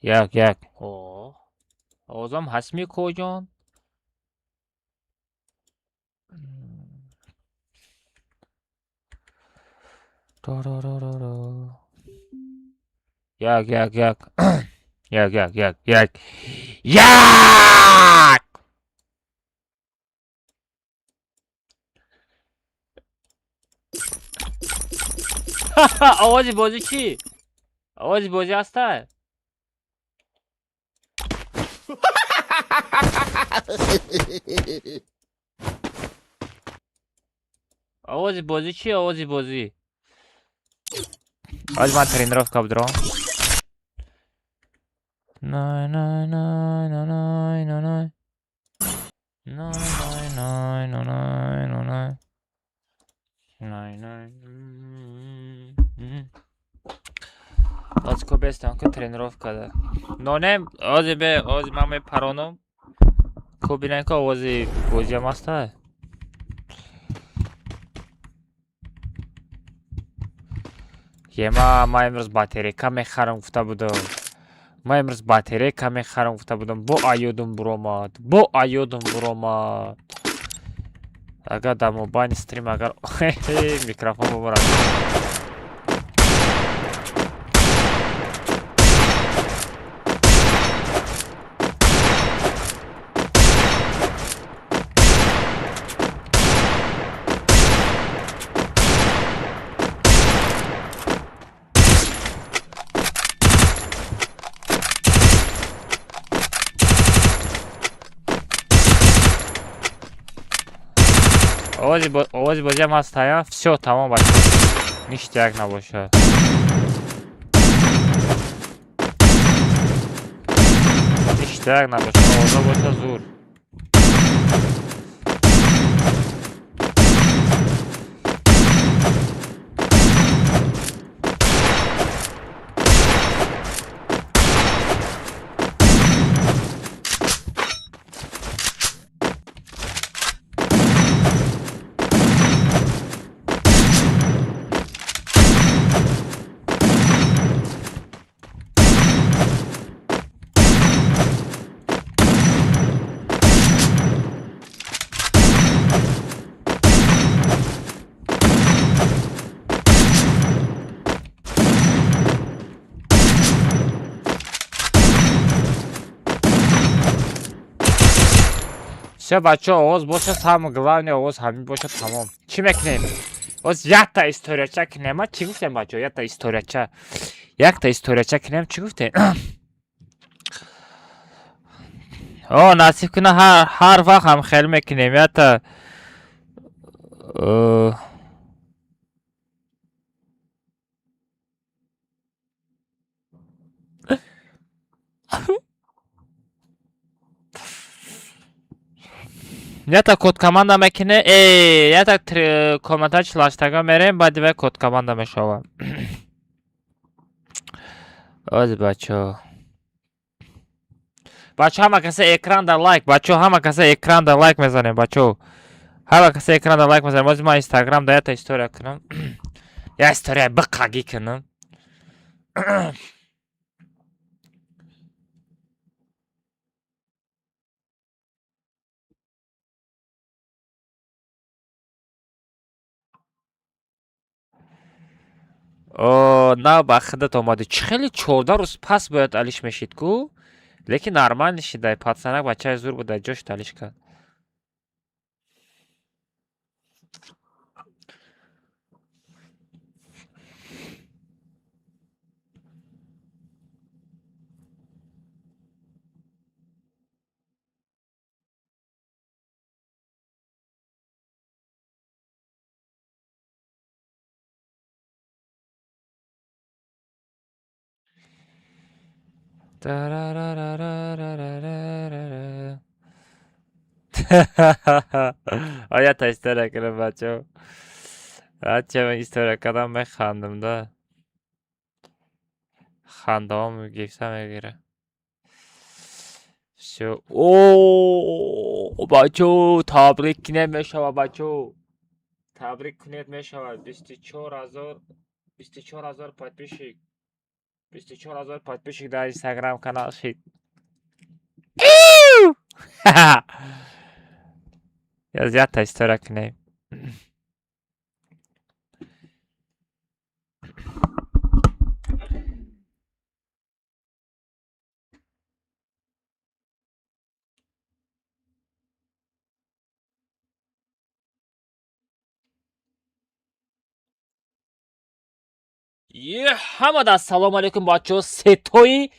یک اوه آزم هسمی کجان یک یک آواز بازی چی؟ آواز بازی هسته؟ آواز بازی چی؟ آواز بازی آج من тренировка بدرم نای نای نای نای نای نای نای نای نای نای نای نای نای Очко бестам ки тренировка да. Но не, ози бе, ози маме пароном. Кубиненко ози бозиам аста. Ема ма имрӯз батарейка мехарам гуфта будам. Ма имрӯз батарейка мехарам гуфта будам. Бо аёдум буромад. Бо аёдум буромад. Агар дар мобайни стрим агар микрофон бубарад. Овози бозиам ҳастая? Всё, тамом бача. Ништяк набошад. Ништяк набошад. Овоза боша зур. Всё, бачаҳо, овоз бошад, самое главное овоз ҳамин бошад, тамом. Чӣ мекунем? Оз якта историяча кинем. Ма чӣ гуфтем, бачаҳо? Якта историяча. Якта историяча кинем, чӣ гуфтем? О, насиб куна ҳар вақт ҳамхел мекунем. Якта якта кодкоманда мекунем. Якта комнатаи 48 мерем, баъд дивар кодкоманда мешавам. Оз бачаҳо. Бачаҳо, ҳама каса экран лайк. Бачаҳо, ҳама каса экран лайк мезанем, бачаҳо. Ҳама каса экран лайк мезанем. Ози ман инстаграм да якта история кунам. Як история биқагӣ кунам. О, на ба худат омадӣ. Чӣ хеле 14 рӯз пас бояд алиш мешид ку? Лекин нормал шидай. Пацанак бачаи зур буда, ҷош алиш кард. Якта история кунам, бачаҳо. Ҳарчи ман история кардам механдам да. Хандаҳом гирифта мегирад. Всё. О, бачаҳо, табрик кунед мешавад, бачаҳо. Табрик кунед мешавад. 24,000 подписчик. 24,000 подписчик на Instagram канал шид. Я зята история книг. Hamada salam alaikum бачаҳо. Сетои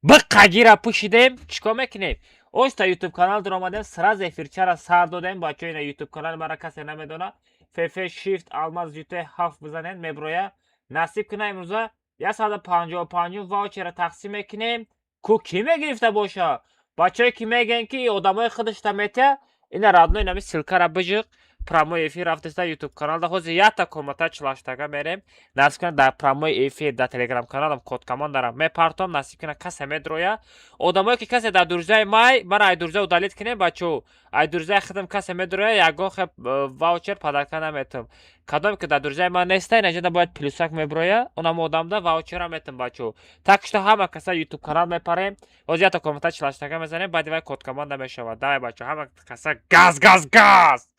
биқагира пӯшидем. Чикор мекунем? Оста YouTube канал дар омадем. Сразу эфирчара сар додем. Бачаҳо ина YouTube канал мара касе намедона. FF Shift Алмаз ҷуте 7 бизанед меброя. Насиб кунем имрӯза 155 ваучера тақсим мекунем. Ку ки мегирифта боша? Бачаҳое ки мегӯянд ки одамои худашта мета, ина радно инами силкара бижиқ. Прямой эфир рафтеста YouTube каналда ҳозир якта комата 48 мерем. Насиб кунад дар прямой эфир дар Telegram каналам код командарам мепартом. Насиб кунад касе медроя. Одамое ки касе дар дурзаи май мара айдурза удалит кунем бачаҳо. Айдурзаи худам касе медроя ягон хеб ваучер падака наметам. Кадоме ки дар дурзаи ман неста инҷода бояд плюсак меброя. Онам одамда ваучера метам бачаҳо. Так што ҳама каса YouTube канал мепарем. Ҳозир якта комата 48 мезанем. Баъди вай код команда мешавад. Давай бачаҳо ҳама каса газ.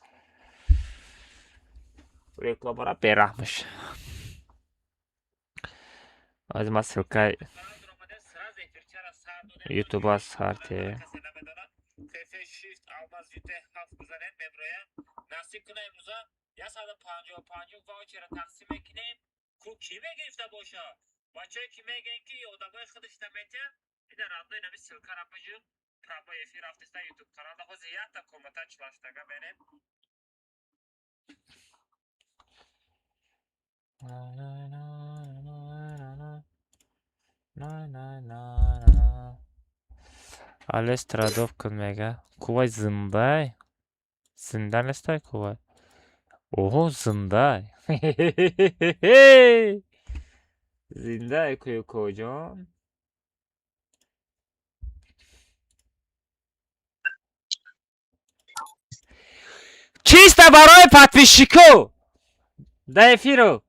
Reklamlara berahmış. Azma sılkay YouTube'a sartı. FF Shift Алмаз ҷуте 7 бизанед меброя. Насиб кунем имрӯза 155 ваучера тақсим мекунем. Ку ки мегирифта боша? Бачаҳое ки мегӯянд ки одамои худашта мета, ина радно инами силкара бижиқ. Прямой эфир рафтеста YouTube каналда ҳозир якта комата 48 мерем. Але страдовка мега. Кувай зындай. Зындан esтай кувай. Ого, зындай. Зындай куюкоҷон. Чисто барои подписчиков. Да эфиру.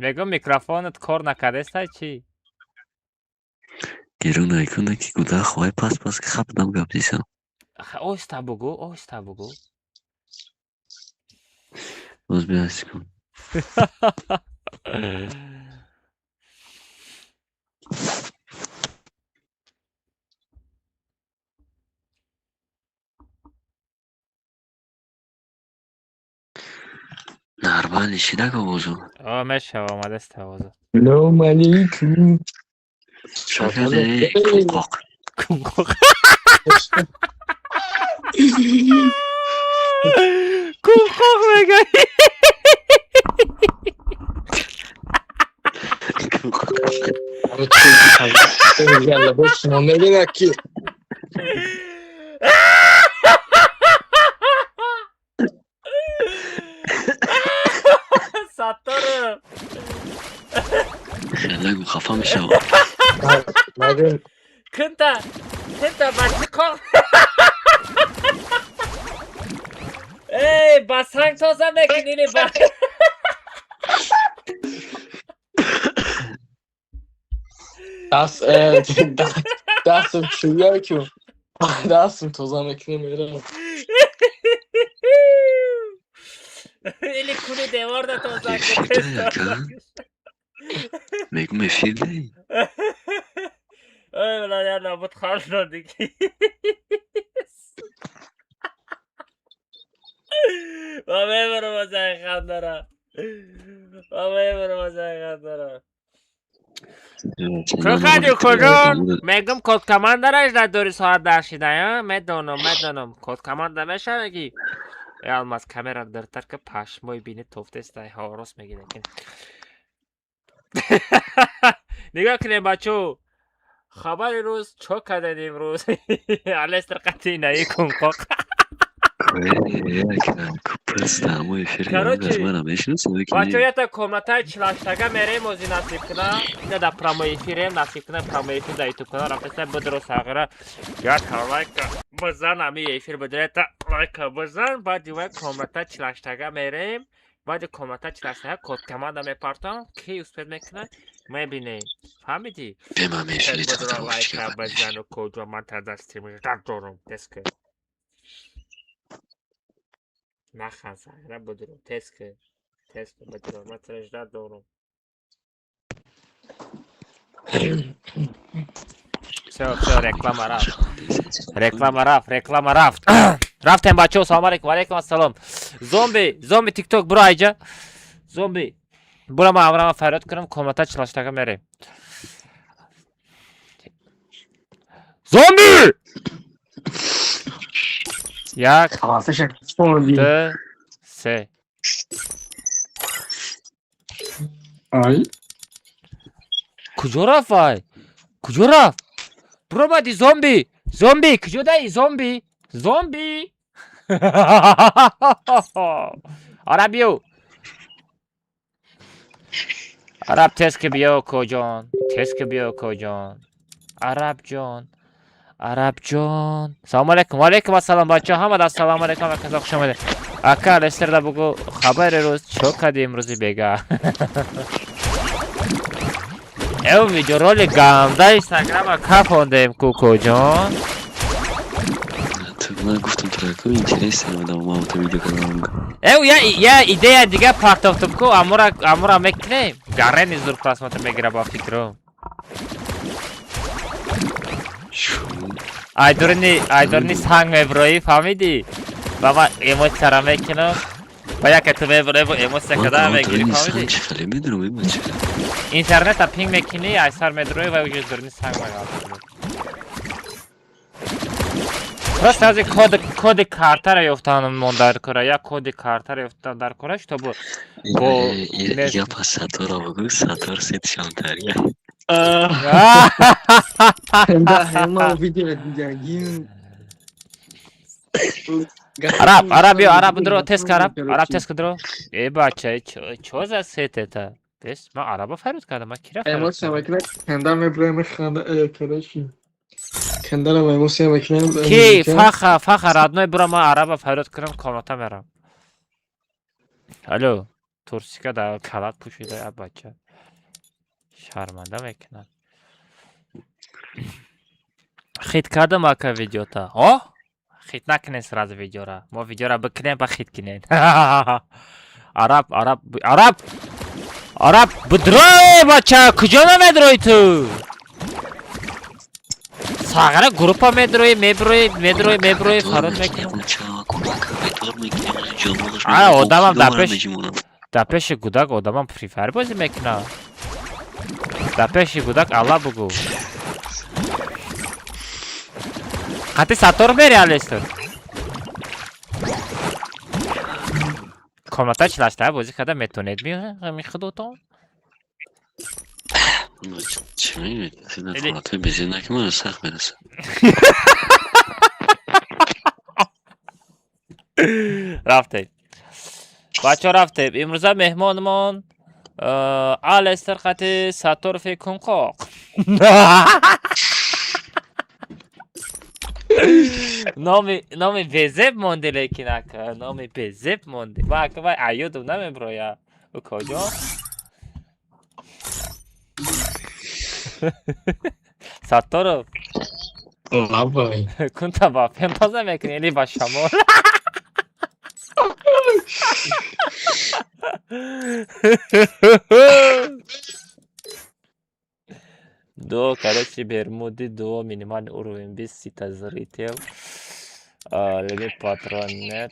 Мегум микрофонат кор накардестай чӣ? Герун айкуна ки куда хоҳай пас ки хапдам гап дисам. Оҳиста бугӯ. Боз биаст кун. Нормально шидак овозу. Мешава омадаст овозу. Салом алейкум. Шакаде кунқоқ. Кунқоқ мегӯяд. Yalla boşuna ne gerek ki? Sattarım. Xelagu xafa misham. Madem Kınta bachı kork. Ey basang toza mekinini bak. dasım çürüyor ki. Dasım toza mekinini Eli kuru devorda toza. Megum efirdeyim. Ay ulan ya nabut kalmadık. Babaya vurma sen kandara. Кухади кужун мегум код командараш дар дури соат даршида медонам код команда мешаваги алмаз камера диртар ки пашмой бини тофтестай ҳорос меги лекин нигоҳ кунем бачо хабари рӯз чо кардем имрӯз алестер қатъи наи кунқоқ бачо ята комнатаи чилаштага мерем ози насиб куна ина дар прямой эфирем насиб куна прямой эфир дар ютуб канал рафтеста бидро сағира ята лайка бизан ами эфир бидро ята лайка бизан баъди вай комнатаи чилаштага мерем باید کامنت چلاشته کد کمانده میپرتم کی اسپید میکنه میبینی فهمیدی به من میشه تک تاخت بدون باش که لایک بزن و کجا من تدستیم رد دارم تسکه نخنسه رد بدونم تسکه بدونم من ترش رد دارم все реклама رفت رفتیم بچه ها سلام علیکم و علیکم السلام زومبی تیک توک برو ایجا زومبی برو ما امرا فریاد کنم کامنت چلاشتاگا میریم زومبی یک Havası şakası دو سه Ay. کجا رفت وای کجا رفت برو مادی زومبی کجا دایی زومبی عربیو عرب تسک بیو کجان عرب جان سلام علیکم و علیکم السلام بچه همه در سلام علیکم و کذا خوش آمده اکا لستر دا بگو خبر روز چو کدی امروزی بگه او ویدیو رول گنده اینستاگرام کف آندیم کوکو جان تو من گفتم تو رکو اینترست نمیدم ما تو ویدیو کنم او یا ایده دیگه پارتافتم کو امورا میکنیم گرنی زور پراسمت میگیره با فکرم ایدورنی سنگ میبروی فهمیدی بابا ایموت سرم میکنم با یک تو میبروی با ایموت سکده میگیری فهمیدی چه خیلی میدونم این بچه اینترنت تا پینگ میکنی ای سر میدروی و وجود دورنی سنگ میگیری راست از کد کارت را یفتانم من در کره یا کد کارت را یفتانم در کرهش تو با یا پس ستار رو بگو ستار سیت شانتریه Hem o video edeceğim. عرب درو تسک عرب تسک درو ای بچه چوز از سیته تا بس من عربا فرود کردم من کی را فرود Emocja کردم makine kendem İbrahim'e kardeşim. Kendem emocja makine کی فخر ادنای برا من عربا فرود کردم کامنتا میرم الو ترسیکا در کلات پوشیده ای بچه شرمنده میکنن خیت کردم اکا ویدیو تا ها خیت نکنین سراز ویدیو را ما ویدیو را بکنیم با خیت کنین عرب بدروی بچه کجا نمیدروی تو ساغره گروپا میدروی فرود میکنم آدمم در پیش گودک آدمم فری فایر بازی میکنه در پیش گودک الله بگو قطعی ساتور میری الیستر کامنتا چلاشته بازی کرده میتونید میخدوتون چه میگوید؟ توی بزید نکه من سخت میرسه رفتیم بچه رفتیم امروزه مهمانمان الیستر قطعی ساتور فکر کن قاق نامی بزب مونده لیکن اکا نامی بزب مونده با اکا بای ایودم نمیبرویا او کجا ساتورو Labai. کنتا با پمپازه میکنی یعنی با شمال دو کلاشی برمودی دو مینیمال اروین بیس سیت از ریتیل لیمیت پاترونت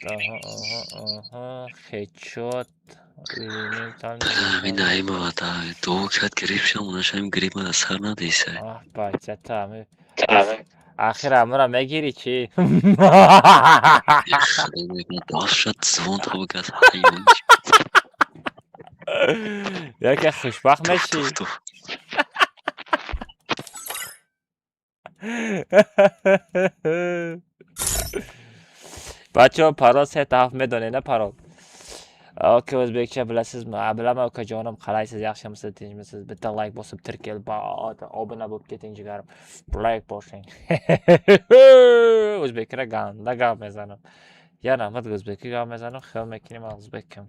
خیچوت همین نایی مواتا دو کت گریب شم اوناش هم گریب من از سر ندیسه بچه تامه آخر امورا میگیری چی؟ خیلی میگه داست شد زون تا بگذ حیوان یکی خوشبخت میشی بچه ها پرال 7 میدونه نه پرال اوکی o'zbekcha bilasizmi bilaman ukajonim qalaysiz yaxshimisiz tinchmisiz bitta layk bosib tirkil obuna bo'lib keting jigarim layk bosing o'zbeklar ganda gap mezanim Я Рамад Узбеки гап мезанам, хел мекунем Узбекам.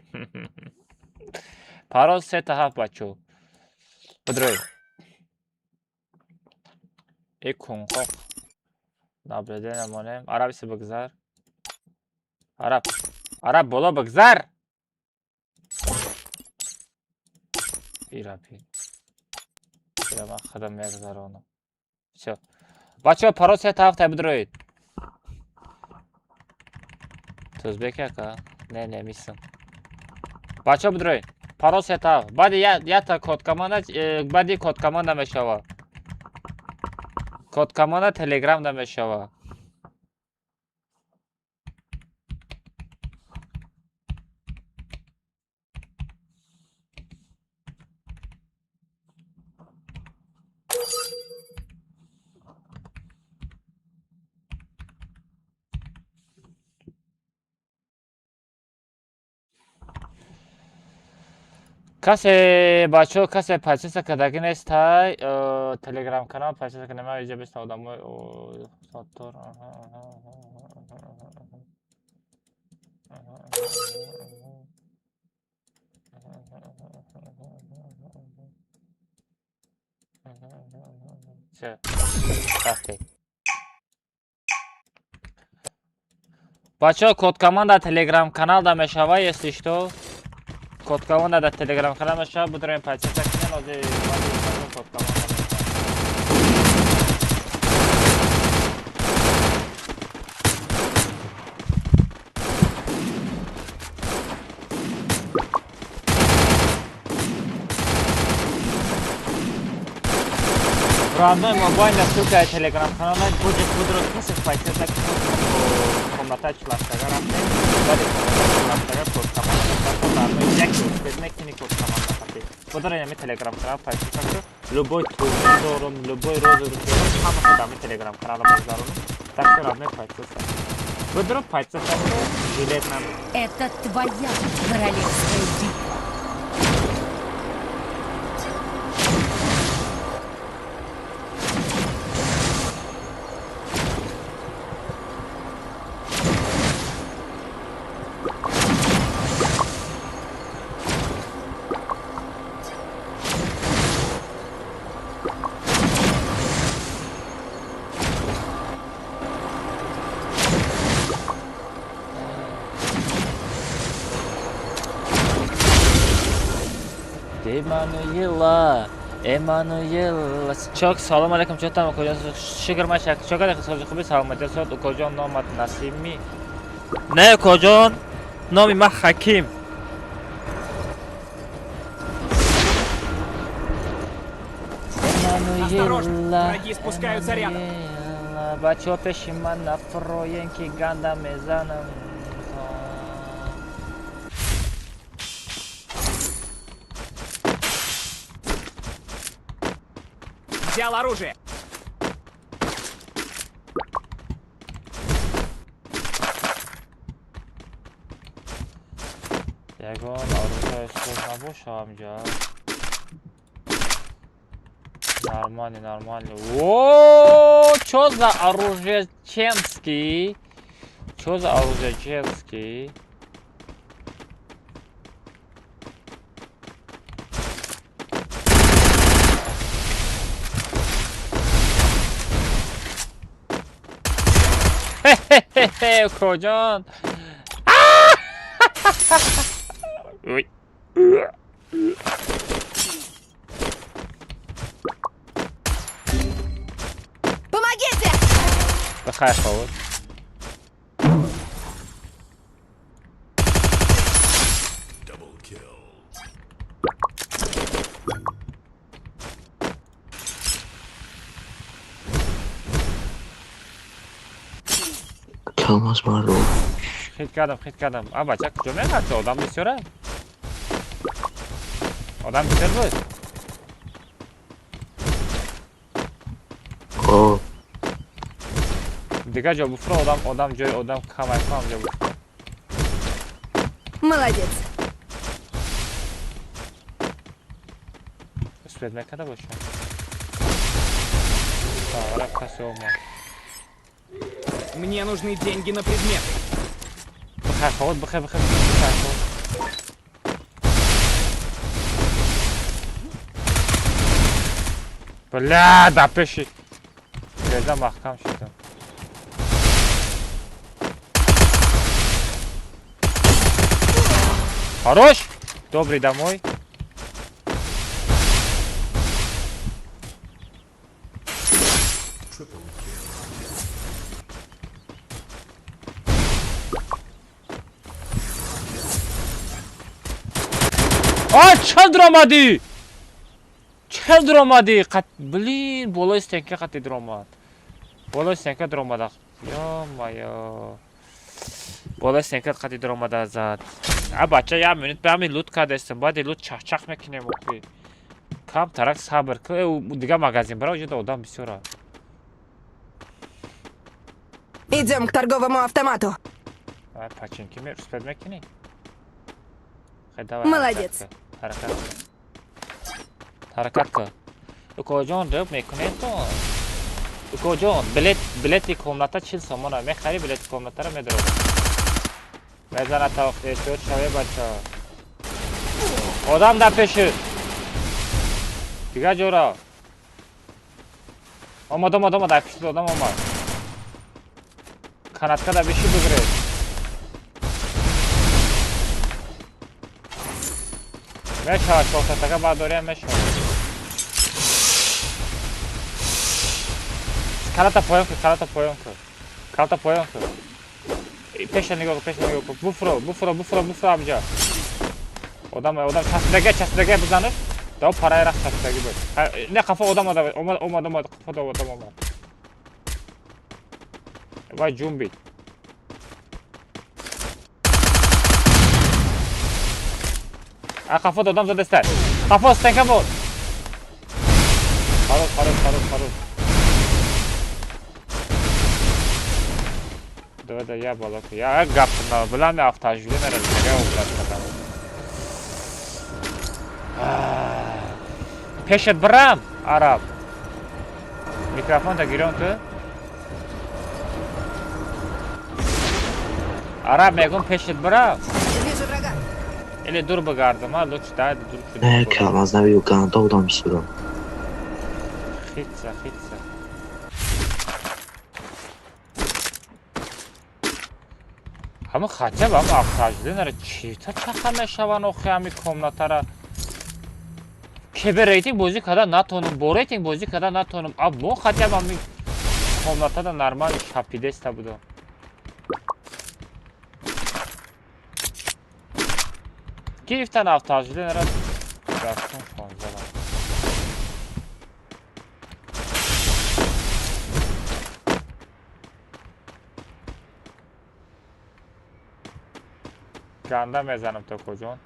Парол 3 та 7 бачо. Бадрои. Конқоқ. Набеде намонем. Арабиса бигзар. Араб бола бигзар. Ирапи. Я ман хадам мегзаронам. Всё. Бачо парол 3 та 7 бадрои. Узбек ака? Не, мисам. Бачо бадрои. Парол 3 та 7. Бади я та код команда, бади код команда мешава. Код команда Telegram да мешава. Касе бачо касе подписка кардаги нестай Telegram канал подписка нема иҷа бист одамой сотор бачо код команда Telegram канал да мешава если что. Код команда да Telegram канал мешава, будем подписка кинем озе код команда. Родной мобильный ссылка Telegram канала будет выдраться с подпиской комната чластага рафте. Далее комната чластага код команда. Подарим телеграм-канал, подписывайтесь. Любой турнир, любой розыгрыш, हम хадами телеграм-канала базару. Так что родной подписывайтесь. Выдро подписывайтесь. Жилет нам. Это твоя королевская битва. Эммануила. Чок, салом алейкум, что там, шикар машак, что когда ты хуби салам, это сот, у кожон номад Насими. Не, кожон, номи ма Хаким. Осторожно, враги спускаются рядом. Бачо пешиман на фроенки ганда мезаном. Взял оружие. Ягон оружие набоша амҷа. Нормально. О, чё за оружие чемский? Чё за оружие чемский? Хе-хе-хе, кожон. Ой. Помогите! Какая холод? Kalmaz var o. Hit kardam. Aba çak cöme kaçtı odam bitiyor ha. Odam bitiyor bu. O. Dikkat bu fro odam kamay kamca bu. Молодец. Üstüne kadar boş ver. Tamam, kası olma. Мне нужны деньги на предметы. بخیر خود بخیر بخیر بله دپشی رضا محکم شدم Хорош! Добрый домой. چل درآمدی блин بالای стенка قطعی درآمد بالای стенка درآمد یا مایا بالای стенка قطعی درآمد ازت بچه یه منیت به همین لوت کرده استم باید لوت چخ میکنیم اوکی کم ترک صبر که دیگه مغازین برای وجود آدم بسیاره Идем к торговому автомату. پچینکی می رسپد میکنی Молодец. حرکت که اوکو جان رب میکنه تو اوکو جان بلیتی کمناتا 40 سامانه میخری بلیت کمناتا رو میدرو میزنه تا وقتی شد شوی بچه آدم در پیشت دیگه جورا آمد در پیشت آدم آمد kanat kadar bir şey bugre. Mesh var çok taka badoriya mesh var. Kalata poyonku. Peşe nigo. Bufro amca. Odam çastırge buzanır. Da paraya rak çastırge böyle. Ne kafa odam kafa. Vay cumbi. Kafa da adam zaten ister. Kafa stenka bol. Harun. Da ya balık ya gapına bulan da aftajlı nerede ya uğraşmadan. Peşet bram Arap. Mikrofon da giriyor tu. Arap megun peşet bram. Вижу врага. Или dur bagardım ha loç da dur. Ne kalmaz ne yok kan doğdan bir şey var. Hitsa. Ama хотя бы автажды нара чита чахаме шаван охями комнатара кебе рейтинг бози када натонум бо рейтинг бози када натонум а мо хотя бы ми комнатада нормально шапидеста буду Keyiften автажды нара дастун шонзада Ganda میزنم تا کجا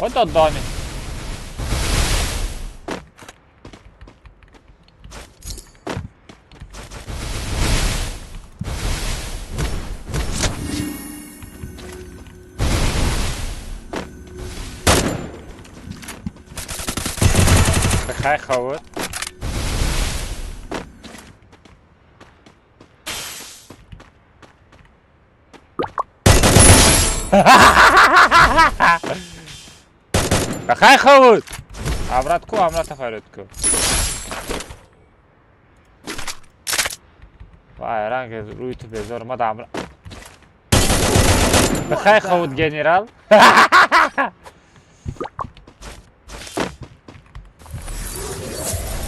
O da dani. بخیر خود بخیر خود عبرت کو خیرت کو وای رنگ روی تو بذار ما دامر بخیر خود گنرال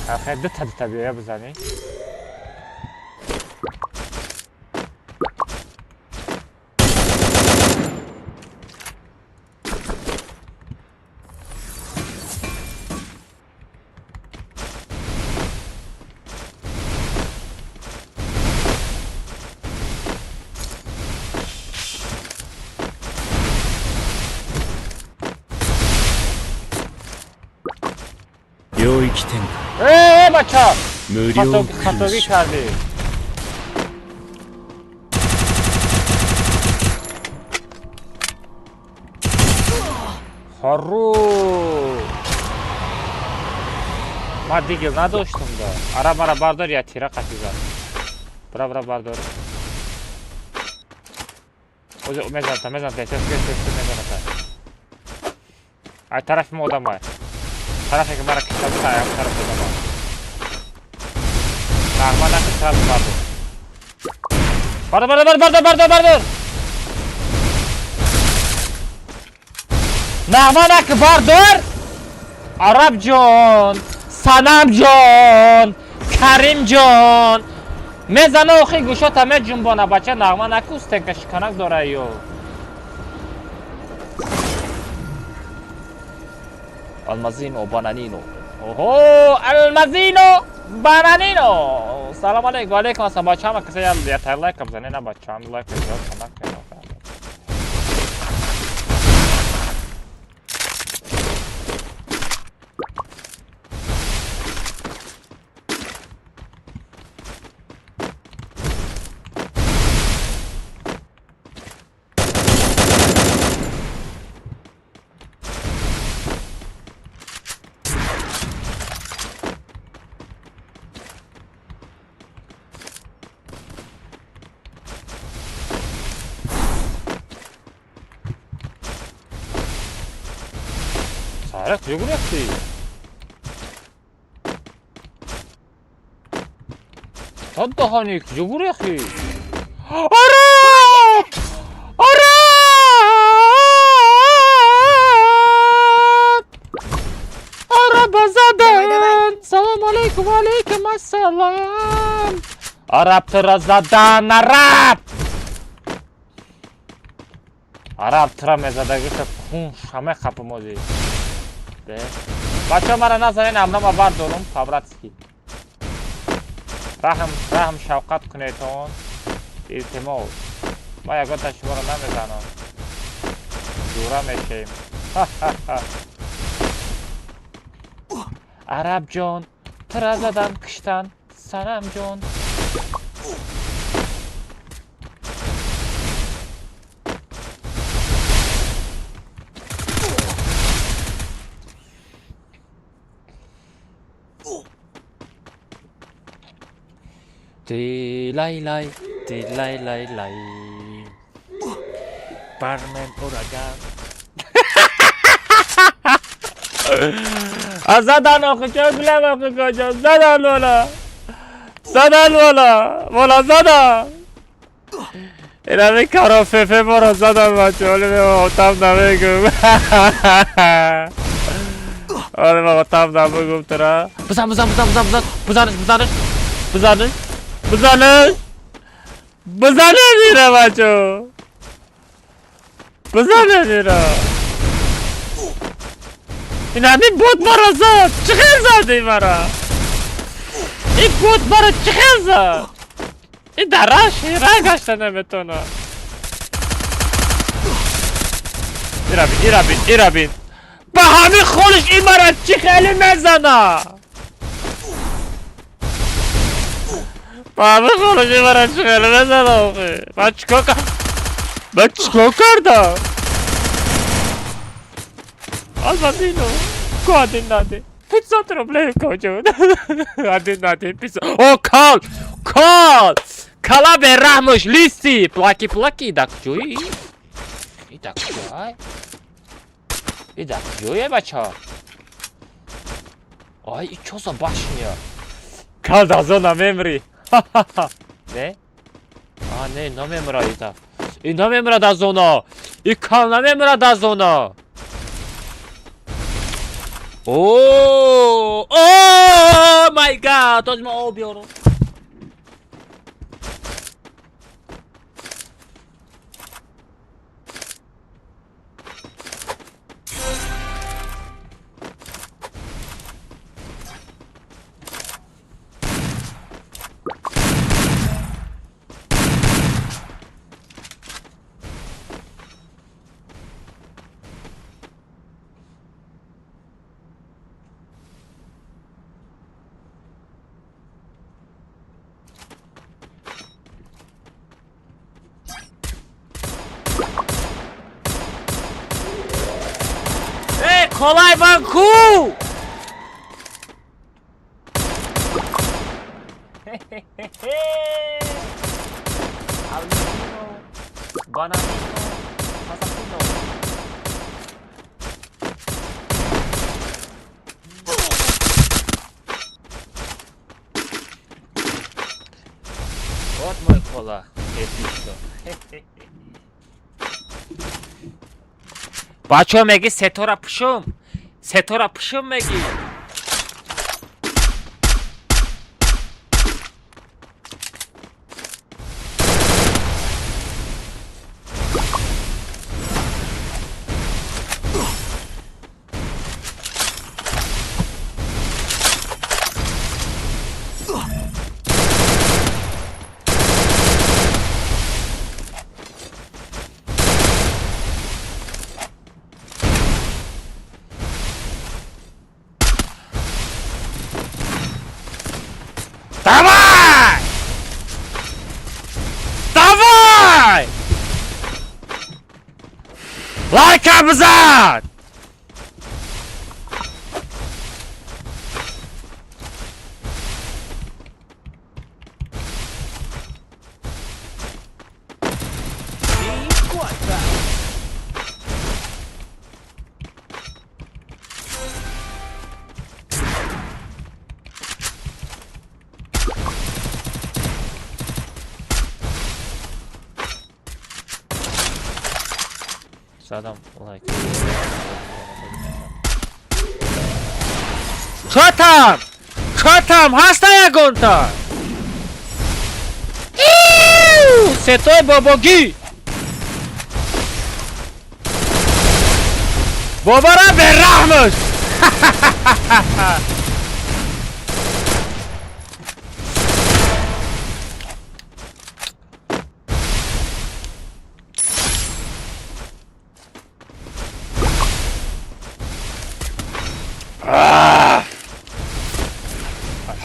آخه دو تا طبیعیه بزنی 起点か بچه 無料空 خطابی 襲 کردی هارو ما دیگه نداشتم دا عرب بردار یا تیره قطیزن برا بردار اوزه میزن تا تست میزن تا ای طرف ما آدم های طرفی که مرا کشتم تا ای طرف آدم های نغمه نکش طرف بردار نغمه نک بردار عرب جان سنم جان کریم جان میزنه آخی گوشات همه جنبانه بچه نغمه نکو استنک شکنک داره یو المازینو بانانینو اوهو المازینو بانانینو سلام علیکم و علیکم السلام بچه همه کسی یه تای لایک هم زنه نه بچه هم لایک هم زنه ساره کجا گرفتی؟ تا دهانی کجا گرفتی؟ عرب! عرب زدن سلام علیکم و علیکم السلام عرب ترا زدن عرب ترا میزدگی که کنش همه خپ مازی بچه مرا نزنین امنم بردارم پابراتسکی رحم شوقت کنیتون التماس ما یکا شما رو نمیزنم دوره میشیم عرب جان ترا زدن کشتن سنم جان دی لای لای برمن اوراگان زدن آخه چه گلم آخه کجا زدن والا زدن این همه کراففه ما را زدن بچه حالی به آتم نمیگم حالی به آتم نمیگم ترا بزنش میره بچه این همین بود مرا زد چه خیل زد این مرا این بود مرا چه خیل زد این درش این رنگ گشته نمیتونه این بین به همین خودش این مرا چه خیلی میزنه بابا خورشی برای چه خیلی بزنه آخه من چکا کردم Alvadino, coordinate. Pizza problem kocun. Coordinate pizza. Oh, call. Kala berahmış listi. Plaki dak joy. İdak joy bacha. Ay içosa başmıyor. Kal da zona memory. Ne? Ne no memory ita. No memory da zona. Kal na memory da zona. Oh my god, to ma obiorą. kolay banku. Albino, bananino, assassino. Вот мой кола. Бачо меги сетора пушум. Сетора пушум меги. Давай! Давай! Лайк обзад! Задам лайк. Что там? Что там? Хастая гонта! Сетой бабоги! Бабара беррахмус!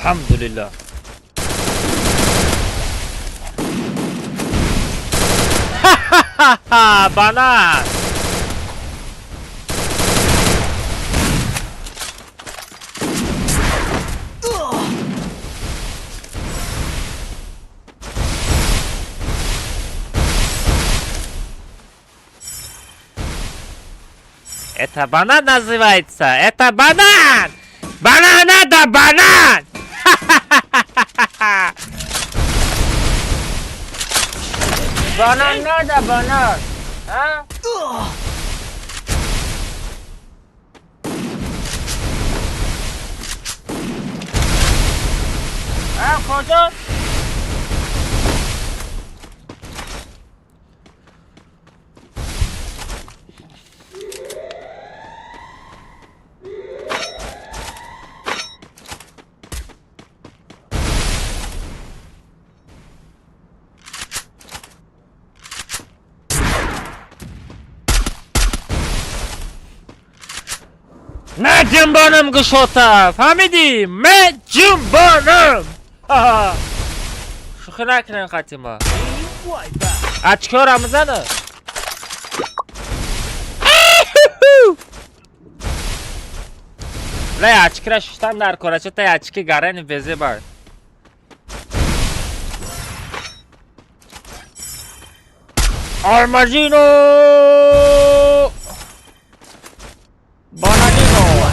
Elhamdülillah. Bana. Это банан называется. Это банан. Bana надо банан! Банан надо банан! А? А, коза? من جنبانم گشوتا فهمیدی؟ من جنبانم شوخی نکنن خاتیما اچکارم زنه لای اچکی را ششتم در کارچه تا اچکی گرن وزه بر آرماجینو بانادینو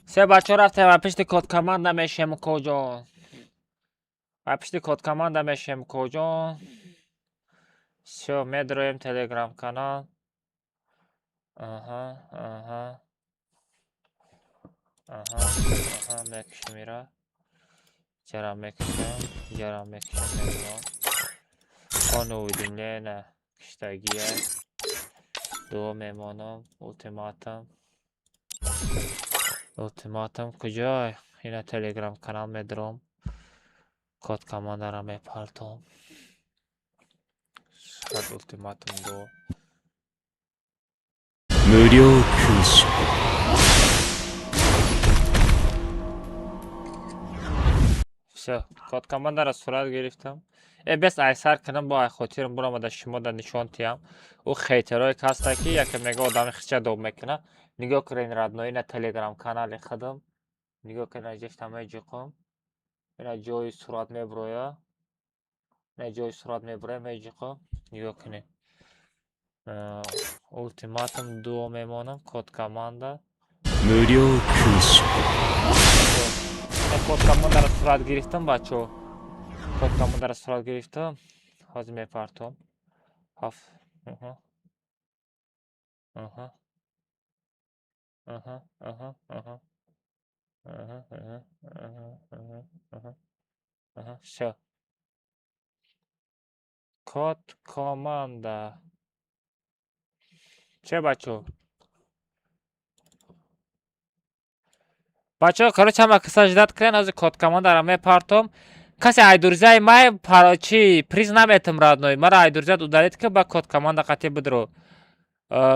سه بچه رفتم و پشت کد کمانده میشم کجا و پشت کد کمانده میشم کجا все میدرویم تلگرام کانال aha مکشمیره چرا مکشم میدونم خانه ویدیم نه کشتگیه دو میمانم ultimatum کجای اینا تلگرام کانال میدروم کد کمان دارم میپرتم شاید ultimatum دو 無料空襲 все Все, код командаро сурат гирифтам. Бес айсар кунам бо айхотирам бурамада шумода нишон тиям. У хейтерой каста ки яке мега одами хича доб мекуна. Нигоҳ кунед раднои на телеграм канали худам. Нигоҳ кунед ҷефтамаи ҷуқум. Ина ҷои сурат меброя. Не ҷои сурат меброя меҷуқум. Нигоҳ кунед. Ультиматум дуо мемонам код команда. 無料空襲 Код командаро сурат гирифтам бачо. Код командаро сурат гирифтам. Ҳозир мепартом. Ҳаф. Аҳа. Аҳа. Аҳа. Аҳа. Аҳа. Аҳа. Аҳа. Аҳа. Аҳа. Аҳа. Всё. Код команда. Че бачо? Бачо, короче, ҳама каса ждат кунед, ҳозир код командаро мепартом. Касе айдурзаи май парочи приз наметам радной. Мара айдурзаят удалед ки ба код команда қати бидро.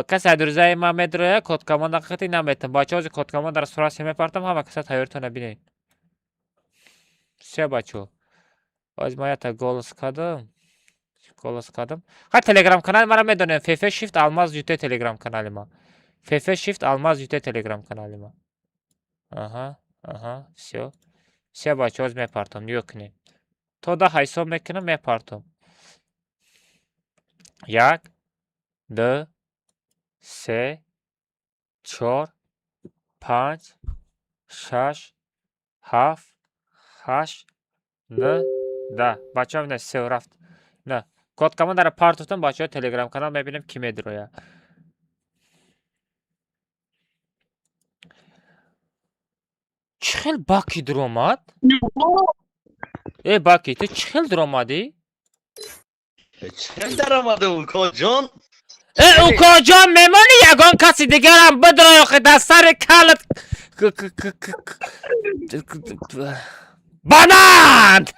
Касе айдурзаи ма медроя код команда қати наметам. Бачо, ҳозир код командаро сураси мепартам, ҳама каса тайёртона бинед. Все бачо. Ҳозир ма ята голос кадам. Голос кадам. Ха телеграм канали мара медонем. FF Shift Алмаз Ют телеграм канали ма. FF Shift Алмаз Ют телеграм канали ма. Ага, ага, все. Все бачо, ҳозир мепартам, нигоҳ кунед. То да ҳисоб мекунам, мепартам. 1, 2, 3, 4, 5, 6, 7, 8, 9, да. Бачо, не, все, рафт. Не. Код командаро партофтам, бачо, телеграм канал мебинем ки медроя. چی خیل باکی در اومد؟ باکی تو چی خیل در اومدی؟ چه در آمده اوکا جان؟ اوکا جان میمانی یگان کسی دیگرم بدرای آخه در سر کلت بانند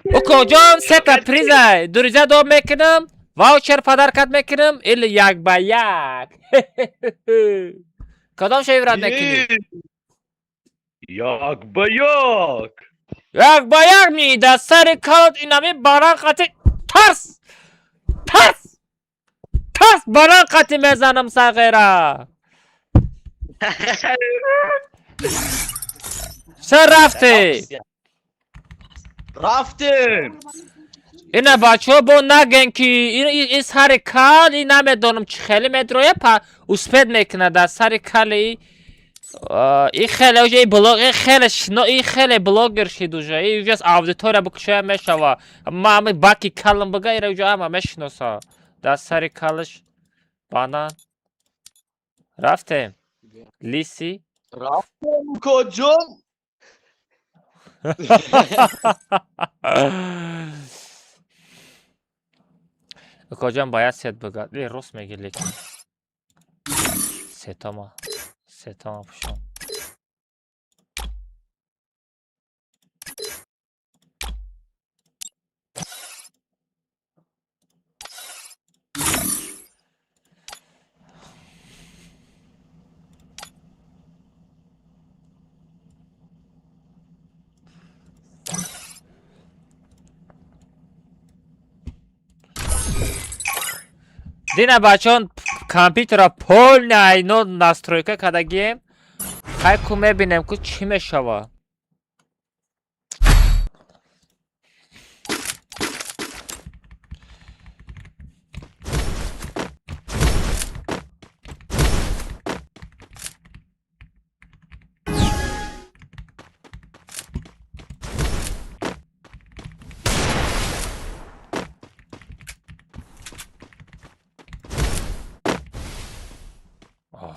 اوکا جان سه تا پریزه دوریزه دو میکنم واوچر پدرکت میکنم ایل یک با یک کدام شایی رد میکنی؟ یک با یک یک با یک می در سر کلت اینمی باران قطی ترس ترس ترس باران قطی میزنم سغیره سر رفتی؟ رفتیم اینه بچه با نگن که این سر کل این نمیدونم چی خیلی مدرویه پا اسپید میکنه در سر کل این خیلی اوجه این بلاگ این خیلی شنو این خیلی بلاگر شید اوجه این اوجه از آودیتور بکشه میشوه ما همه باکی کلم بگه این اوجه همه میشنوسه در سر کلش بانان رفتیم لیسی رفتیم اوکا جان کجام باید ست بگرد راست میگی لیکن ستاما پوشم Dina bachon компютера полная настройка кадагием. Хай ку мебинем ку чӣ мешава.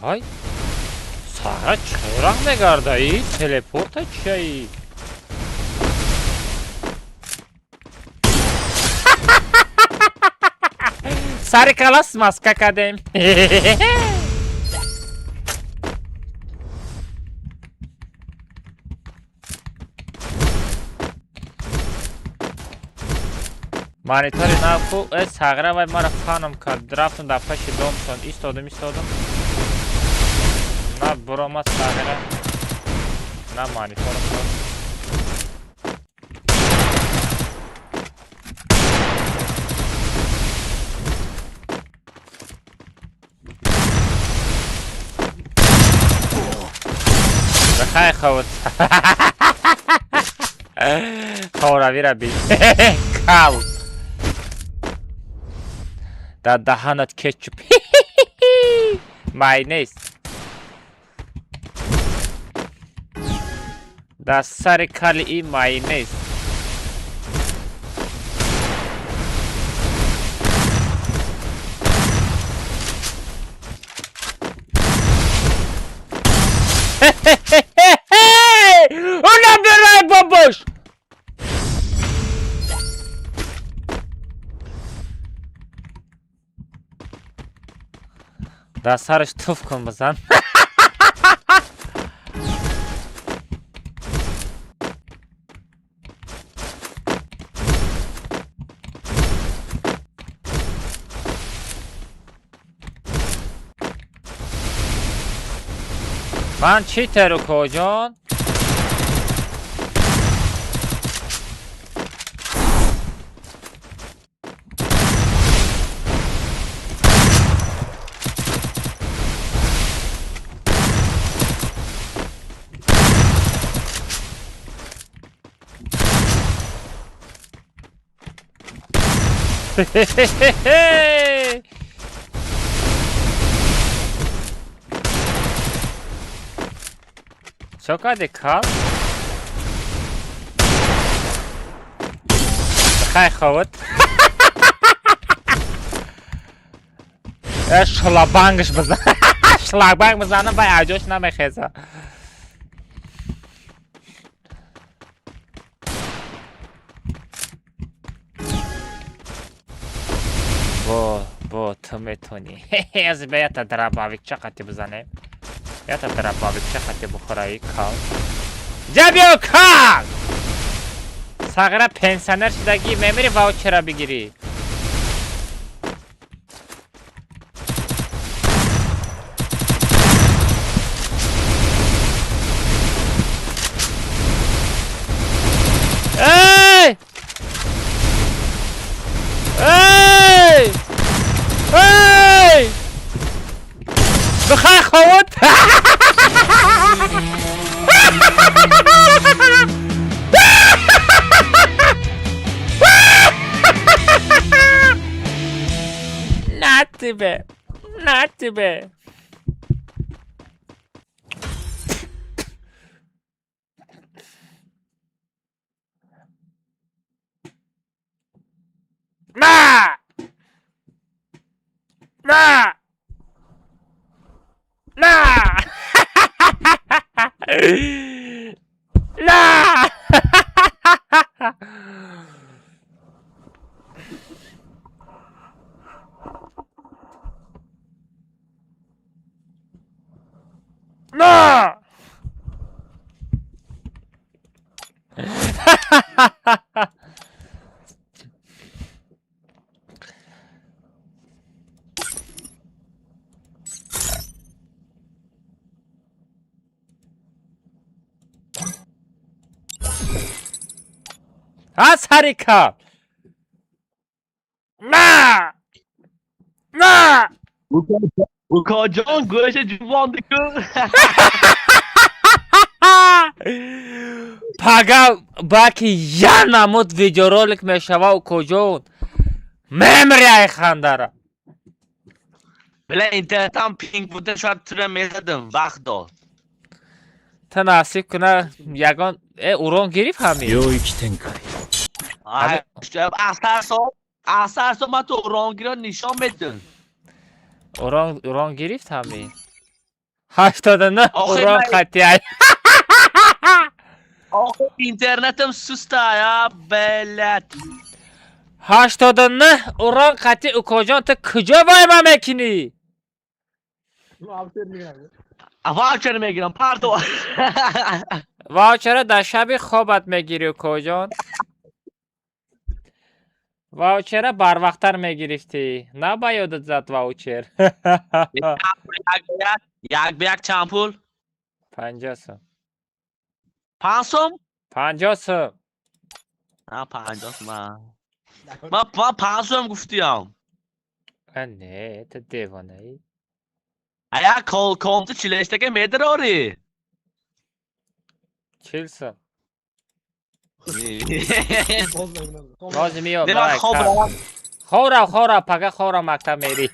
Ай, Сара чора мегардаи? Телепорта чиаи? Сари калас маска кадем. Monitори навку сагра вай мара фанам кард. Рафтам дар пеши домсон. Истодам. На буромад сагра. نه مانیتور خود. بخیر خود. خوراوی را بید. کال. در دهانت کچوپ. ماینیز. در سر کلی ماینیز. اونم برای باباش. در سرش توف کن بزن. من چی ترو کجان؟ Çok hadi kal. Хай хават. Шлагбангш бизан. Шлагбанг бизанам бай аҷош намехеза. Бо то метони. Аз беята драбавик чақати бизанем. Ята драбавик чақати бухораи кал. Ҷабё кал! Сағира пенсионер шудагӣ мемири ваучера бигирӣ. Эй! Эй! Эй! Бихай ховод! Not too bad. Not too bad. Ma! Ma! Ma! La! No! Az harika. Na! Na! Ukacan güreşe cüvandı kız. Paga baki ya namut videorolik meşava ukojon. Memriay xandara. Bile internetten ping buden şart türemedim. Vaqt dol. Tanasib kuna yagon uron girif hami. 領域展開 Ay, işte asarso ma to rongira nişan bedin. Uron girif hami. 89 آخه uron من- qatiyay. آخه internetim susta ya belet. 89 uron qati ukojon ta kuja vayma mekini. Voucher میگیرم pardon. واوچر در شب خوابت میگیری کجان؟ واوچر بر وقتر میگرفتی نه با یادت زد واوچر. یک به یک چند پول 50 سو پنسوم 50 سوم. نه 50 من 500 گفتیم نه تو دیوانه ای. ایا kontu çileşteki medir ori 40 سوم. لازمی نه برای خوب کار. خورا پگه خورا مکتب میری.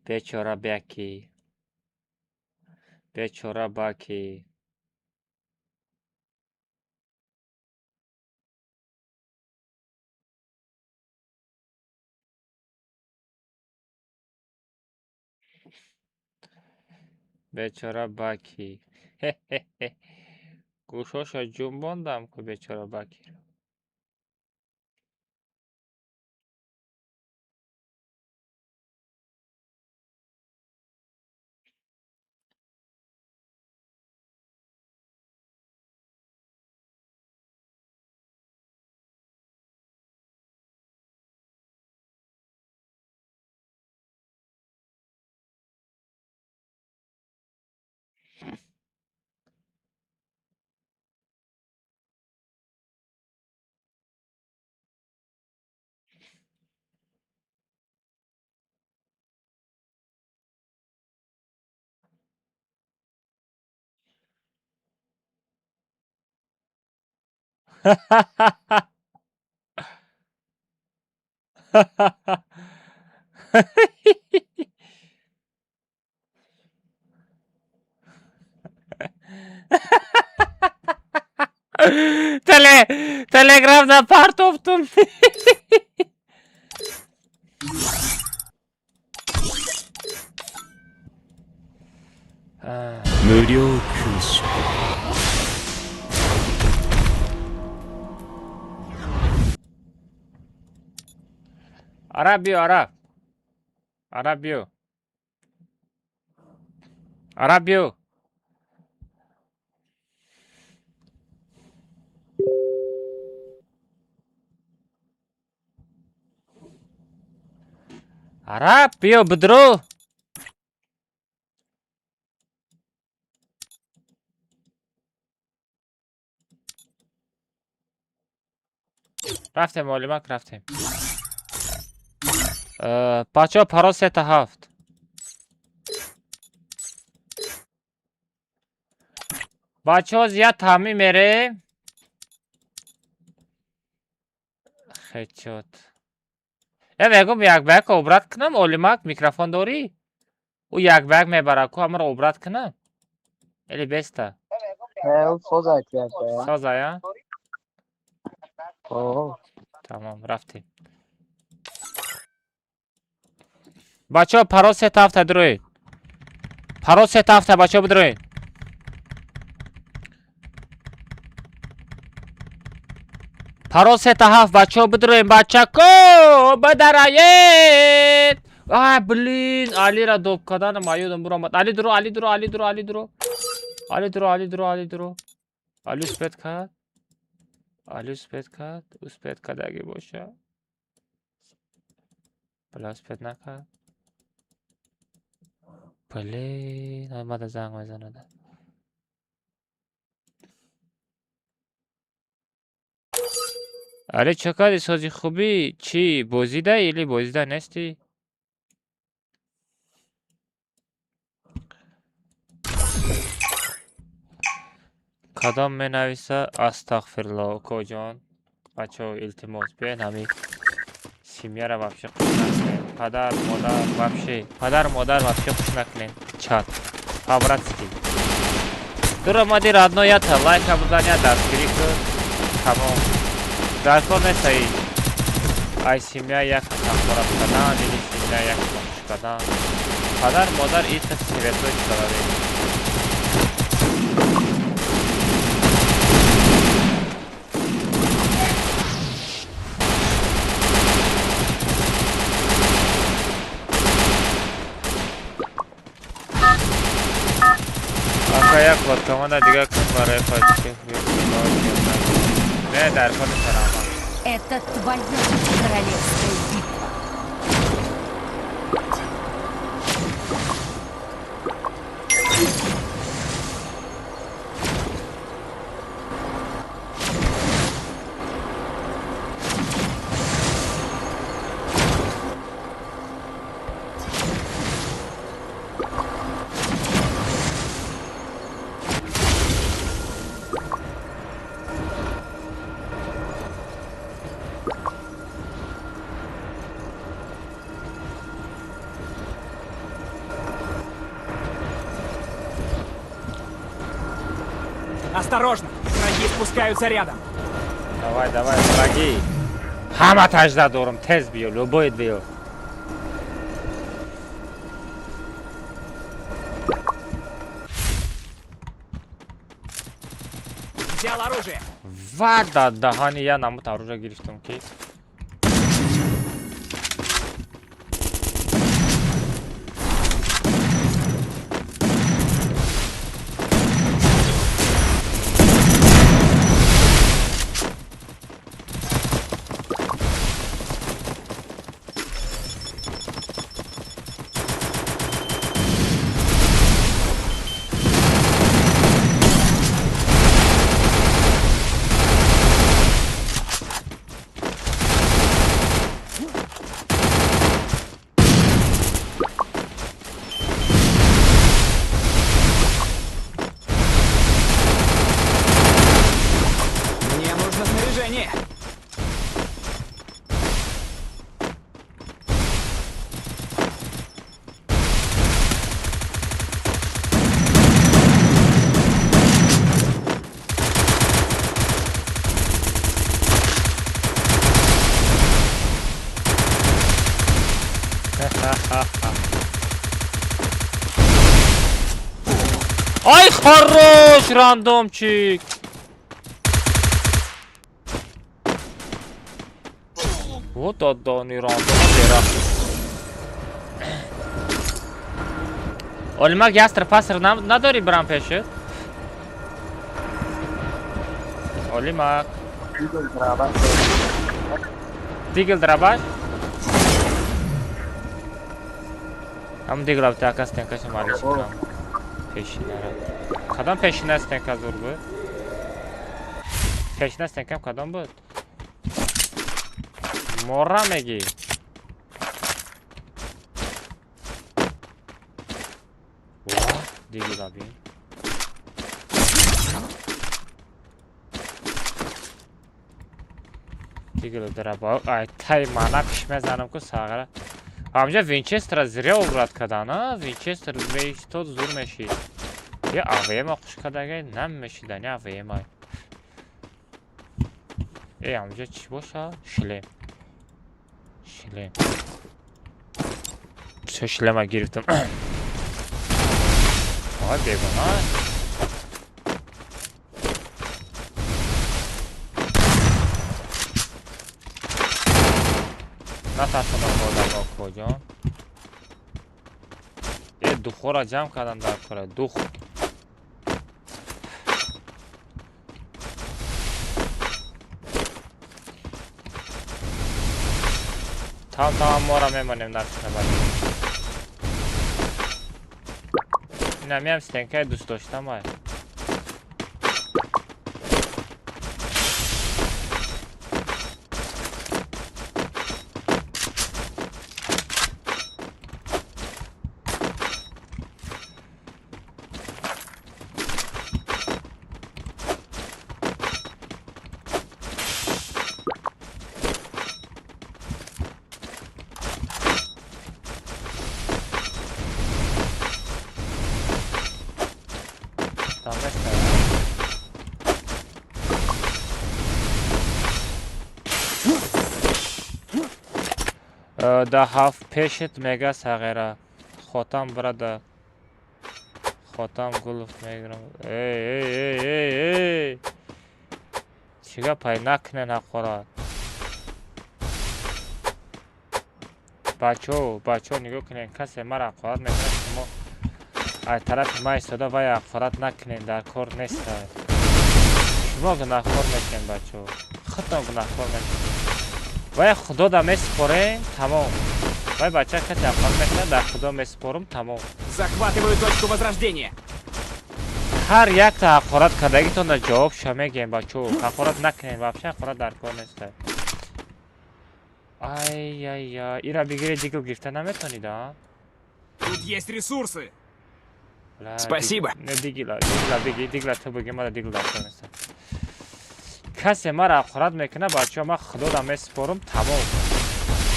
بیچاره بیکی. بیچاره باکی. بیچاره باکی. گوشاشو جنباندم که بیچاره باکی رو. Telegram'dan part optum. Ah. 無料空襲 Arabio Arab. Arabio. Arabio. Arabio بدرو. رفتیم معلومات رفتیم. بچه ها پرا 3 تا 7. بچه ها زیاد تامی میره. خیلی شد. بگم یک بگ عبرت کنم معلومات میکروفون داری؟ او یک بگ میبره که همه رو عبرت کنم. الی بسته. سازه یا؟ تمام رفتیم. بچه ها پرا 3 تا 7 دروید. پرا 3 تا 7 بچه ها بدروید. پرا 3 تا 7 بچه ها بدروید. بچه کو بدرایید. بلین علی را دوب کدن مایودم برو آمد. علی درو علی درو علی درو علی درو علی درو علی درو علی درو علی سپید کرد. علی سپید کرد. او سپید کرد اگه باشه بلا سپید نکرد. بلین آمد زنگ میزنه. علی چقدر سازی خوبی؟ چی بازیده ایلی بازیده نستی؟ کدام می نویسه؟ استغفرالله کجان؟ بچه ها التماس بیاین همین سیمیه را وابشه خوش نکنین. پدر مادر وابشه پدر مادر وابشه خوش نکنین. چات خبرت سکی در آمدی رادنویت لایک ها بزنید دستگیری کن. تمام در کار نیستی. ای سیمیه یک تخبرت کدن دیدی سیمیه یک خوش کدن. پدر مادر ایت سیویتوی چرا یک بادکامان دیگه کن برای خواهدی نه در کن سرامت. Это твое королевское битва. Осторожно! Враги спускаются рядом. Давай, давай, враги. Hamma tajda doğrum. Tez biyo. Любой biyo. Взял оружие. Vada da hani ya namut aruca giriştim ki. Мне нужно снаряжение. Ay хорош randomчик. Вот отданы рандом бера. Olmak yastır pasır nadori bram peşi. Olmak. Digil drabaj. Am digil avtaka stenka şamaliş bram. Peşinara. Kadam peşine stenka zor bu. Peşine stenka kadam bu. Morra megi. Oha, digil abi. Digil draba. Ay tay mana pişmezanım ku sağara. Amca Winchester zirya obrat kadana. Winchester 500 zor meşi. Ya AVM kuş kadagay nem meşiden ya AVM ay. Ey amca çi boşa şilem. Şilem. Şileme girdim. Ay begon ay. Natasını kodama koyacağım. Duhoracağım kadar daha kolay. Duh. Tamam moram emanem narsına bak. Ne miałem stękaj dość tam aj. Da half patient mega sagera. Xotam brada. Xotam gulf mega. Ey. Chiga pay nakne naqora. Bacho nigo kinen kase mara qorat mekne shimo. Ay taraf may soda vaya qorat nakne dar kor nesta. Shimo gunahkor meken bacho. Xotam gunahkor meken. Вай худо да меспорем, тамом. Вай бача кати ақал мекна да худо меспорим, тамом. Захватываю точку возрождения. Ҳар якта ҳақорат кардагитонро ҷавоб шо мегем бачо. Ҳақорат накунем, вообще ҳақорат дар кор неста. Ай, ира бигире дигл гирифта наметонид, а? Тут есть ресурсы. Ла, Спасибо. Не дигла ту биги мара дигл дар кор неста. Касе мара ақорат мекуна бачо ма худо да меспорим, тамом.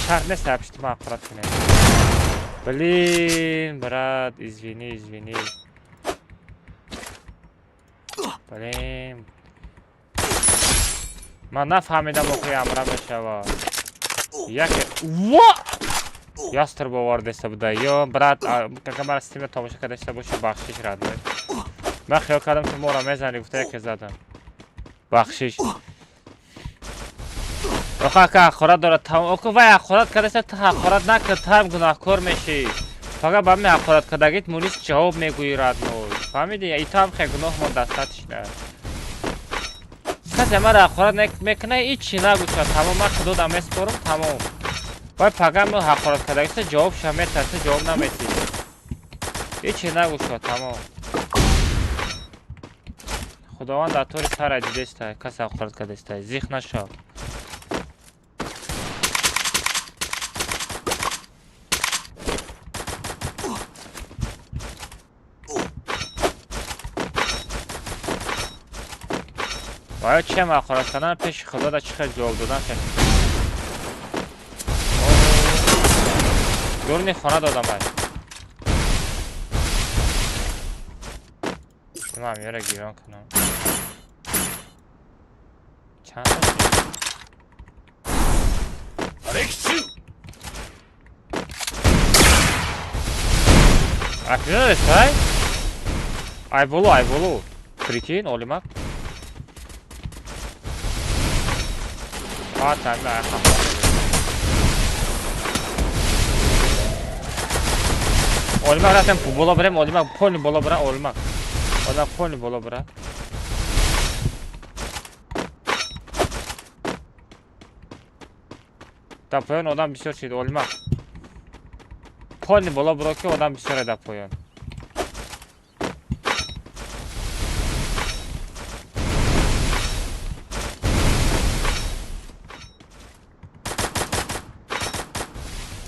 Шарт нест апшти ма ақорат кунем. Блин, брат, извини. блин. Ман нафаҳмидам оқи амра мешава. Яке ва! Ястреб овардаста буда. Ё брат, как мара стиме тамоша кардаста боши бахшиш радмай. Ман хиёл кардам ки моро мезани, гуфта яке задам. Бахшиш. Оқа ка хорат дора там. Оқа вай хорат кардаста та хорат накар там гунаҳкор меши. Фақат ба мен хорат кардагит мунис ҷавоб мегӯи радмой. Фаҳмиди? И там хе гуноҳ мо дастатиш на. Касе мара хорат мекуна ичи нагӯша тамом ман худодам меспорам тамом. Вай фақат мо ҳақорат кардагиста ҷавоб ша метарса ҷавоб намети. ичи нагӯша тамом. Худованд дар тори сара дидеста касе ҳақорат кардаста зих нашо. باید چه مخارج کردن پیش خدا در چه خیلی جواب دادن شد دورنی خانه دادم باید من هم یاره گیران کنم چند تا اکلینا دستای؟ ای بولو Прикинь, Олимак. Tamam, Olmak zaten bola bırak, Olmak poli bola bırak, Olmak. Olmak poli bola bırak. Dapoyan odan bir şey şeydi, Olmak. Poli bola bırakıyor, odan bir şey dapoyan.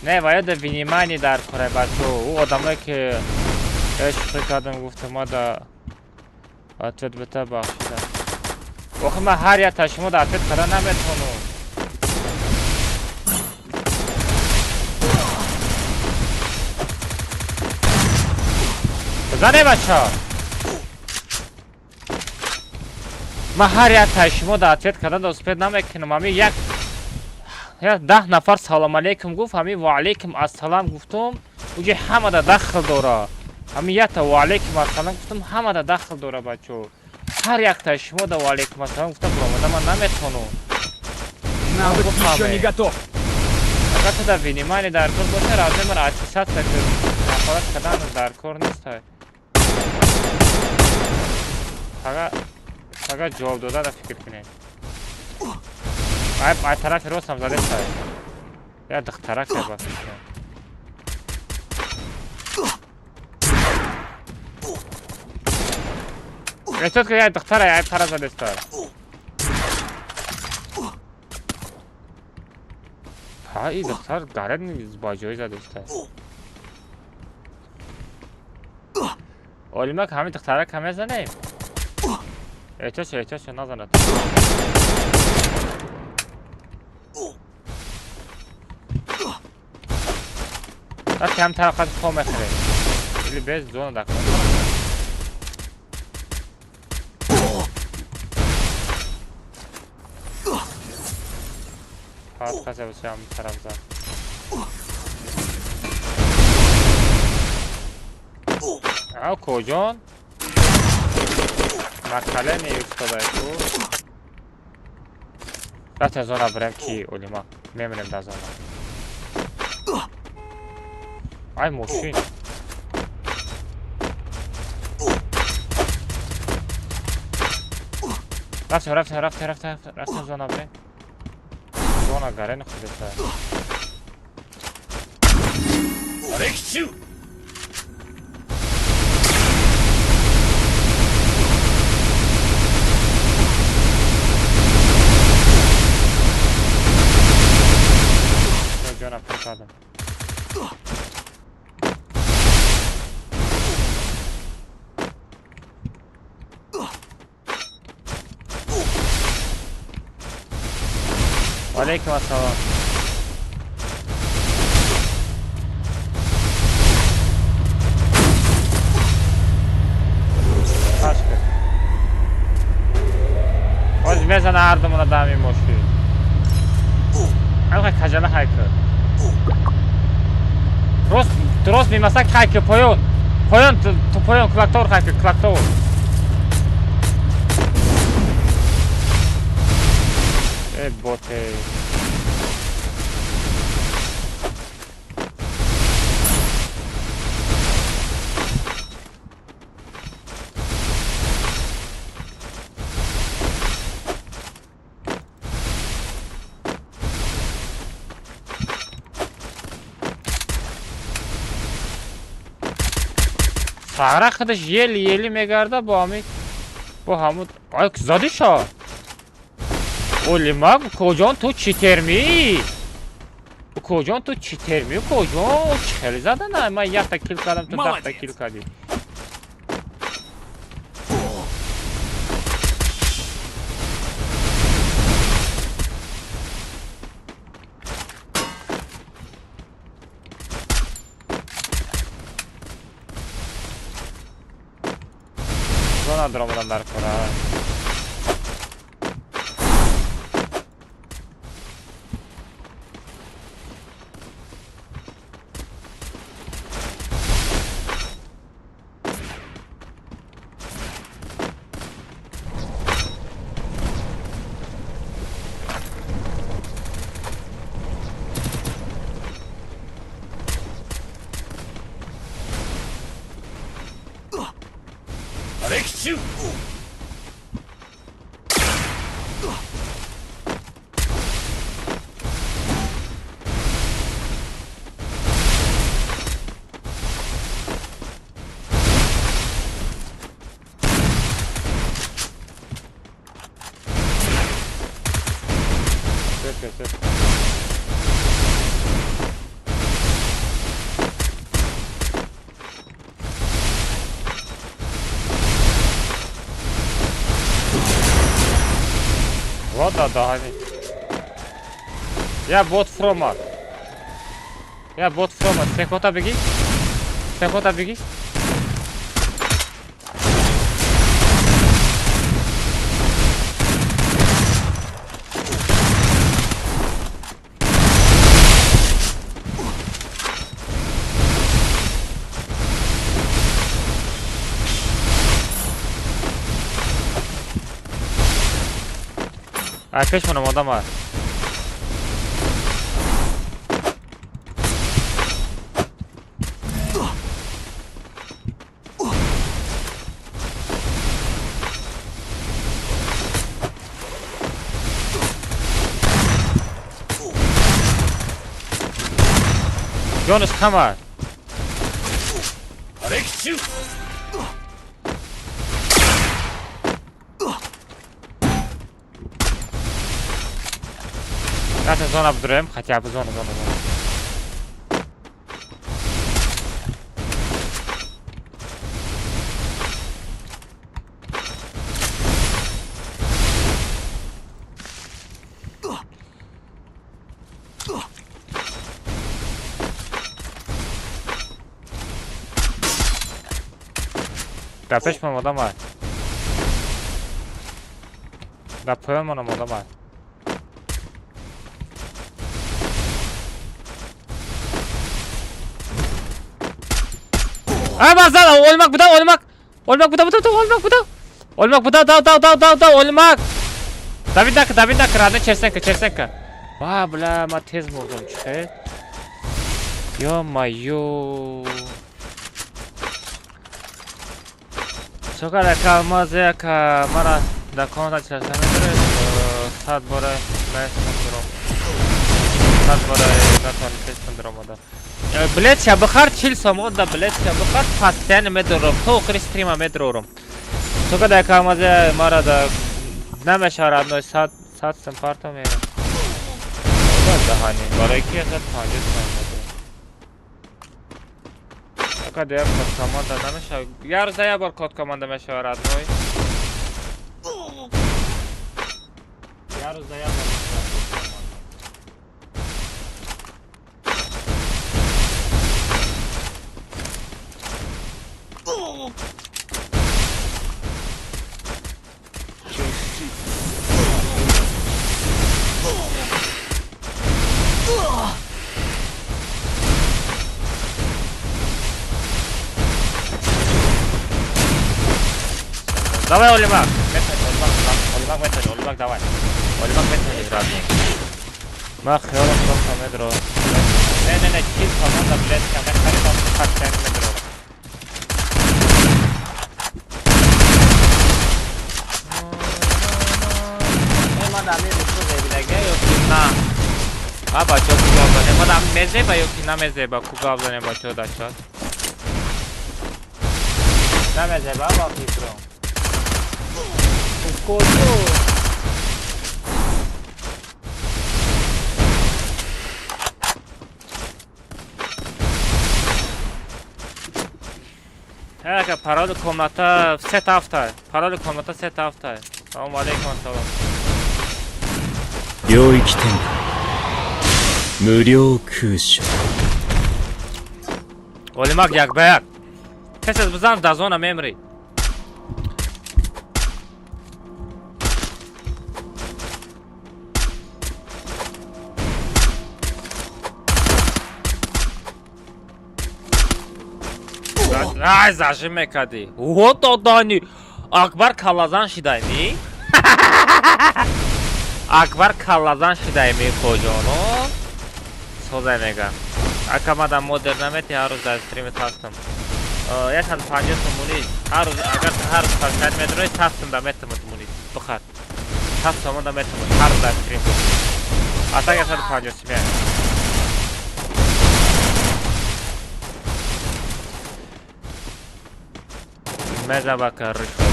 Не, باید внимание дар кора бачо. У одамое ки эш фикадам гуфта ма да ответ бета бахшида. Охи ма ҳар як шумо да ответ кадан наметавонам. Бизане бачо. Ма ҳар як шумо да ответ кадан да успед намекунам. Ами як 10 нафар салом алейкум гуфт, ҳами ва алейкум ассалам гуфтум, уҷи ҳамада дахл дора. ҳами якта ва алейкум ассалам гуфтум, ҳамада дахл дора бачо. ҳар якта шумо да ва алейкум ассалам гуфта буромада ман наметавонам. Навык еще не готов. Агар ту дар внимание дар кор боша, разве мара отписать ки нафарат кардан дар кор нестай. фақат ҷавоб дода да фикр кунед. Ай тарафи ростам задеста. Я духтарак я бас. Эсэс ки я духтара я тарaf задеста. Ха, и духтар гарад низ ба ҷой задеста. Олимак ҳами духтарак ҳам мезанем. Эчош назанад. Так هم طاقت پا میخوره ولی bez zona dakle Pat kase بشه هم طرف زد او کجان مقتله نیفتاده تو رفت زona برم کی اولیما میمونیم در زona Ay moşin. Rafta zona bre. Zona garen khudeta. Rekşu. Zona prikada. Aleykum assalam. Aşkı. Возьмется на ардому на даме моши. Ай, кажала хайка. Рост мимасак хайка поён. Поён, поён, клактор хайка, клактор. Боте. Sağra arkadaş yeli megarda bu Hamid. Bu Hamid. Ay zadı şa. Oğlum bu kocan tu çiter mi? Bu kocan tu çiter mi? Kocan çeli zaten ama yakta kill kadam tu dakta kill kadi. Zona dromadan dar kora. Ses. Вот да, hani. Ya bot froma. Sekota begi. Ay peşmanım adam var. Jonas, come on. Zaten zona duruyorum. Хотя бы zona. Da peşmem adam var. Da pövmem adam var. Ama sana olmak bu da olmak. Olmak bu da. Olmak bu da olmak. David dak rada çersenka. Va bla ma tez vurdum çıkay. Yo. Sokara kalmaz ya kamera da konta çersen. Sad bora mes kontrol. Sad bora kontrol test kontrol da. Блять, я бахар чил самода, блять, я бахар постоянно медором, то христрима медором. Только да камазе марада намешар одной сад симпарта мера. Да хани, барайки я хани самода. Только да код команда намешар. Яр зая бар код команда мешар одной. Яр зая бар. Давай, Оливак. Оливак, метали, Оливак, давай. Оливак, метали, разные. Ма хиолом тока медро. Не, чиз команда, блядь, камер харитон хатчайны медро. Мадами русу зебидаге, ёки на. Аба, чё кугавлане. Мадами мезеба, ёки на мезеба, кугавлане ба чё да чё. На мезеба, аба фикро. Уското. Ага, пароль комната сет авто. Пароль комната сет авто. Салам алейкум, салам. 領域展開無料空所 Olimag jak bayak. Kes bizan da zona memory. Ay zajime kadi. Вот одани. Akbar Kallazan shidaymi. Akbar Kallazan shidaymi kojono. Sozaymega. Akamadan modernameti har roz dar streamet hastam. Я сад 50 муни. Har roz agar har roz 50 метрои тастам да метам муни. Бухар. Тастам да метам har roz dar stream. Ата я сад 50 мя. Merhaba kardeşler.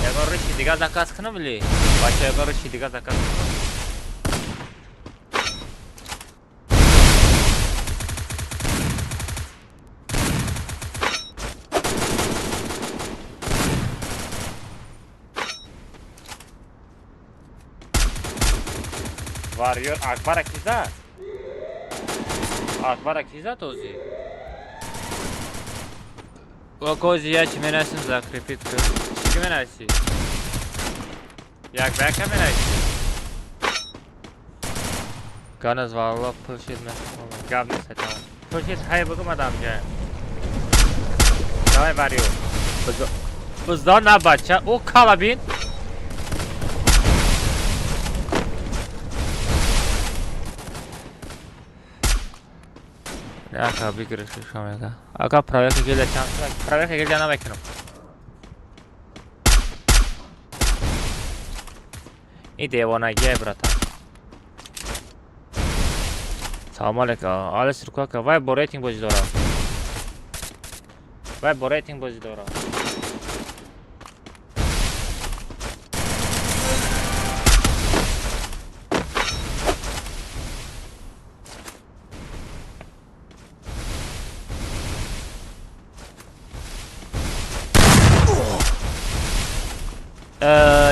Я говорю, дига заказ кнабли. Бача я говорю, дига заказ. Varıyor Akbar Akiza. Akbar Akiza tozi. Kozi ya çimenesin zakrepit kır. Çimenesi. Yak ben kameraysi. Ganaz valla pulshit me. Gavne se tamam. Pulshit hay bugum adam ya. Давай varıyor. Buzda ne bacha? O kalabin. Aka bir giriş şu an ya. Aka proyekte gele şans. Proyekte gele cana bekliyorum. İyi ona gel brata. Salam aleykum. Ales rukaka. Vay bo rating bozi dora. Vay bo rating bozi dora.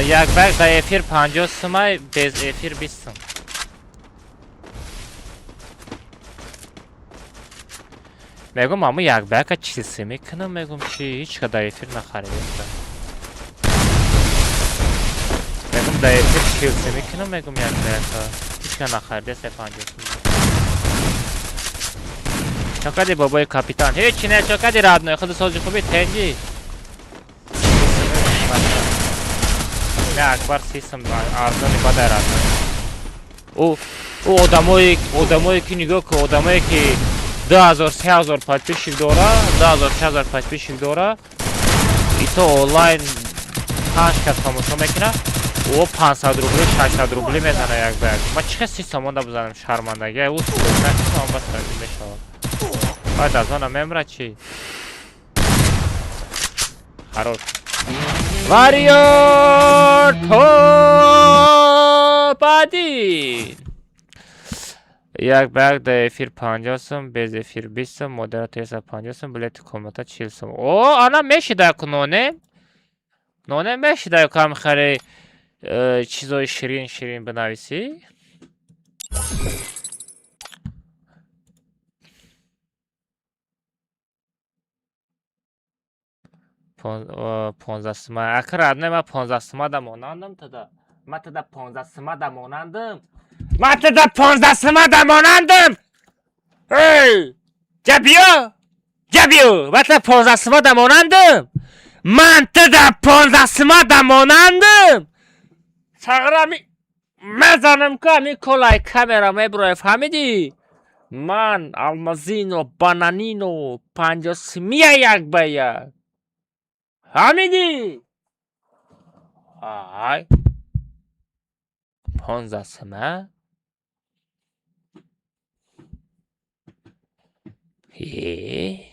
Jak bak da efir 50 may bez efir bitsin. Megum ama jak bak çilse mi kana megum şey hiç kadar efir na xaridesta. Megum da efir çilse mi kana megum jak bak hiç kana xaridesta 50. Çakadi babay kapitan. Hiç ne çakadi radno xud sozi xubi tenji. Ne Akbar sistem ardani badarat. O odamoi ki nigo ko odamoi ki 2000-3000 подписчик дора, 2000-3000 подписчик дора. И то онлайн 5 кас тамошо мекуна. О 500 рубли, 600 рубли мезана як бак. Ма чиқа системон да бузанам шармандага. О накисам бас разим мешава. Бад аз она мемра чи? Хорош. Warrior top 1. Jak bak da efir 50 bez efir 20 moderator hesap 50 bilet komata 40. O ana meshi da kunone. None meshi da kam khare чизои ширин бинависӣ. Понздаҳ акрад не ма 15 да монандам тада. Ма тада 15 да монандам. Ма тада 15 да монандам. Эй! Ҷа биё! جبیو مثل 15 سما دمانندم من تا 15 سما دمانندم سغرامی مزنم که همی کلای کامرا میبروی فهمیدی من المازین و بانانین و 50 سمیه یک به یک فهمیدی آی 15 سما هی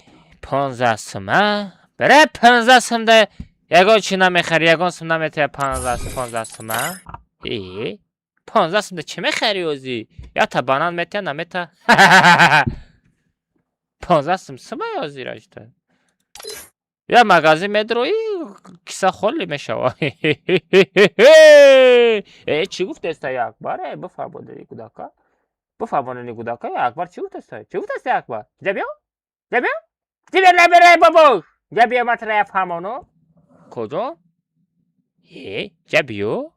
15 سما بره 15 سم ده یگان چی نمیخری یگان سم نمیته 15 سما هی 15 سم ده چی میخری اوزی یا تا بانان میته نمیته 15 سما یازی راشته یا مغازه میدروی کسا خولی میشوه چی گفت استا یا اکبر بفرمانی کوداکا بفرمانی کوداکا یا اکبر چی گفت استا یا اکبر جبیو نبره بابا جبیو مطرح فهمانو کجا جبیو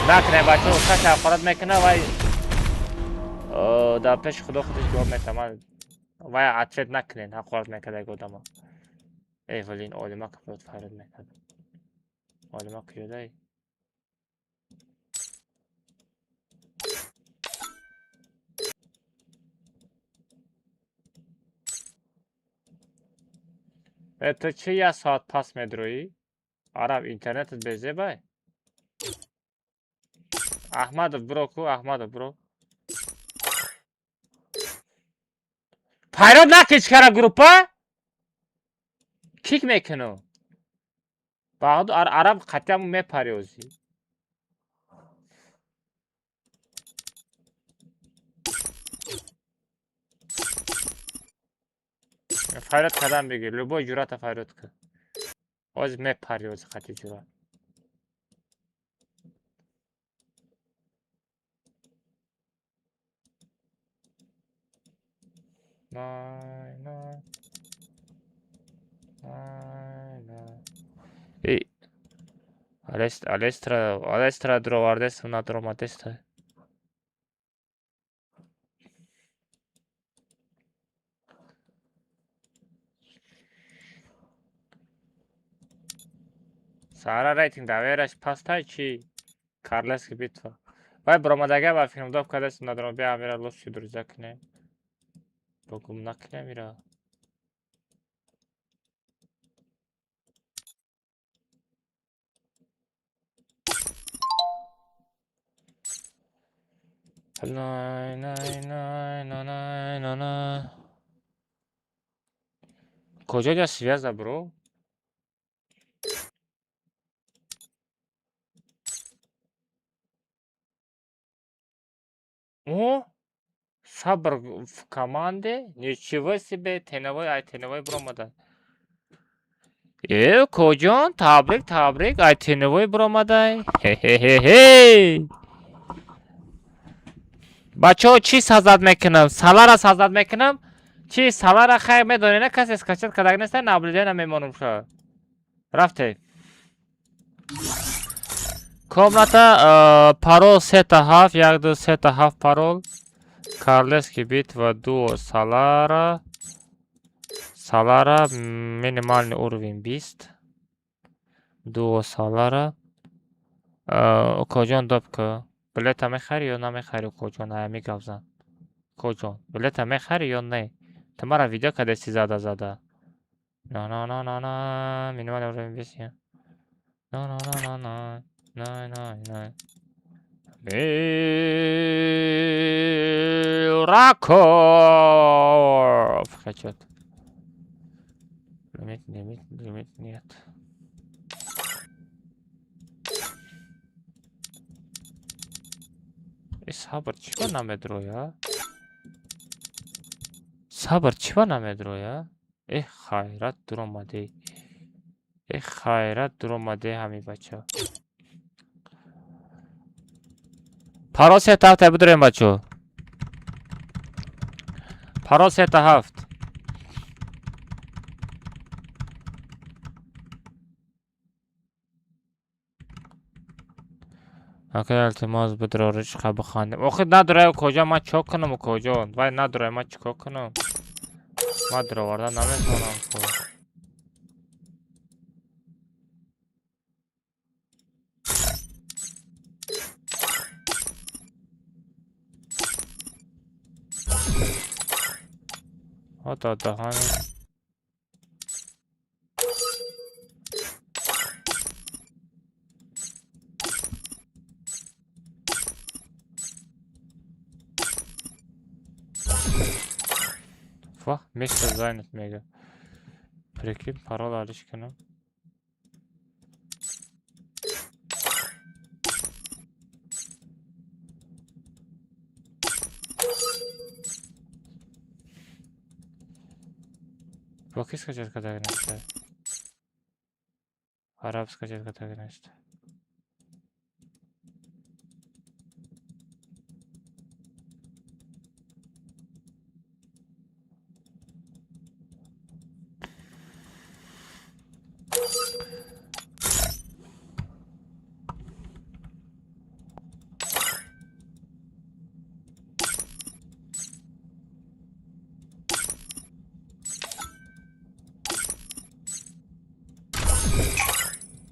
نکنه بچه او کسی افراد میکنه وای در پیش خودش جواب میتم وای عطرت نکنین افراد میکنه گودم ایولین آلما که خود فراد میکنه آلما که یاده تو چه یه ساعت پس میدروی؟ عرب اینترنتت بیزه بای احمد برو کو احمد برو پیراد نکش کرا گروپا کیک میکنو بعد عرب قطعا میپریوزی فایرات کدام بگیر لبو جورات فایرات که از میپریوزی قطعی جورات نه ای Alestra drovardest una dromatesta Sara rating daverаш пастай чи Карлески битва вай бромадага ва филмдов кадас на дроби амира лос чудруза кне богум накне мира най کجا جا связа bro О, сабр в команде, ничего себе, теновой бромада. Коджон, табрик, ай теновой бромадай. Хе-хе-хе-хе. بچه چی سازد میکنم؟ سالارا سازد میکنم؟ چی سالارا خیلی میدونی کسی اسکچت کدک نیسته نبلیده نمیمونم شد رفته комната парол 3.5 1 2 3.5 парол Карлески битва дуо Салара минимальный уровень 20 дуо Салара коджон допка билета мехари ё намехари коджон ами гавзан коджон билета мехари ё не тамара видео кадеси зада на минимальный уровень 20 на Раков хочет. Лимит нет. Sabır чего на метро я? Sabır чего на метро я? Хайрат durmadı. Хайрат durmadı hami бача. Парол 3.7 تبدیل داریم بچه парол 3.7 Ака илтимос бидор ишқа бихандем. Охи надорай кожа ман чок кунам кожа. Вай надорай ман чикор кунам. Ман дроварда наметавонам. Ата дахани. Vah, место занят мега. Прикинь, пароль алишкина. Какие скачать категории? Араб скачать категории.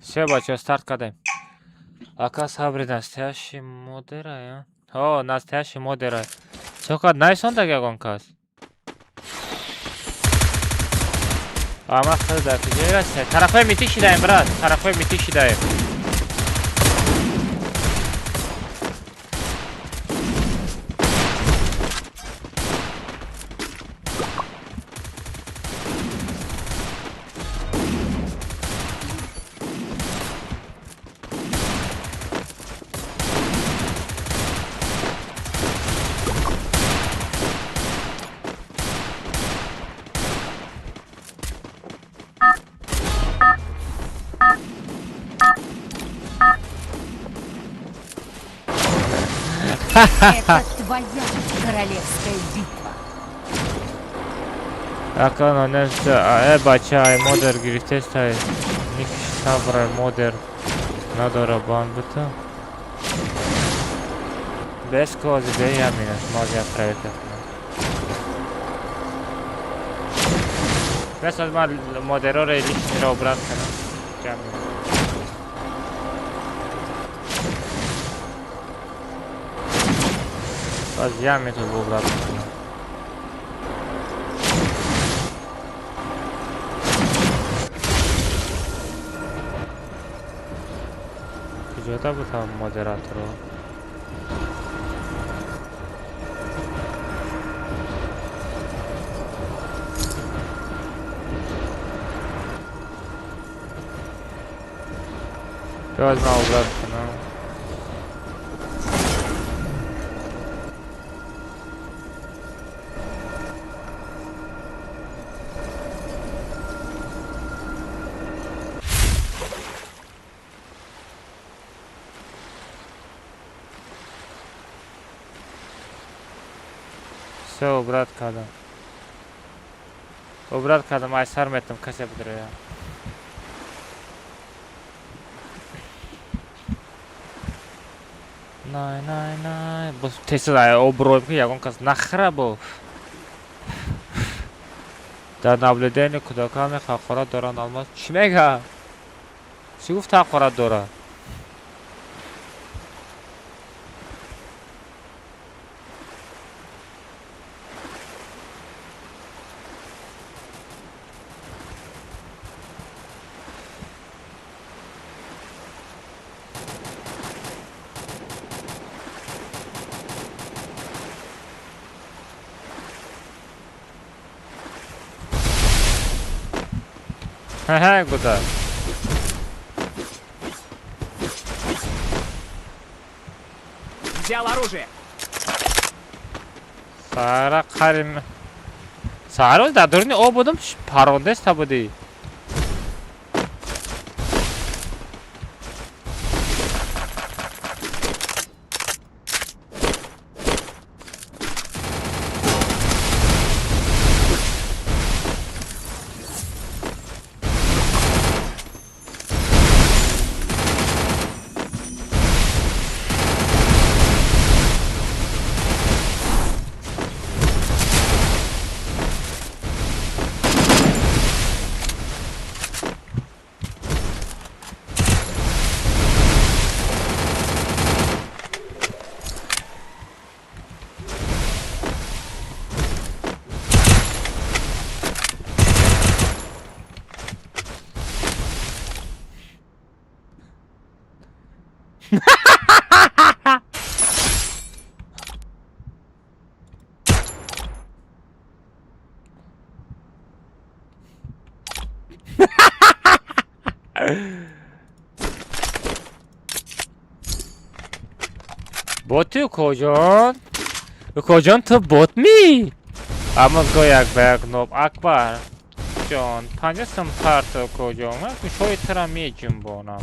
Все, бачо, старт кадаем. Ака сабри настоящий модера, а? О, настоящий модера. Чока, найсон да гонкас. Ама худа, кujeraste. Tarafay müthiş idayım, brad. Tarafay müthiş idayım. Это твоя королевская битва. Ака, ну, не знаю, бача, модер грифтестай. Ник сабра модер. Надора бамбута. Без козы, да я меня смогу проверить. Без возьма модерора и лишнего братка. Baz яме тут был брат. Где-то бы там модератору. Кто знал братка, ну? Все, брат кадам. О, брат кадам, ай сарметом касе будрая. Най. Бу тесла оброем ки ягон кас нахра бу. Дар наблюдение кудаками хақорат доранд алмаз. Чӣ мега? Чӣ гуфт хақорат дорад? Ха-ха, куда? Взял оружие. Сара қарим. Сара да дурни о будам паронде стабуди. Botu kocan. Kocan to bot mi? Ama goyak begnop akbar. Jon, panjasam parto kocan. Şoy tramiyecim bona.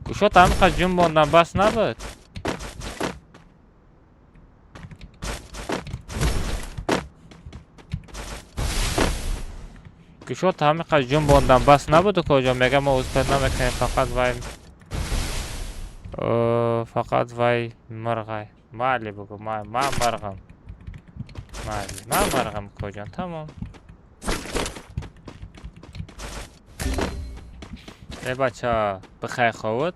Kuşo tam kacım bondan bas nabıt. Kuşo tam kacım bondan bas nabıt kocan. Mega ma uzpedna mekan fakat vay. Fakat vay margay. Mali bu ma margam. Mali margam kocan tamam. بچه بخیر خود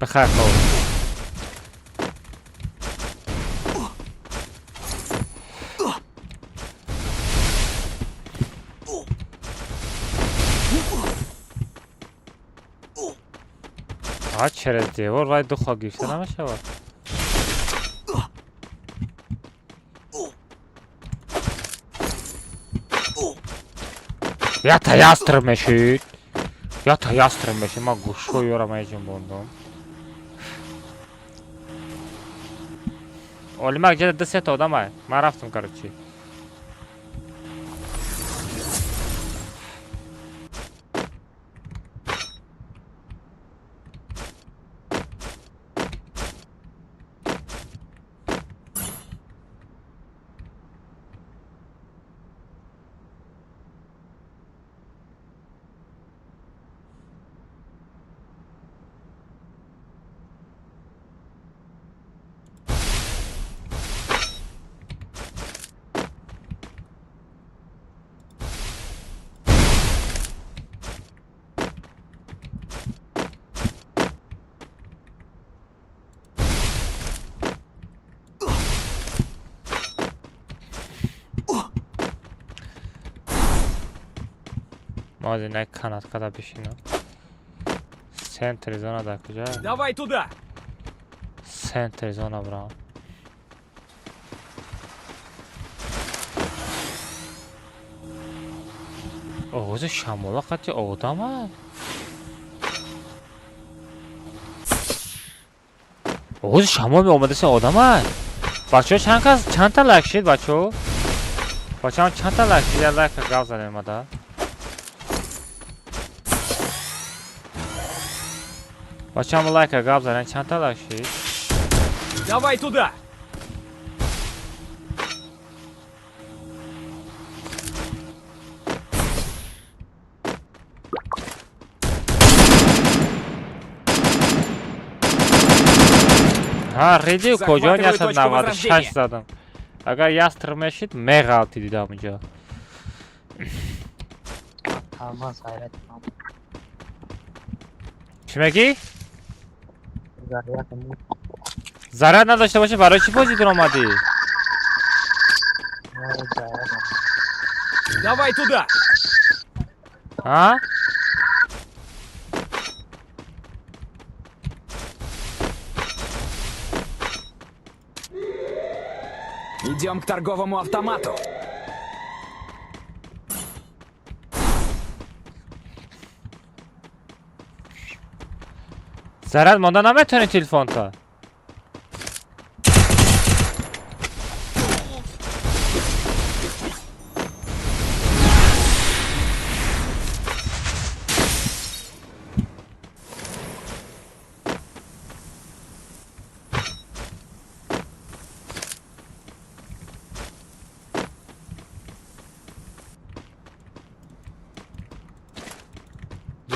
بخیر خود چرا دیوار وای دو خواه گیفته نمیشه وای یا تا یاستر میشید یا تا یاستر میشید ما گوشو yoramayacağım bundum Olimak gdzie do seto damaj ma raftum короче Może na kanat kada pishino. Center zona da kuja. Давай туда! Center zona bra. Oğuz şamola kaçı odama. Oğuz şamo mi olmadıysa odama. Bacho çanta lakşid bacho. Bacho çanta lakşid ya laka gavzan mada. Bacho mu laka gavzan çanta lakşid. Давай туда! Ha, ready kocan Захватываю yasan точку navadı возрождения. şaş zadım. Agar yastırma eşit mega altı dedi amca. Kalmaz hayret. Şimdi ki? Zarya Zarar نداشته باشه برای چی بازی دارم اومدی؟ Давай туда! Ha? Идем к торговому автомату. Zarar mondan نمیتونی تلفن تا.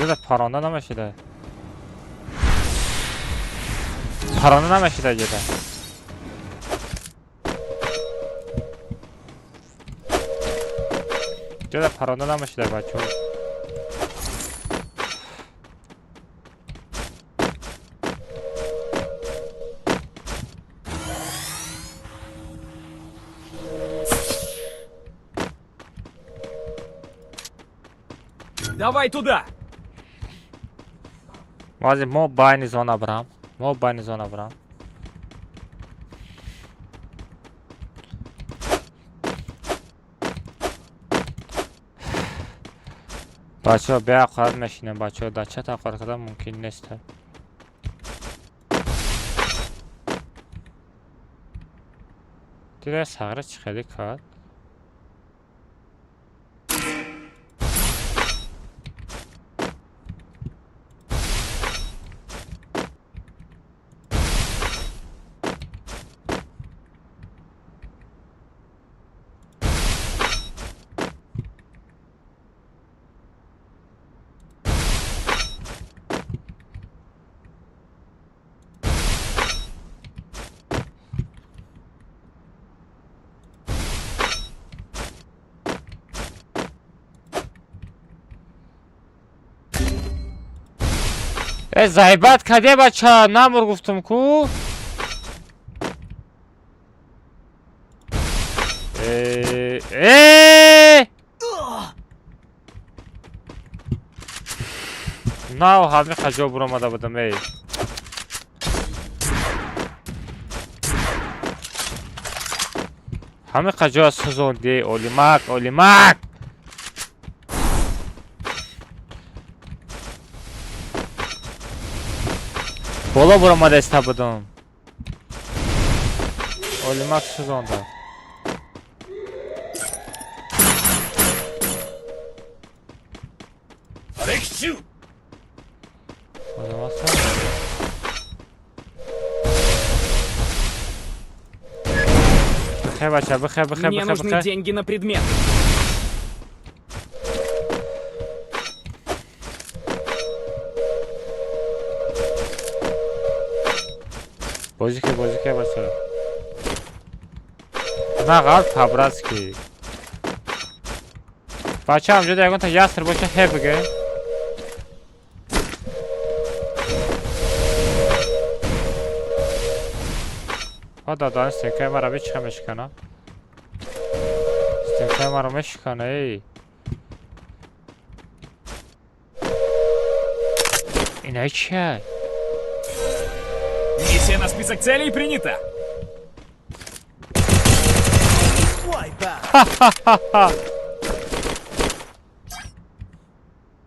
جدا پرانه نمشیده پرانه نمشیده جدا جدا پرانه نمشیده بچه Давай туда! Вази, мо байни зона брам. Мо байни зона брам. بچه ها بیا خواهد میشینه بچه ها در چه تقرار کردن ممکن نیست دیده سغره چی خیلی کرد زایبت کده بچه نمور گفتم کو نه همه خجا برو آمده بودم همه خجا سوزونده اولیمک بالا برو آمده استا بودم اولیمک سوزونده بخیر بچه Мне нужны деньги на предмет. بازی که بچه نه قلب تبرز که بچه همجا دیگه تا یستر باشه هی بگه دادان استنکای مرا بیچه میشکنه استنکای مرا میشکنه اینه چیه؟ Миссия на список целей принята.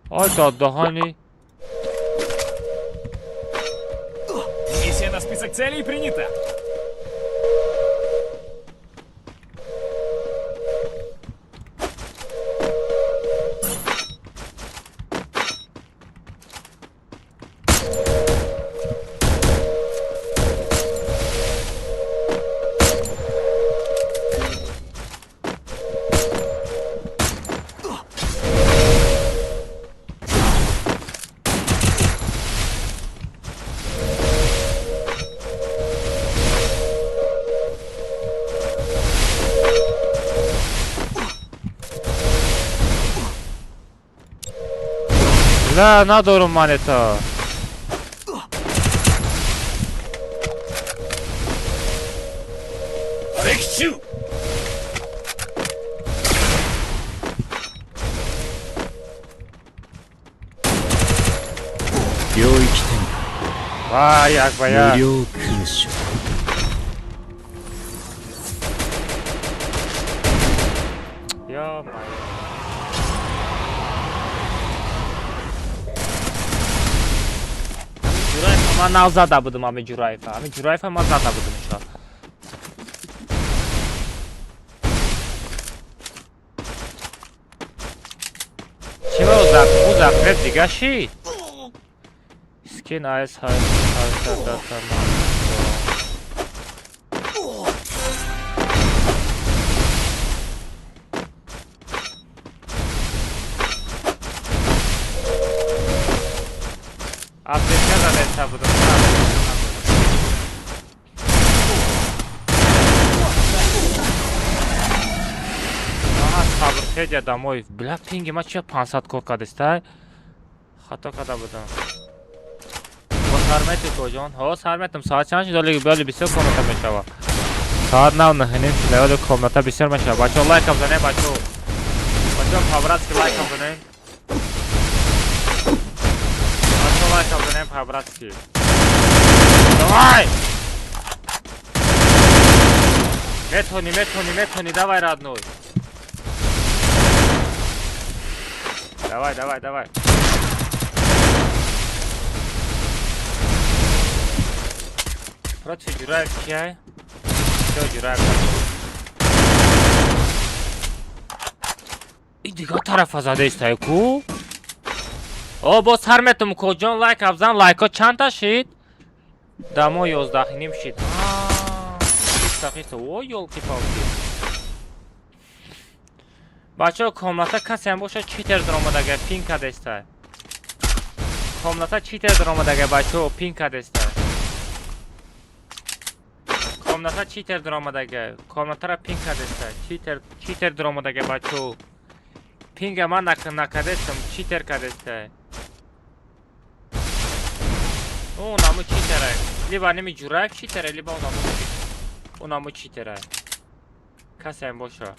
آی دادهانی Миссия на список целей принята. نه ندارم من تا وای اکبر یا من ناو زده بودم همه جورایفه من زده بودم اینشا چی با او زفرت دیگه شی؟ سکین آیس های داتا من соседи домой. Бля, пинги ма чия 500 кока дестай? Хато када будам. Бо сармети коҷон? Ҳо, сарметам. Соат чанд шуд? Вале бисёр комната мешава. Соат 9:30 шуда, вале комната бисёр мешава. Бачаҳо лайкам занем, бачаҳо. Бачаҳо по-братски лайкам занем. Бачаҳо лайкам занем по-братски. Давай! Метони, давай, родной. Давай. Против Джураев чай? Все, Джураев. И дигар тарафа зада истай ку? О, бо сарметум коҷон лайк абзан, лайко чанда шид? Дамо 11:30 шид. О, ёлки-палки. Бачаҳо, комната касеам боша читер дромадаga пинка дестай. Комната читер дромадаga бачаҳо пинка дестай. Комната читер дромадаga. Комнатара пинка дестай. Читер дромадаga бачаҳо. Пинга ман накадестам, читер кадестай. О, наму читерай. Либо ними Джураев читерай, либо наму читерай. Касеам боша.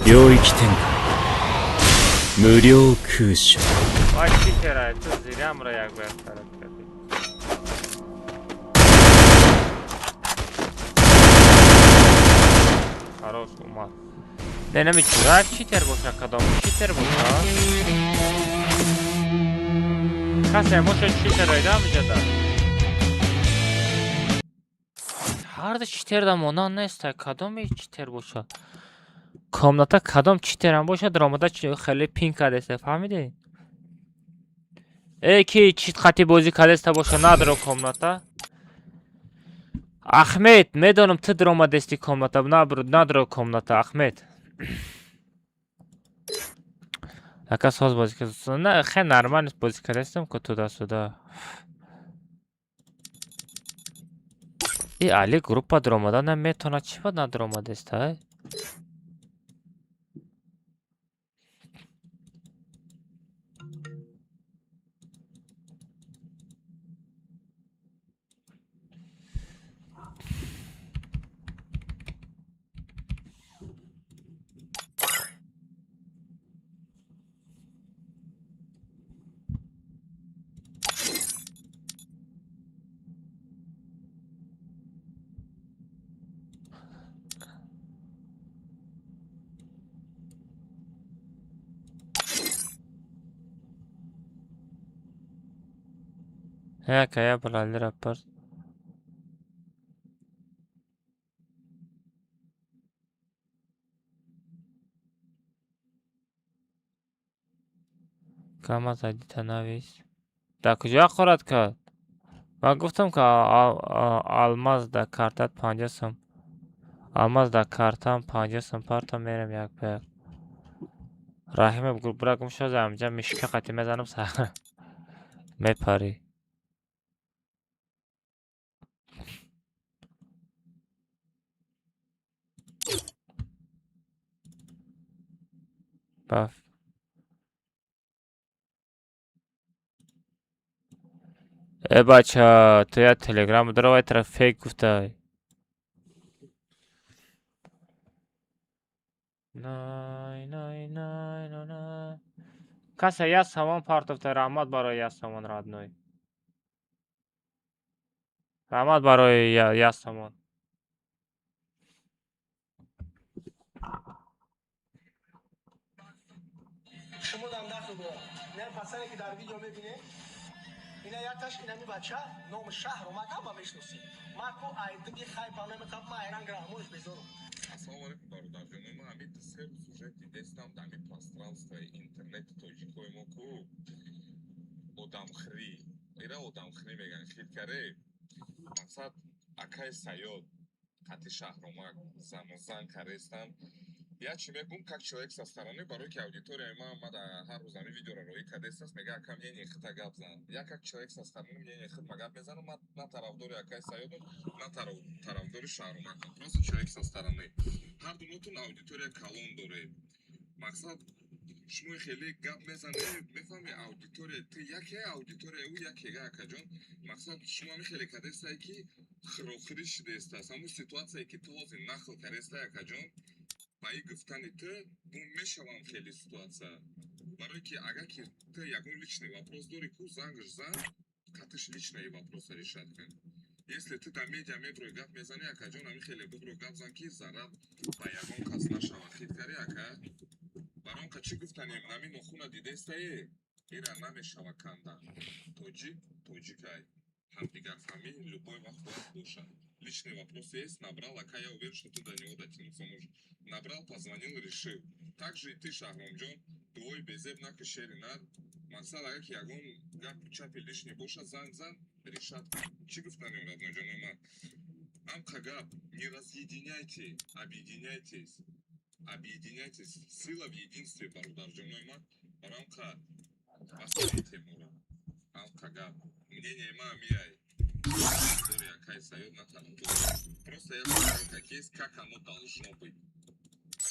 領域展開無料空襲 Вай читерай, ту зирямра як бер тараб кади. Хорош умад. Не, нами Джураев читер боша, кадом читер боша. Касеам боша читерай да миҷада. Ҳарда читер да монан нестай, кадоми читер боша. Комната кадом читерам боша, дромада хеле пин кадеста, фаҳмидед? Ки чит хати бозӣ кадеста боша, надро комната. Ахмед, медонам ту дромадести комната, надро комната, Ахмед. Ака соз бозӣ кадеста, не, хеле нормально бозӣ кадестам, ко туда-сюда. И али группа дромада наметона чӣ ба надромадеста? Какая брали рапорт? Кама задита навис. Да куҷо хӯрад кард? Ман гуфтам ки алмаз да картат 50 сом. Алмаз да картам 50 сом парта мерам як ба як. Раҳимов группара гум шо замҷа мишка қати мезанам сахар. Мепари. Баф. Бача, то я телеграм давай трафик гуфтай. Най. Каса я самон партовтай раҳмат барои я самон родной. Раҳмат барои я самон. شمودم دست رو نه پسری که در ویدیو میبینه اینا یا تاش اینا می بچه نام شهر اومد هم بشنوسی ما کو ایده بی خای پامه میخوام ما ایران گراموش بزنم Assalamu alaikum barudavjanima, a mi se sujeti destam da mi prostranstvo i internet toji kojemo ku odam khri. Ира odam khri megan khirkare. Maqsad akay sayod qati shahromak zamozan karestan Я чи мегум, как человек со стороны, бароки аудитория мада ҳар рӯз ами видеоро роӣ кардестас, мега ака мнение хита гап зан. Я как человек со стороны мнение хит гап мезанам, на тарафдори акай Саёдов, на тарафдори Шаҳрумакам. Просто человек со стороны. Ҳар дунотун аудитория калон доред. Мақсад шумо хеле гап мезанед, мефаҳми аудитория, ты яке аудитория ӯ якега акаҷон. Мақсад шумо ами хеле кардестае ки хирохирӣ шидестас. Ҳамун ситуатсие ки ту ҳозир нақл кардестае акаҷон. Ба ин гуфтани ту бу мешавам хеле ситуация. Барои ки агар ки ту ягон личный вопрос дори ку зангш зан, қатиш личные вопросы решат кун. Если ты там медиа меброй гап мезани акаҷон, ами хеле буброй гап зан ки зарар ба ягон кас нашава. Хиткари ака барон ка чӣ гуфтанем нами нохуна дидестае? Ира намешава канда. Тоҷик, тоҷикай. Ҳамдигар фамил любой вақт бояд бошад. Личный вопрос есть, набрал, ака я уверен, что ты до него дотянуться можешь. Набрал, позвонил, решил. Так же и ты, Шахромҷон, дуои безеб накишери нар. Мақсад агар ки ягон гап чапи лишний бошад, зан решат. Чӣ гуфтанем, родноҷонои ман? Амқа гап, не разъединяйте, объединяйтесь. Объединяйтесь. Сила в единстве, бародарҷонои ман. Барамқа васоите мора. Амқа гап. Мнение ма мияй. История акай Саёд на тарафдор. Просто я знаю, как есть, как оно должно быть.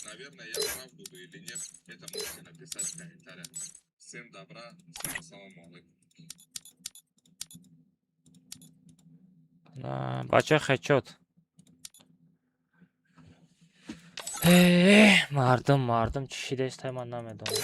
Наверное, я прав буду или нет, это можете написать в комментариях. Всем добра, всем ассаламу алейкум. Бача хачот. Мардым, чӣ шидестай ман намедонам.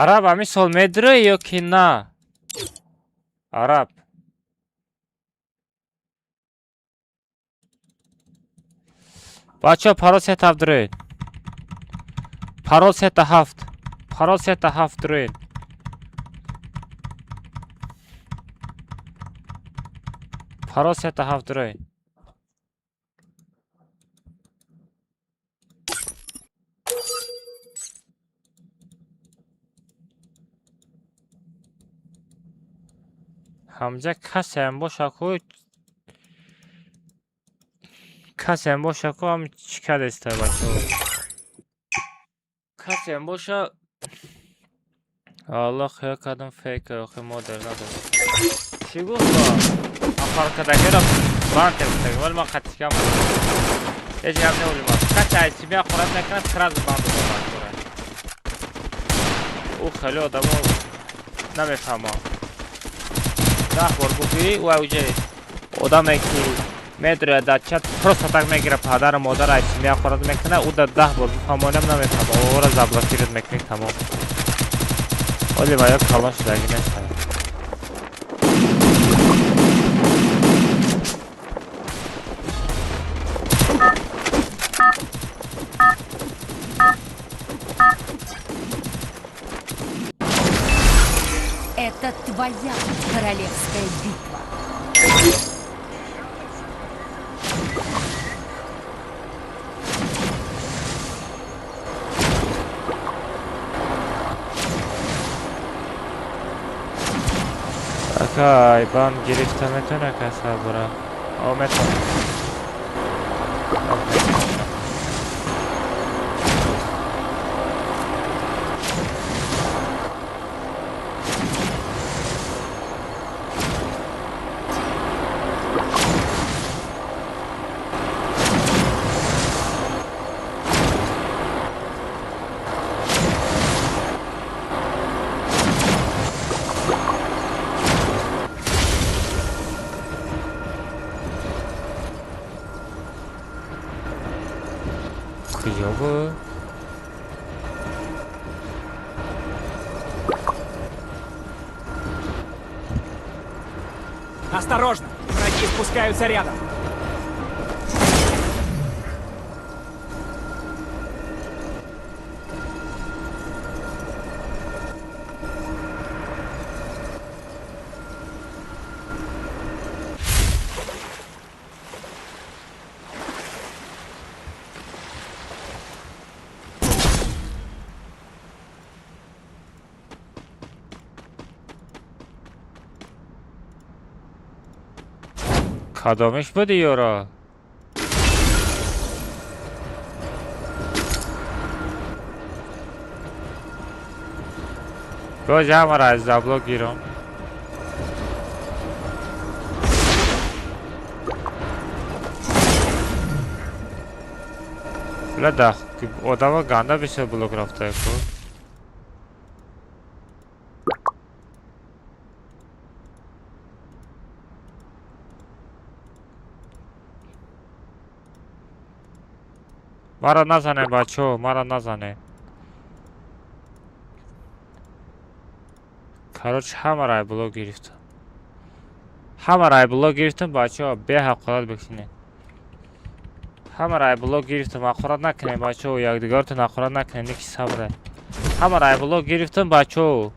Араб амисол медрӣ ё ки на? Араб. Бача парол сета ҳафт дуред. Парол сета ҳафт. Парол сета ҳафт дуред. Парол сета ҳафт дуред. ҳамҷа касеам боша ку ам чӣ кардестай бачаҳо. Касеам боша алло хё кардам фейка охи модер надорам. Чӣ гуфта? Афаркадагира банте гуфтаг, вали ман қатикам ҳеҷ гап неулима. Касе айсимия хӯрад мекунад, краз банду бомад. Ӯ хеле одамо намефаҳмам. 10 бор гуфӣ ва уҷа одаме ки медурад дар чат просто так мегира падару модар айсимия хӯрад мекуна, ӯ дар 10 бор бифаҳмонам намефаҳма. овора заблокирад мекунӣ тамом. оли ва як калон шудагӣ нестам. Это твоя королевская битва. Акай, бан гирифта метавона каса бура. О, метавона. Хуёво. Осторожно! Враги Враги спускаются рядом. کدامش بده یارا؟ باز همه را از دبلا گیرم. بله دخ آدم گنده بشه بلوک رفته کن. مرا نزنه بچه ها، مرا نزنه. کاروچ همه رای بلوک گرفتم. همه رای بلوک گرفتم بچه ها، به حقارت بکنه. همه رای بلوک گرفتم، حقارت نکنه بچه ها، یک دیگرتون حقارت نکنه، نیکی صبره. همه رای بلوک گرفتم بچه ها،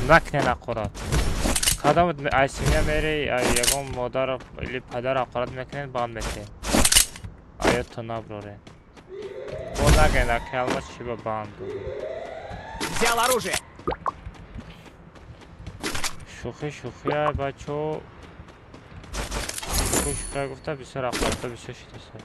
نکنه حقارت. کدام ایسیمیا میری یکم مادر ولی پدر حقارت میکنه باند میکنه. آیت تو نبروره. Вот так и накалмас чего банду. Взял оружие. Шухи ай бачо. Шухи гуфта бисёр ақлата бисёр шидаса.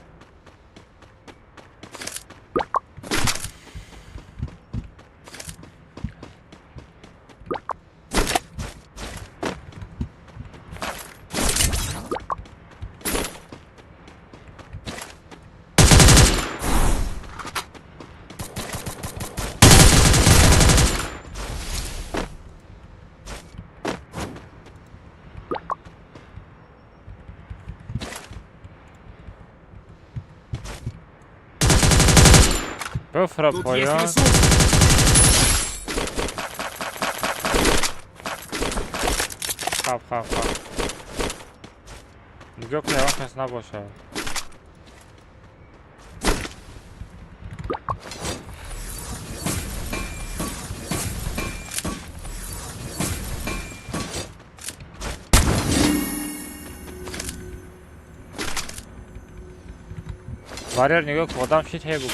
Бифра Тут поя. есть ресурс. Хап. Нигё клеван кас набоша. Барьер нигё кодам шит хей бугу.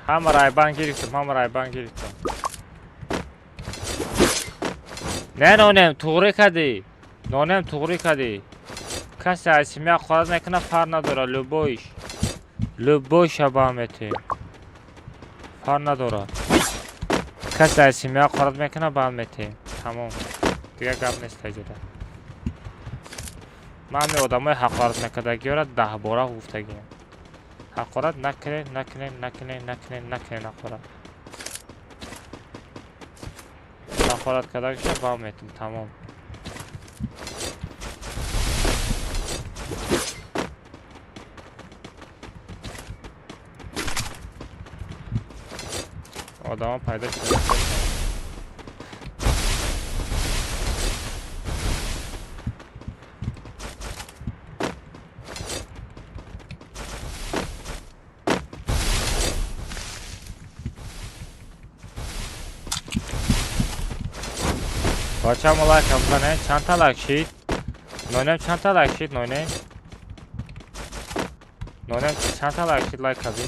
Hamma rayban giriftim. Ne nonem to'g'ri kadi. Nonem to'g'ri kadi. Kasi asimiya qo'rad mekana far nadora любой shabam eti. Far nadora. Kasi asimiya qo'rad mekana bam eti. Tamam. Diga gap nestayjida. Man odamay haqorat mekadaga ko'ra 10 bora guftagan. حقارت نکنه حقارت کداکشه با میتیم تمام آدم پیدا شده بچه همه لایک هم کنه چند تا لایک شید نونم چند تا لایک شید نونم چند تا لایک شید لایک کبی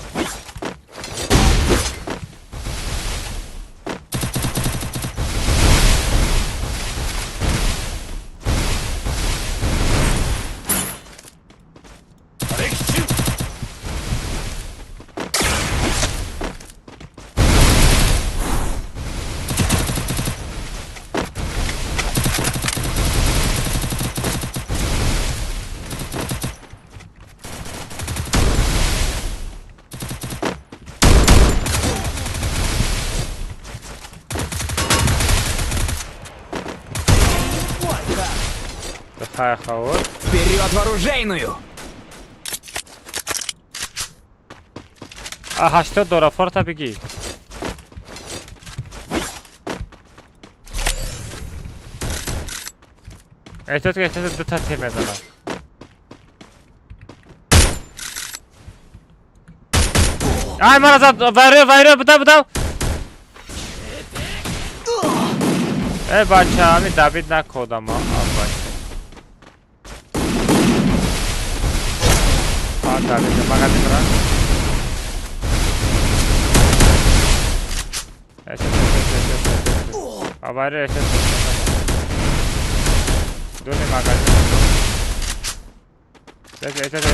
Вперед в оружейную! $80 форта беги. احتیاط دو تا تیر بزنم. آی من زد وایرو بودم. ای بچه همین دوید نکردم ها. دوید مقدی برن. وایرو دونی مقدی احتیاط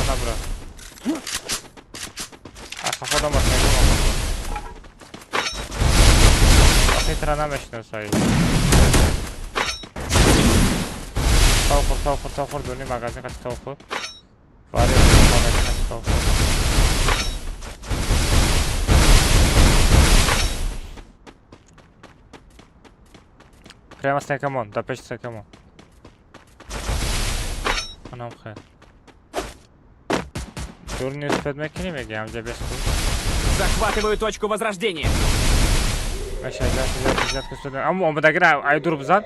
نبرا. خودم ترا نمیشناسایی. تاو خور دونی مغازه قد تاو خور. وارد مغازه قد تاو خور. Прямо с камон, да печь с камон. Анам хэ. Дурни успеет мэкини меги, амджа без кул. Захватываю точку возрождения. Взятка сюда. Аммо омадагира айдур бизан.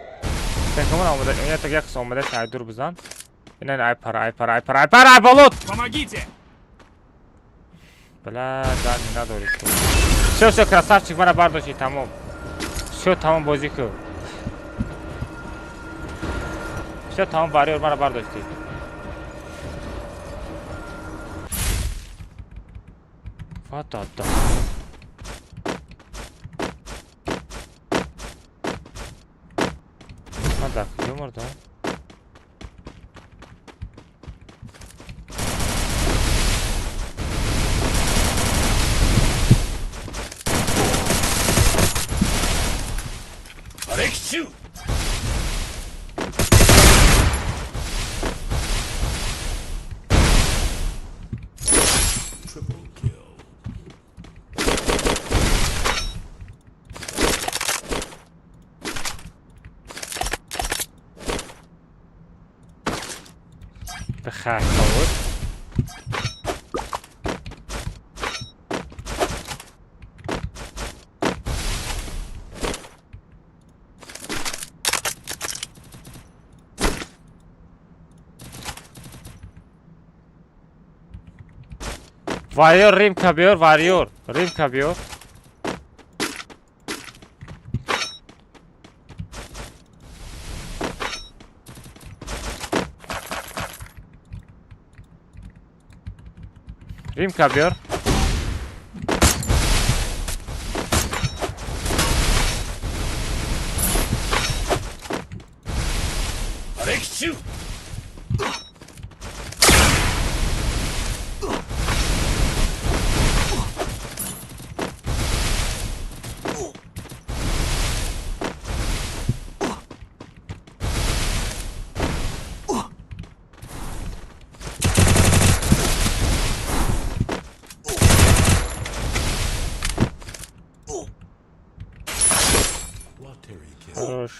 Sen камон омада. Я так якс омадаш айдур бизан. Инан ай пара болот. Помогите! Бля, да, не надо улететь. Все, красавчик, мана бардочи, тамом. Все, тамом бозику. Все, тамом барьер, мана бардочи. Вот это. А так, юмор, да? Рексю! بخیر خود Varıyor rim kabıyor varıyor rim kabıyor Rim kabıyor. Рексю! Хорош.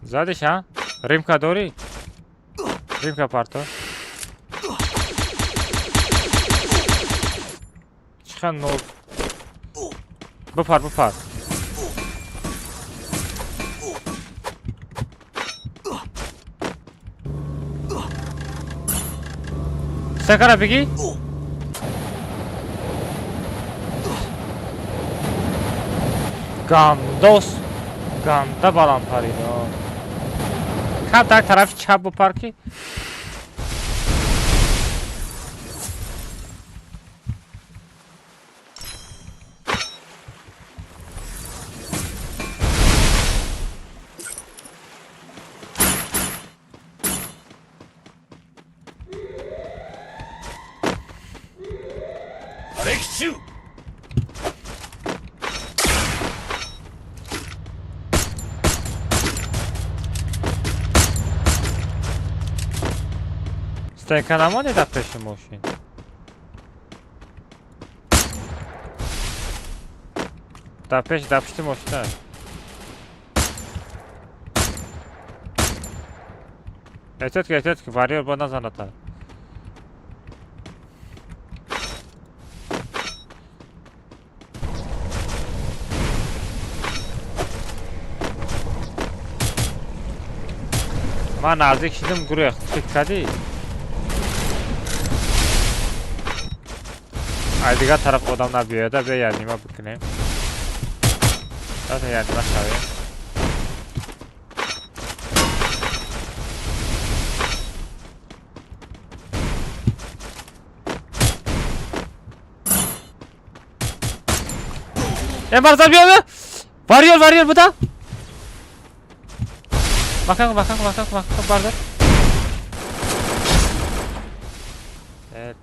Задиш, а? Римка дори? Римка парто. Чихан нол. Бупар. Sen kara peki? Gandos. Ganda balan parıydı o. Kadar taraf çap bu parkı. Рексю! Stejka na monie da peši muši. Da peši da pšti muši da. Etetki, varıyor bana zanata. Ma nazik shidim guruq, dikkati. Aydiga taraf odamlar bu yerda, bu yer nima bukine. Zaten yer nima shavi. Barzal bir yana. Varıyor bu da. Bakın barzal. Evet.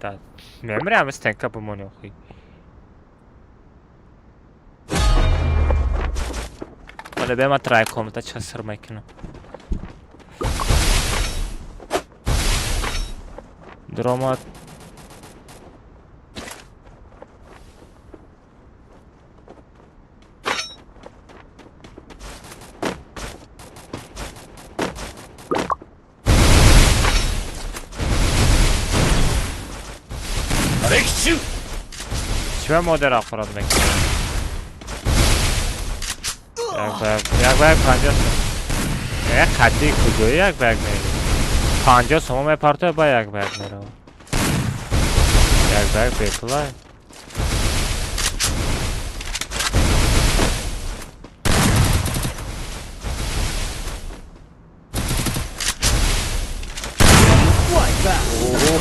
Memre ama sten kapı mı yok? Valla ben atray komuta çalışırım ki. Drama چه مادر افراد میکنه یک بگ 50 یک خطی کجایی یک بگ میره 50 سوم میپرته با یک بگ میره یک بگ بیپلای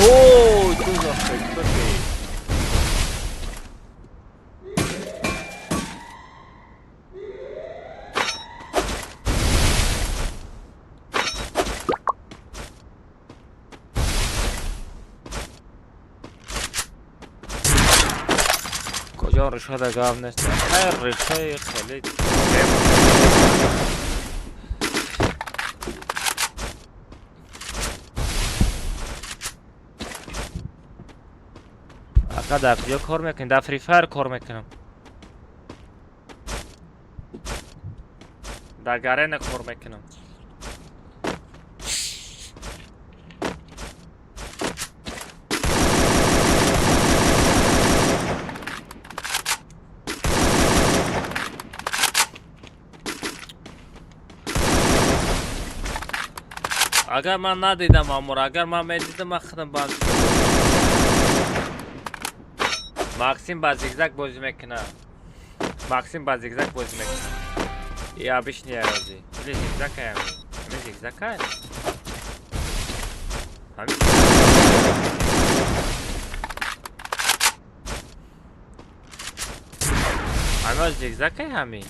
اوه تو زخم کجا رشا دا گام نیست هر رشای خیلی اقا در کجا کار میکنی؟ در فری فایر کار میکنم در گرین کار میکنم اگر من ندیدم امور اگر من میدیدم من خودم باز ماکسیم با زیگزاگ بازی میکنه ماکسیم با زیگزاگ بازی میکنه یا بیش نیازی ولی زیگزاگ هم همین زیگزاگ هم همین زیگزاگ همین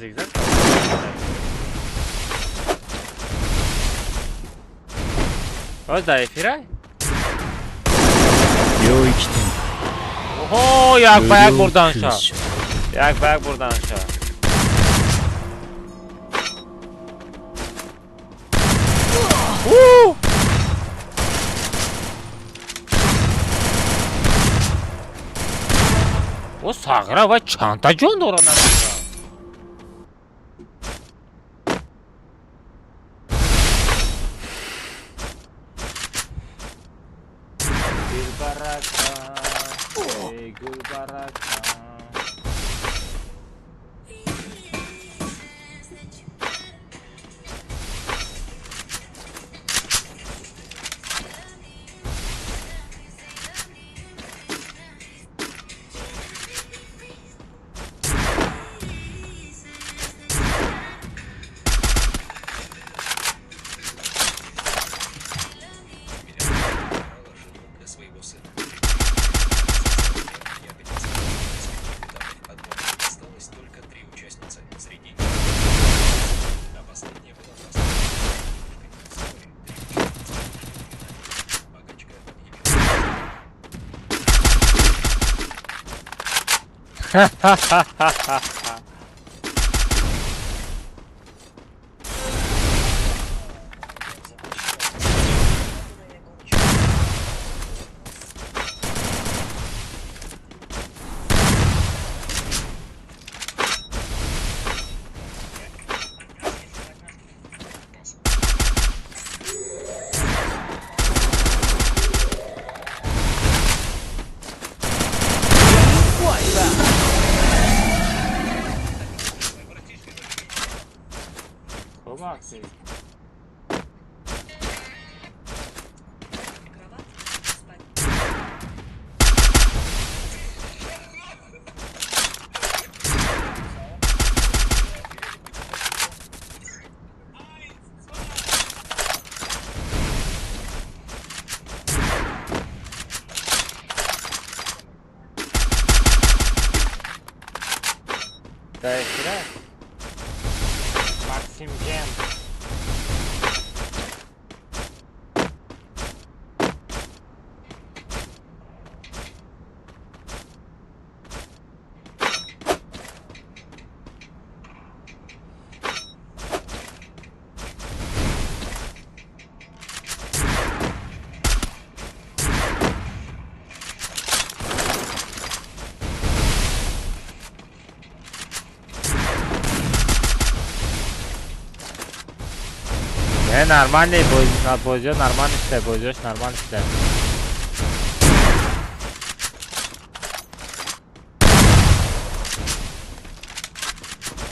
zigzag. Ось дай фірай. Ого, як бек buradan aşağı. Як бек buradan aşağı. O sağıra ve çantacı onda oranlar. Ha ha ha ha ha. Değiştiler. Maxim Gem. Нормальный бойзёш нормально işler.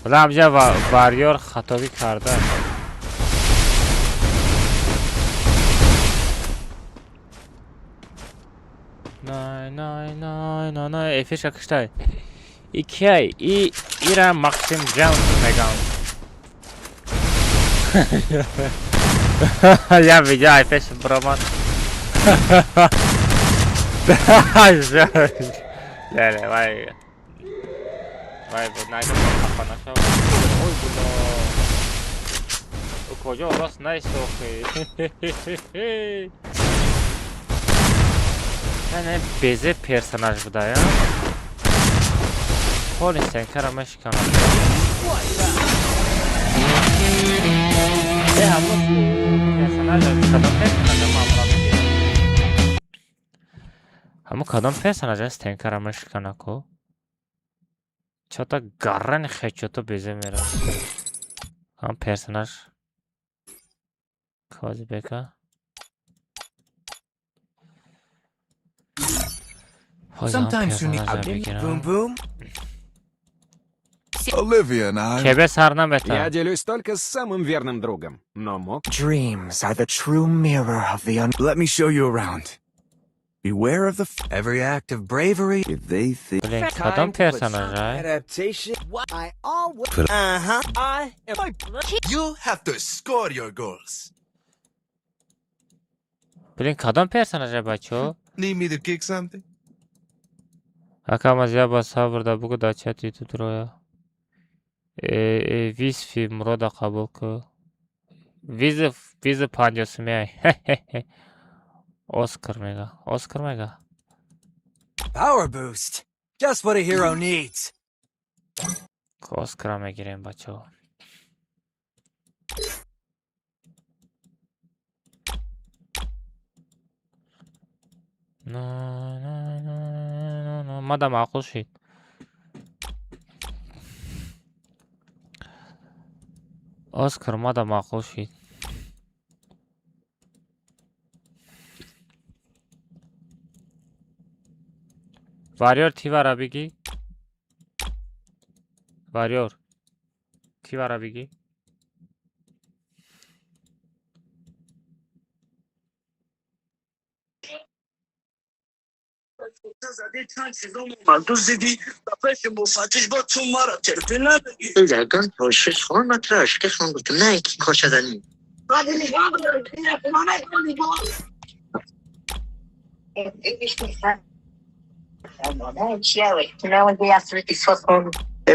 Ulan amca varıyor xatovi karda. Nay Efe şakıştay. 2 ay İran Maxim Jones Megan. Я видел опять броман. Ля, вай. Вай, вот найду папа нашел. Ой, бля. У кого раз найсохи. Yani beze personaj bu da ya. Polisten karamış kanal. Hamı kadın personaja stenka ramashkanako. Чё-то гарран хэчото беземера. Ham personaj. Kozbeka. Sometimes you need a boom boom. Olivia and I. Тебе сарна бета. Я делюсь только с самым верным другом, но мог. Dreams are the true mirror of the Let me show you around. Beware of the every act of bravery. If they think. Блин, kadın personaj ha. Adaptation. I always. I am. You have to score your goals. Блин, kadın personaj бачо. Need me to kick something? Акамаз я баса burada bu kadar chat YouTube роя. Виз фильм рода qabul ku. Vize pancosu mi ay. Oscar mega. Power boost. Just what a hero needs. Oscar'a mı gireyim baço? No. Mada ma'qul shid. Oscar mada ma'qul shid. Warrior Tivara bigi. Warrior Tivara bigi.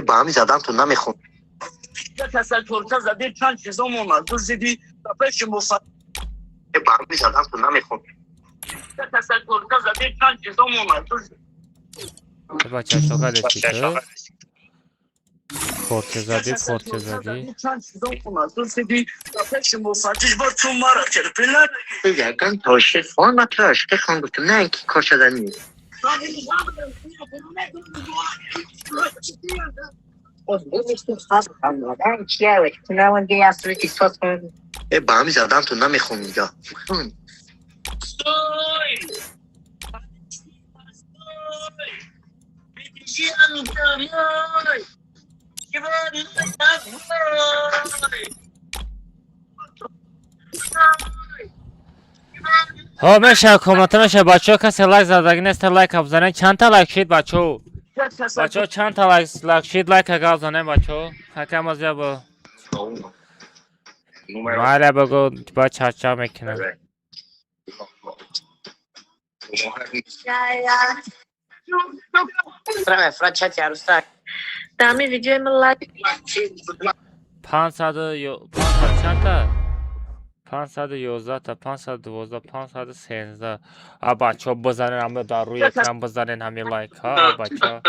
با همین زدم تو نمیخون با همین زدم تو نمیخون Бача шока дечито. Forte zadi. بگردن تا شفان مطرح عشق خان گفتم نه اینکی کار شدنی با همین زدم تو نمیخون اینجا ها میشه کامنت میشه بچه کسی لایک زدگی نیست لایک بزنین چند تا لایک شید بچه بچه چند تا لایک شید لایک بزنین بچه حکم از با ماله بگو با چرچا میکنم دامی ویدیو من لایک 500 چند تا 511 تا 512 513 بچه بزنین همه در روی اکران بزنین همه لایک ها بچه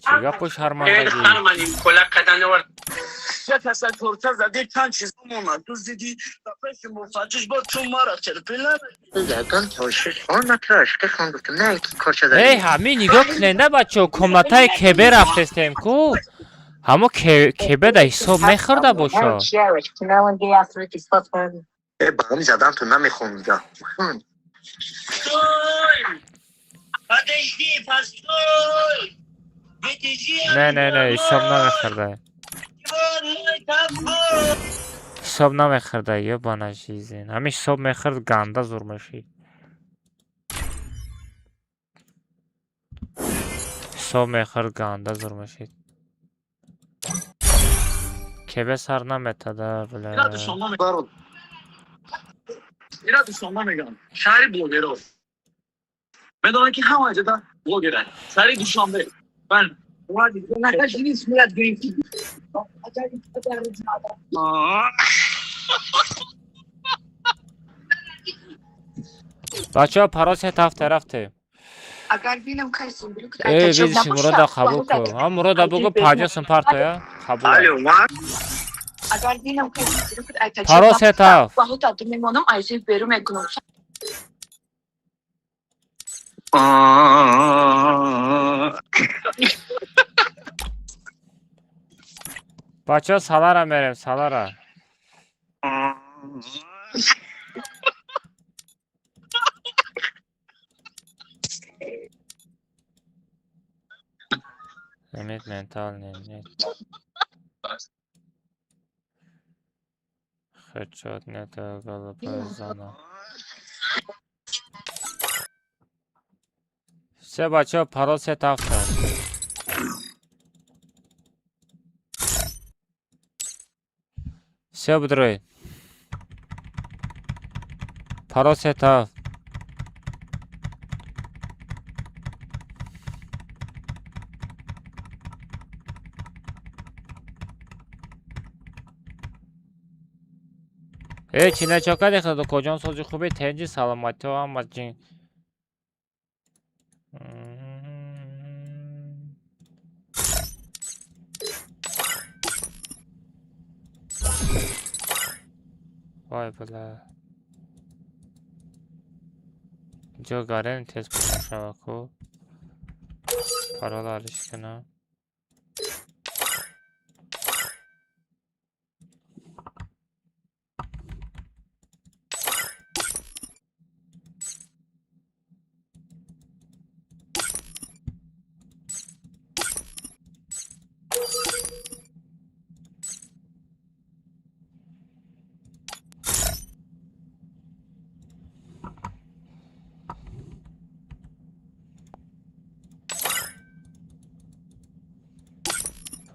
چیگه پوش هرماندگی یک اصلا تورته زدی چند چیز اومد دوست دیدی دفعه مفاجش با چون ما را چرپیلر زدن توشش آن نتراش که خان گفتم نه ایکی کارچه داری هی همه نگاه کننده بچه کمت های کبه رفتستیم کو همه کبه ده حساب میخورده باشه با همی زدن تو نمیخوندی نه حساب نمیخورده حساب نمیخورده یا بانه چیزین همه حساب میخورد گنده زور میشی حساب میخورد گنده زور میشید که به سر نمیتده بله اینا دوستان میگم شهری بلوگرها بدانه که همه جدا بلوگرن سری دوشنبه من نکش نیست میاد گرفتی بچه ها پراس هفته رفته اگر بینم کسی بیدیش مراد قبول کن هم مراد بگو پاجه سنپارتا یا قبول اگر بینم کسی پراس هفته باید تا میمانم ایزی برو میکنم بچه ها سالارا میریم سالارا Limit mental limit. Headshot net گلوپایزانا سه بچه ها پرا سه تفته سه بدروید پرا سه تفت چینه چاکا دیخته دو کجان سوزی خوبی تنجی سلامتی و هم جین وای بله جا گارن تیز کنم شوکو پارال آرش کنم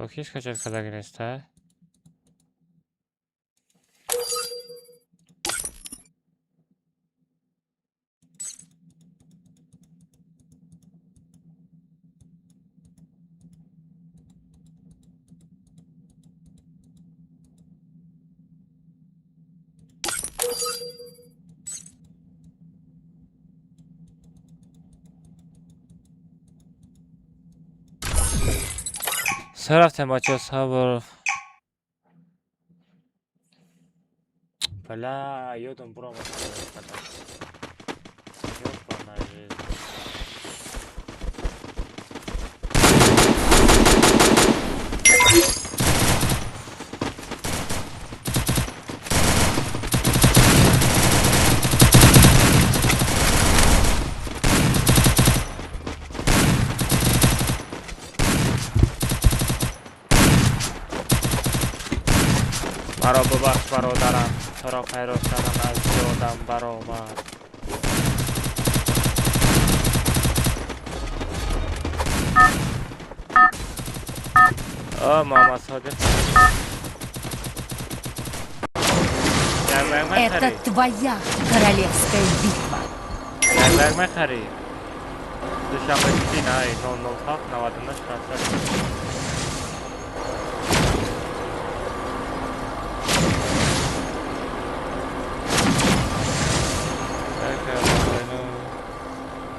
Покиш качать когда грест, а? سه رفتم بچه ها صبر بلا یادم برام مرا ببخش برادرم تو را پیروز کردم از یادم برآمد Мама Садик. Это твоя королевская битва. Як мехари. Душанбе Синай 007 99 шанс.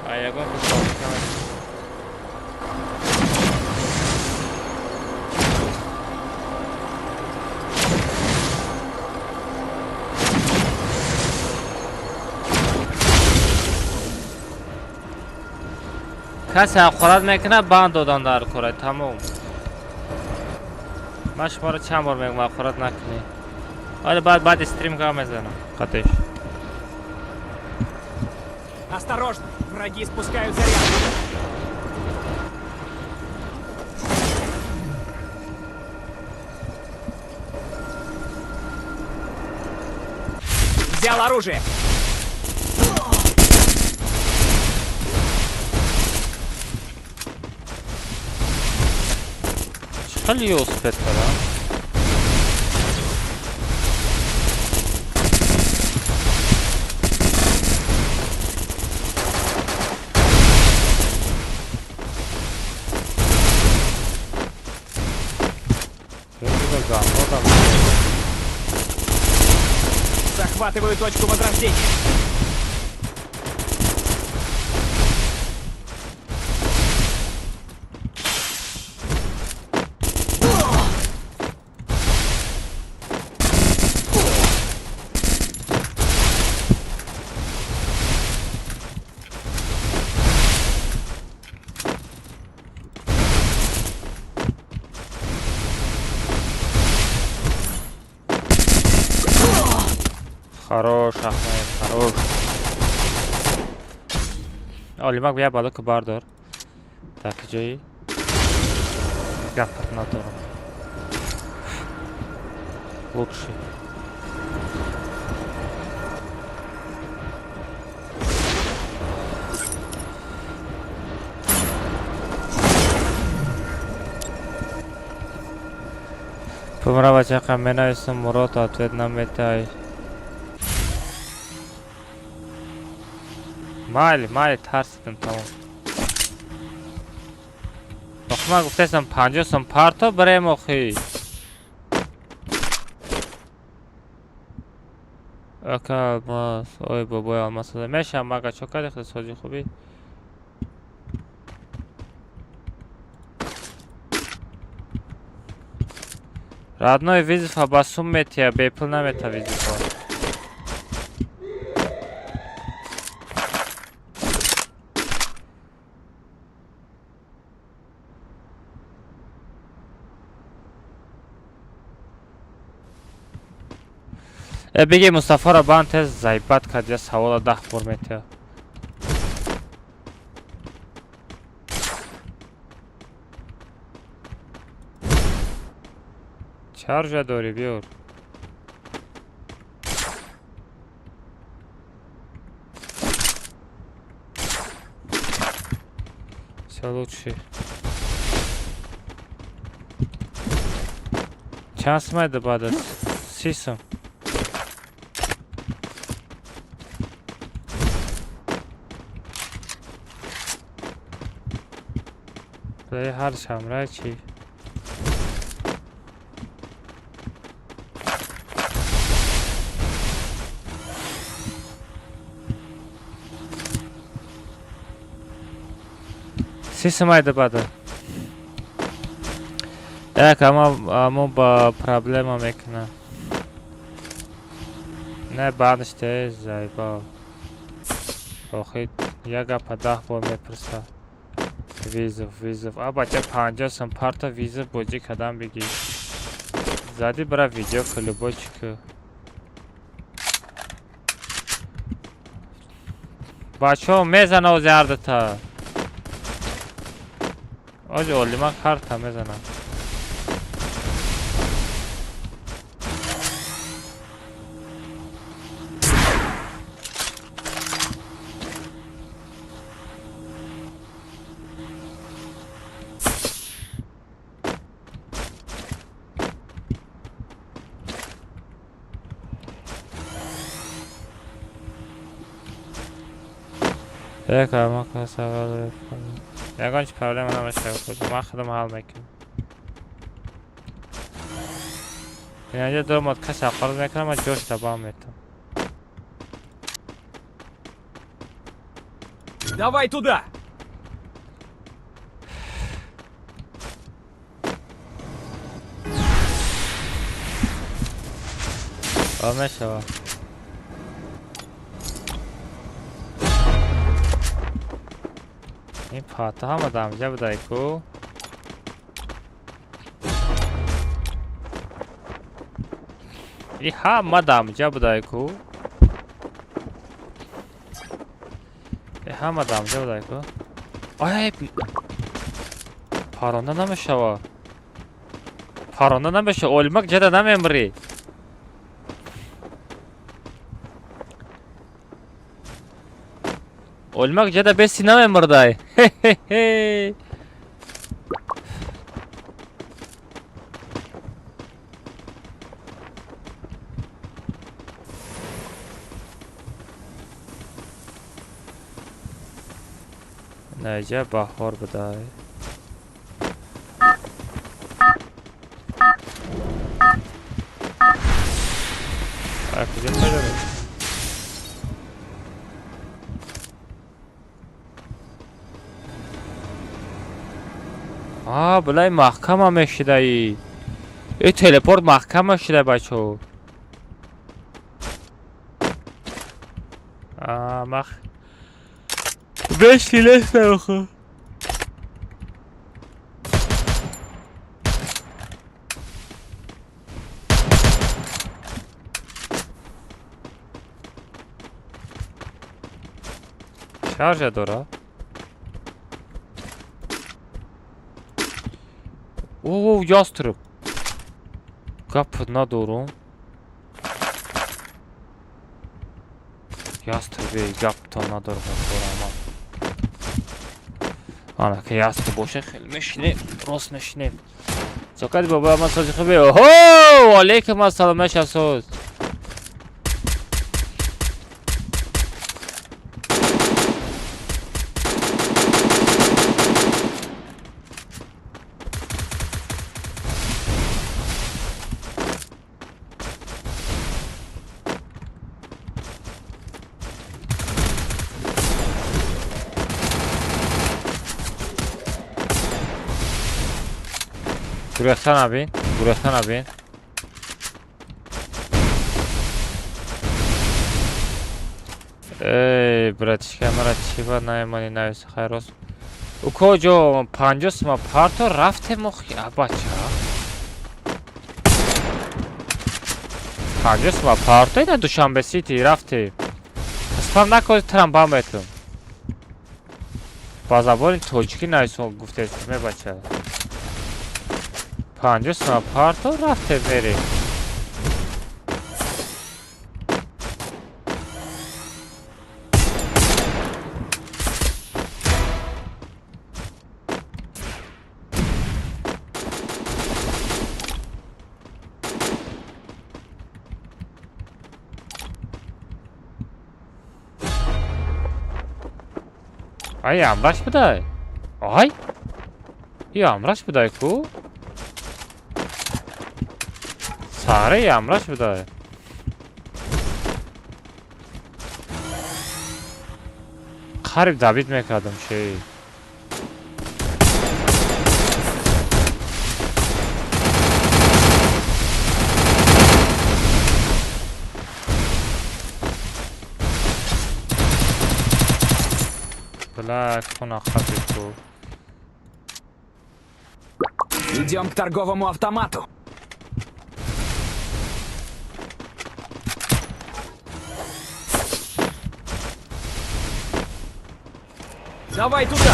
Ayagın tutalım. کسی خورد میکنه بند دادن در کره تموم. من شما رو چند بار میگم خورد نکنی. حالا بعد استریم که میزنم خطش. Осторожно! Враги спускают заряд! Взял оружие! خیلی اوسپت دارم. Захватываю точку возрождения! Хорош, Ахмед, хорош. Олимак бия بالا که بردار. Так جایی. گپت ندارم. Лучше. Помрава чака мене сум Мурат ответ наметай. مالی ترسیدم تمام. من گفتم 50 سم پارتا برای مخی. اکا ماس اوی بابای آلماس داده میشم مگه چوکر اقتصادی خوبی. رادنوی ویزیفا باسوم میتیا بیپل نمیتا ویزیفا. بگی مصطفی را بند تز زیبت کرد یا سوال 10 بار میتیا. چارجا داری بیار. Лучше. Чанс майда бада. Сисам. Play hard samurai chi. Сисам майда бада. Так, ама ба проблема мекна. Не банште зайба. Охи яга па 10 бор мепурса. Визов. А бача 50 сам парта визов боҷи кадам бигӣ. Зади бара видео ки любой чику. Бачаҳо мезана ози ардата. Оҷи олима карта мезана. یگانچه پرابلم نمیشه خود ما خودم حل میکنم. اینجا دو مود کسی قرض میکنم و جوش تباه میتونم. Давай туда! میشه این پاتا هم دامجه بدای کو این هم دامجه بدای کو این هم دامجه بدای کو آی پارانه نمیشه پارانه نمیشه اولمک جده نمیمری Olmak ya da besinamem burada. Nece bahar burada. Güzel böyle. بلای محکم هم شده ای تلپورت محکم هم شده بچه ها بشتی لست نمیخوا شارژ داره Oo yastırıp kapına doğru yastırıp kapına doğru ama ana ki yastı boşa xilmiş ne rosmuş ne Sokad baba masaj xabe oho aleyküm assalam meşasoz Bıraksan abi, bıraksan abi. Ey, bratishka, bratishka, naimani navis khairos. U kojo 50 ma parto rafte mokhi abacha. 50 ma parto ina Dushanbe City rafte. Spam nakod tramvam betum. Bazaborin tojiki navis gufte me bacha. 50 ما پارتو رفته بره ay amraç buday ay ya amraç buday ku Sare yamraç bu da. Qarib David mekadım şey. Black ona хатику. Идем к торговому автомату. Давай туда!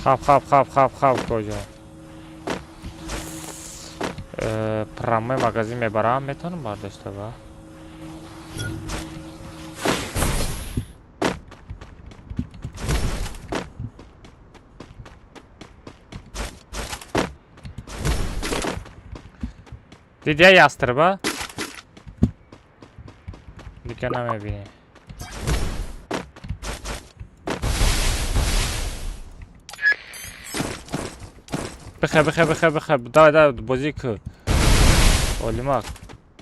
Хап кожа. Прямо магазин мебарам метонам бардошта ва. Диде ястырба. دیگه نمیبینی. بخیر давай بازی که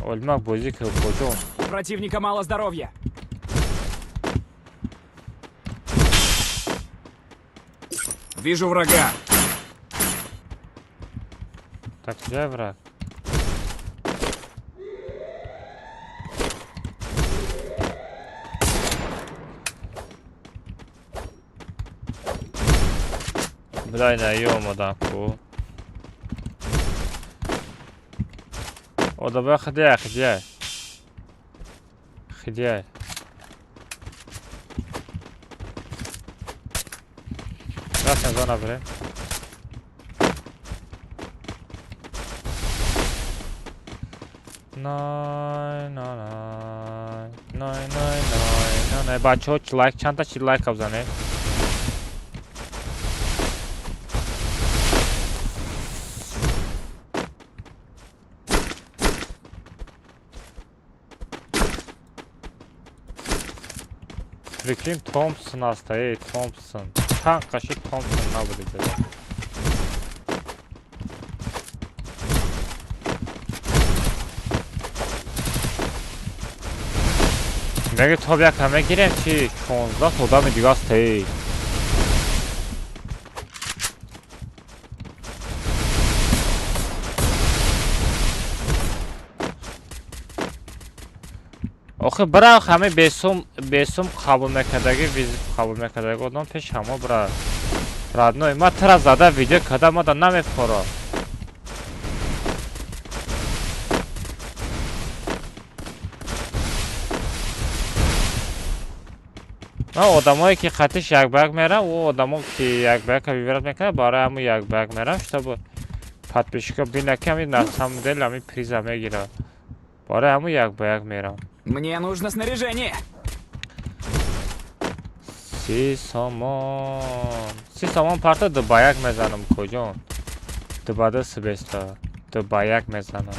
Ольмак бозик кожон. У противника мало здоровья. Вижу врага. Так, где враг? Блядь, наёмадан ку. О, давай ходяй. Красная зона, блин. Най. Бачо, лайк, чанта чи лайк абзане. Прикинь, Томпсон стоит, Томпсон. Чан каши Томпсон набуде. مگه تا یک همه گیرم چی 16 تا آدم دیگه است ای آخه برای همه بیسوم قبول نکردگی ویزیت قبول نکردگی آدم پیش همه برای رادنوی ما ترا زده ویدیو کده ما دا نمیفخوره آدمایی که خطش یک برگ میرم و آدمایی که یک برگ ویورت میکنه برای همون یک برگ میرم شتا подписчиков бина ками на самом деле ами приза میگیره برای همون یک برگ میرم Мне нужно снаряжение. سی سامان پارتا دو با یک میزنم کجان دو با دو سبستا دو با یک میزنم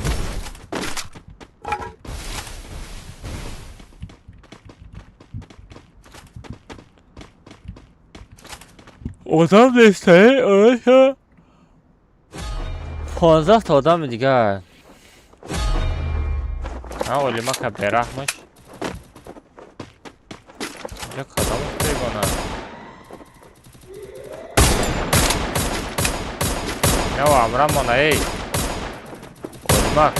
آدم نیسته آیا 15 تا آدم دیگه اولی ما که برحمش اینجا کدامش بگونه یا امرم مانه ای اولی ما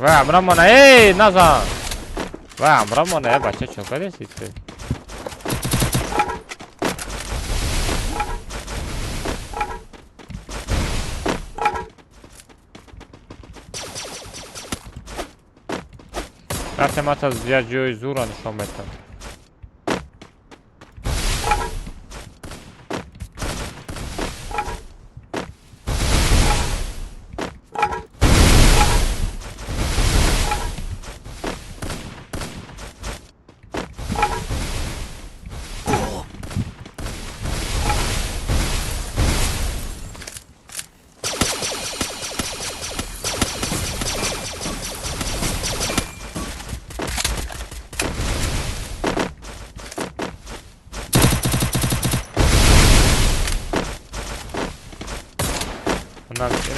و امرم مانه ای نزن و امرم مانه ای بچه چوکه دیسید رفتمت از زیاد جوی زور را نشان بتم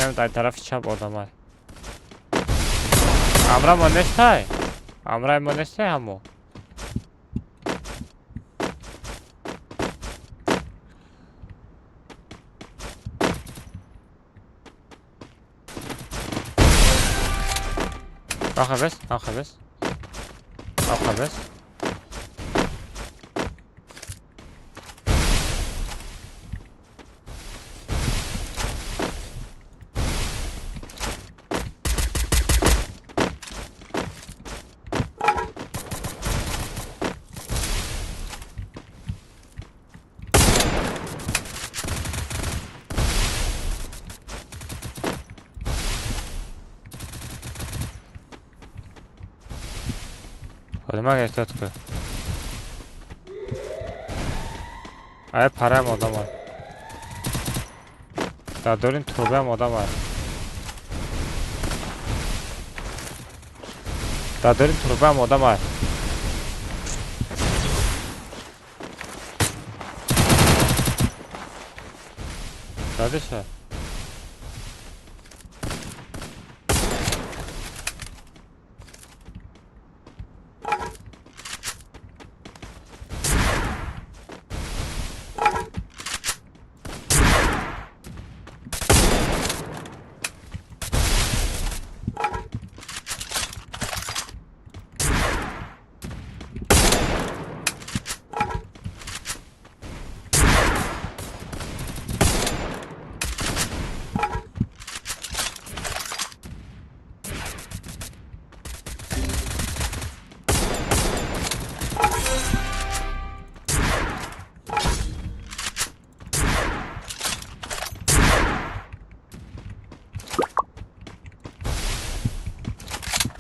اینم در طرف چپ آدم های امرا ما نسته امرا ما نسته همو آخه بس Podima ehtiyot qil. Ay para ham odam var. Dadorin turba ham odam var. Dadorin turba ham odam var. Dadesha.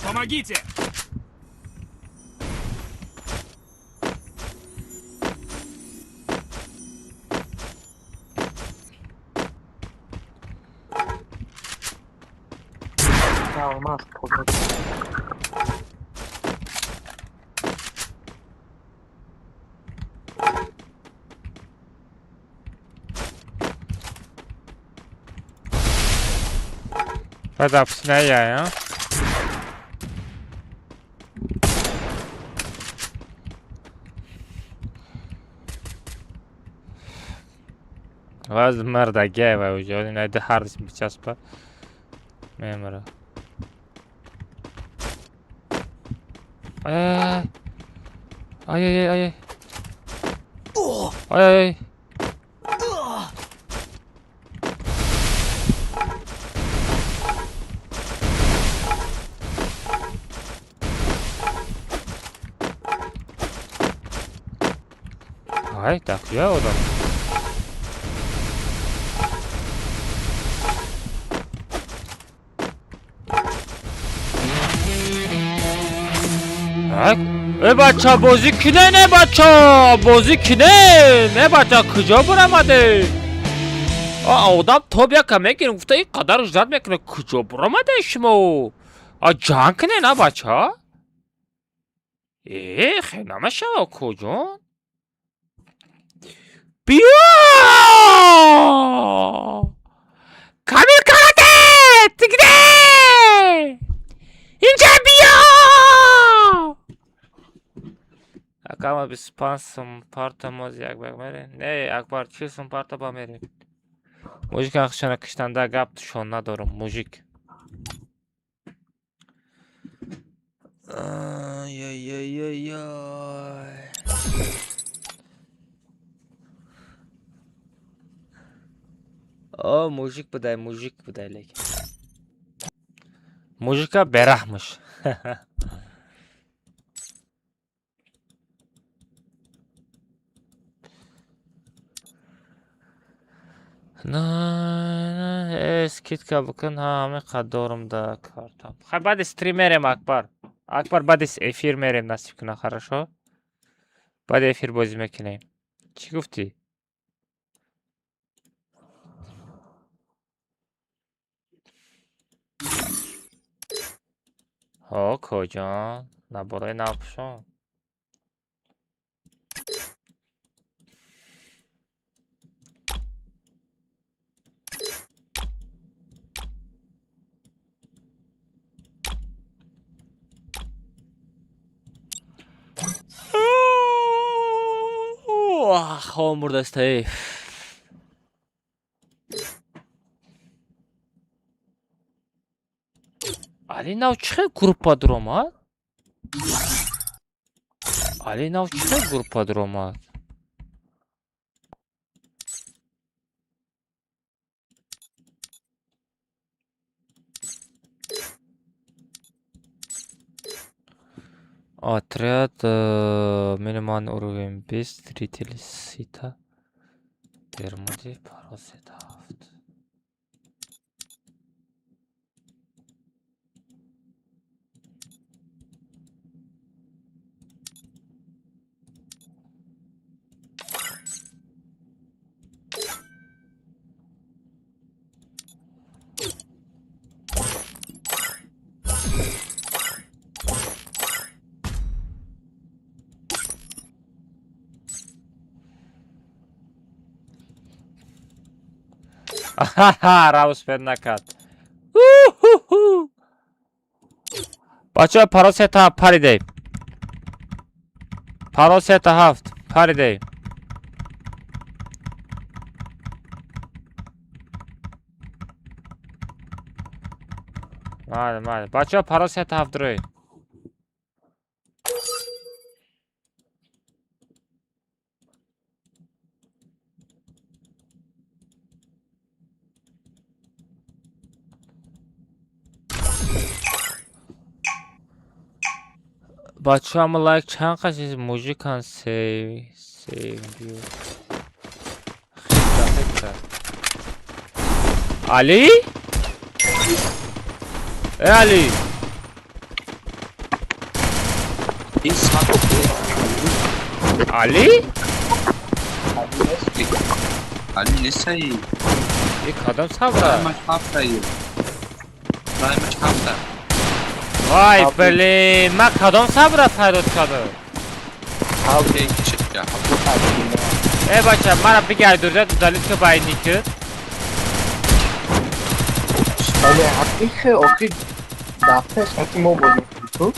Помогите! Ya olmaz. Hadi hapsine ya. Vaz merda geva уже, он найде хардис сейчас па. Мемора. Ай. Ай. Ай. Ай, так я odam. بچه بازی کنه نه بچه بازی کنه نه بچه کجا برامده آدم توب یکم میگیرم گفته این قدر جد میکنه کجا برامده شما جنگ کنه نه بچه خیلی نمشه کجا بیا کامیل کاراته تگده اینجا بیا Акама без пансом парта моз як баг мере. Не, акбар чисом парта ба мере. Мужик ахшана киштанда гап тушон надорум, мужик. Ай. О, мужик будай lekin. Mujika berahmış. Скидка bukun hamı qadorumda kartam. Badi streamerem Akbar. Akbar badi efir merem nasip kına хорошо. Badi efir bozim ekineyim. Çi gufti? Ho kocan. Naboraya ne yapışon? Xo'm burada istayib. Alina uçxe gruppa dromat. Alina uçxe gruppa dromat. Отряд минимальный уровень без зрителей сита. Пермоди паразитов. Аха, Раус пед накард. Бачаҳо паросета 7 паридем. Паросета 7 паридем. Майли. Бачаҳо паросета 7 рӯй. Бачаҳо ама лайк чанд қашис мужикан save view. Хита. Али? Али? این ساعت Али? علی نیستی یک کدام صبره؟ دایمش هفته وای بلی من کدام صبره پیدات کردم اوکی کشت کرد ای بچه مرا بگردورده تو دلیل که باید نیکد بله حقیقه آخی دفعه شکی ما بودیم تو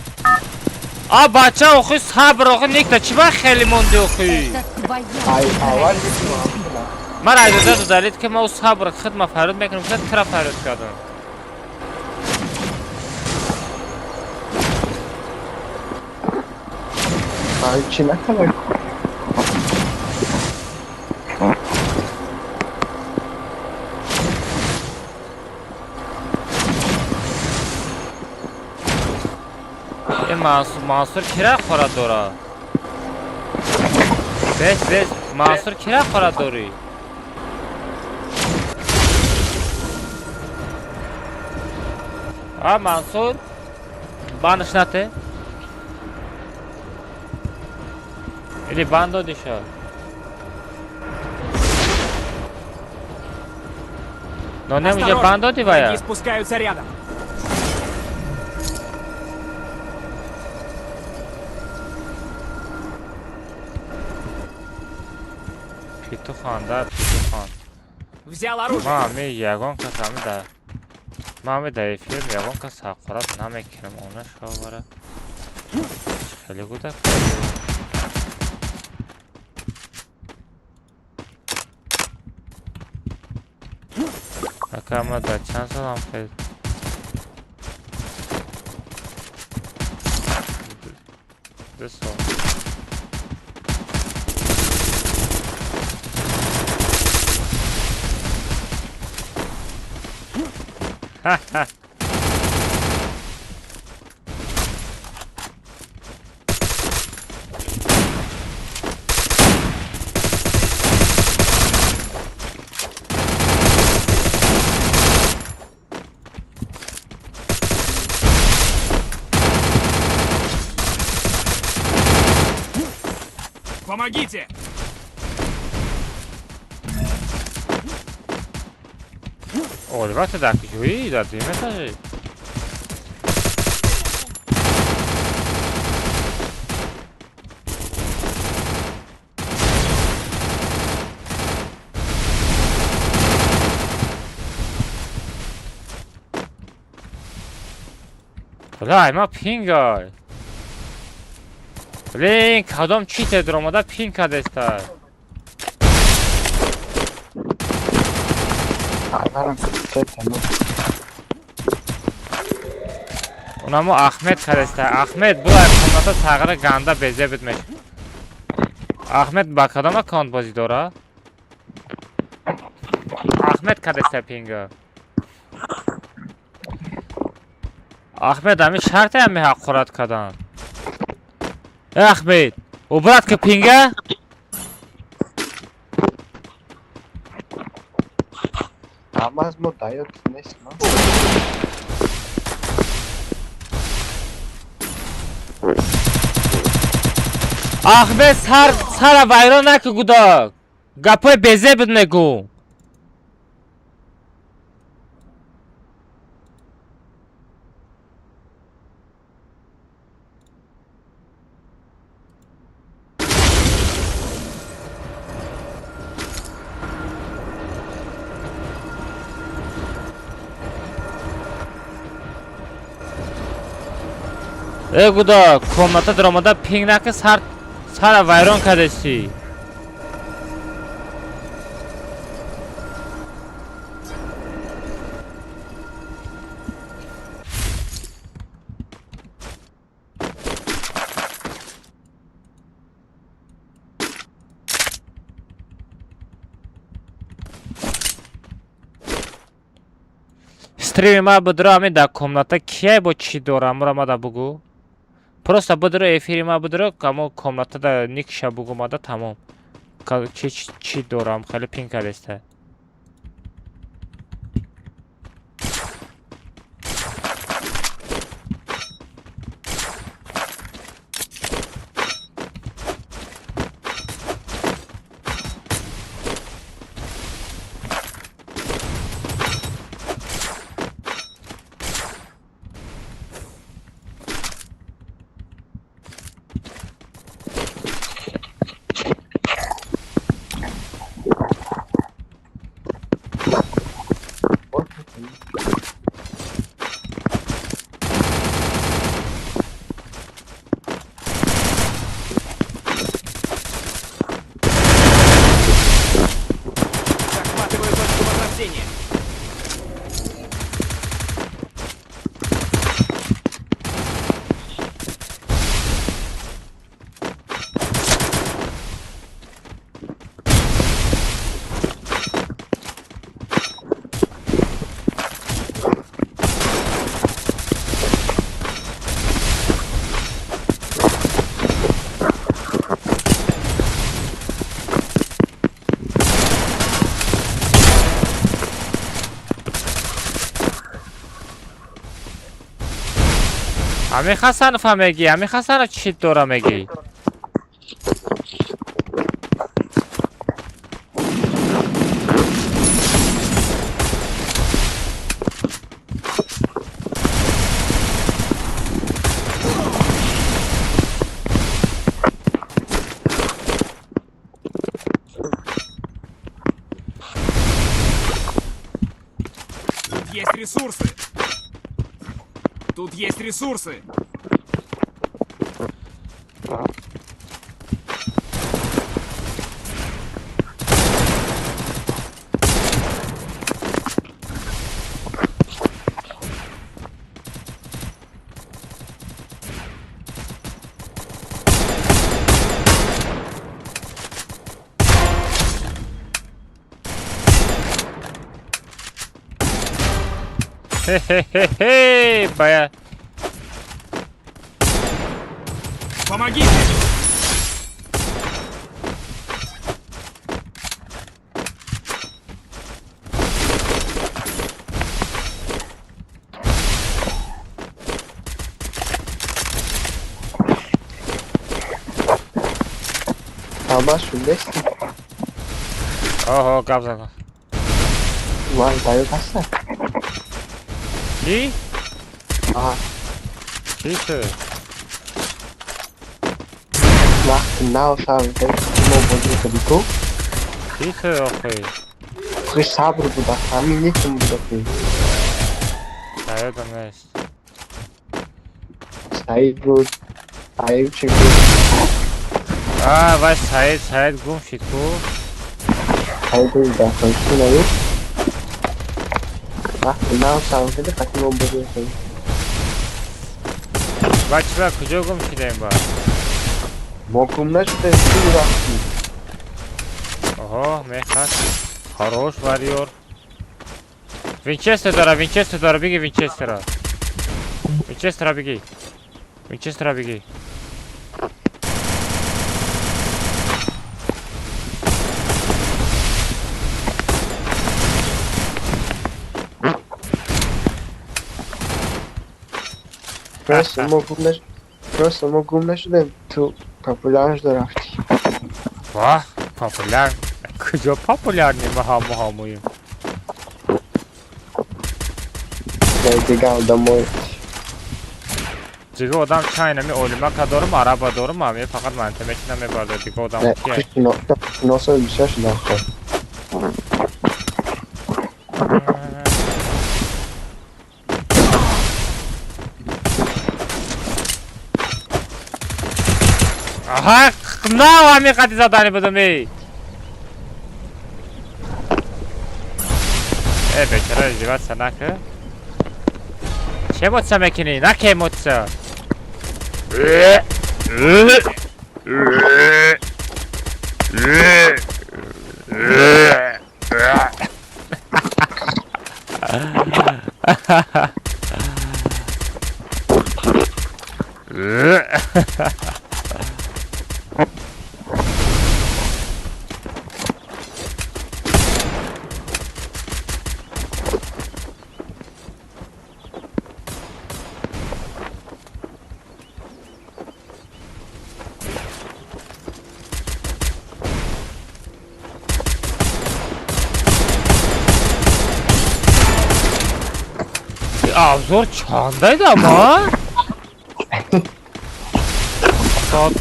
بچه آخی صبر آخی نیکتا چی من خیلی مونده آخی اول دیدیم من ایدورده تو دلیل که ما صبر خدمه فرود میکنم که ترا فرود کردم چی نکنم این منصور کرا خورد داره بس منصور کرا خورد داری منصور بانش نته или бан додӣ шо но немуҷа бан додӣ вая Враги спускаются рядом. питухон да питухон Взял оружие. мами ягон кас ҳамида мами да эфир ягон кас ҳақорат намекунам она шовара хеле гуда Акама да чанд салам хед. Десо. Ха-ха. Помогите! О, давайте так, жуи, да, ты метажи. Блай, ма пингай. Блин, кадом чит эдромада пинг кадеста. Унамо Ахмед кадеста. Ахмед булай комната тағира ганда безе битмеш. Ахмед ба кадом аккаунт бозӣ дора? Ахмед кадеста пинга. Ахмед ами шарте ами ҳаққорат кадан. Ахмед, убратка пинга? Ama az mod dayot nesin lan? Ахмед сара вайрон наку гудак. Гапои безе буд мегу. Гудо комната дромада пингнаки сара вайрон кардасӣ. Стримима будро ами да комната кияй бо чӣ дорам рамада бугу. Просто будро эфирима будро камо комната да никша бугу мада тамом. Чӣ дорам хеле пинг кардеста. Захватываю точку возрождения. Ами Хасанов меги, ами Хасанов чӣ дора меги? Тут есть ресурсы. Тут есть ресурсы. Хе-хе-хе-хе, бая. Помогите! Ama şundayız. Oho, gabzana. Vay dayo kaçta? Çi? Aha. Çi? Nach genau schauen, wenn mo bozu kadiko. Çi okey. Frisch sabır bu da. Hani ne kim bu da ki? Dayo dames. Saygı. Saygı çünkü. Ah, vai Said gum ficou. Saygı da konuşun ayı. Nach genau schauen, wenn mo bozu kadiko. Vai tiver kujou gum şideyim ba. Mokumda şu da bir vakti. Oho, mehkat. Хорош varıyor. Winchester begi Winchester'a. Winchester'a begi. Winchester'a begi. Просто mokumda şu da tu popularność do rafti. Vah, popüler. Kıca popüler mi hamuyum? Legal домой. Digo adam China mi ölüme kadar mı araba doğru mu abi? Fakat ben temekine mi vardı digo adam ki? No soy bir şey daha. Aha, na wami qati zadani budum ey. Bekara jivat sanakı. Çemotsa mekini, na kemotsa. Avzor çağındaydı ama.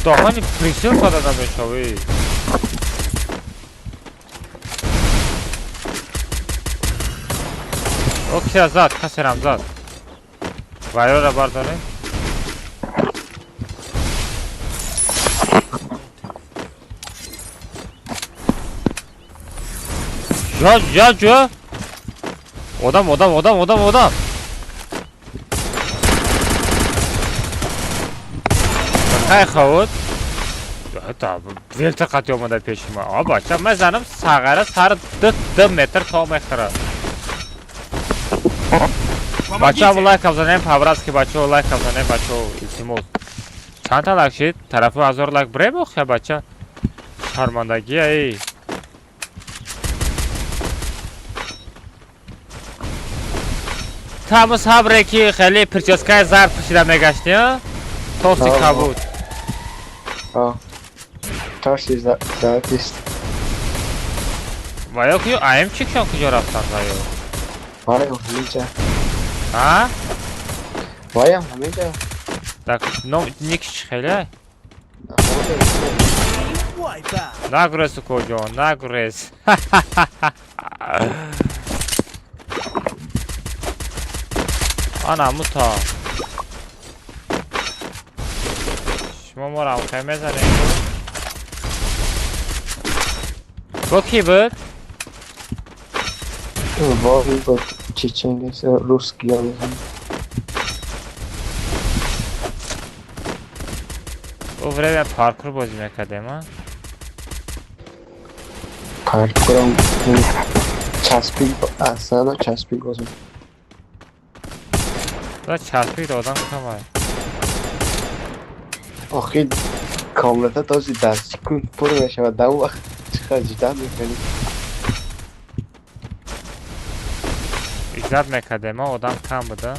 Daha hani presiyon kadar da meşavi. Okey zat, kaseram zat. Vayora bardane. Ya. Odam. Hay xavut. Hatta velta qatyomada peshima. Abacha mazanim sag'ara sari 2 metr to'mexira. Bacha like kavzanem pavrazki bacha like kavzanem bacha iltimos. Chanta lakshit tarafı azor like brebo ya bacha. Sharmandagi ey. Tam sabre ki khali prическая zarb pishirame gashti ha. Toxic kabut. Toxic zarpist. Vaya ki ayım çıkşan kuca raftan vayo. Vaya hamica. Ha? Vaya hamica. Tak no niks khali. Nagres kojo, nagres. Ana muta. شما ما رو خیمه زنه با کی بود؟ واقعی با چیچنگیز روسکی ها بزن او برای پارکور بازی میکرده ما پارکور هم چسبی اصلا چسبی بازم دا چسبی دادم کمه آخی کاملتا تازی دستی کن پر میشه و دم وقت چقدر جدا میکنی ایجاد میکرده ما آدم کم بوده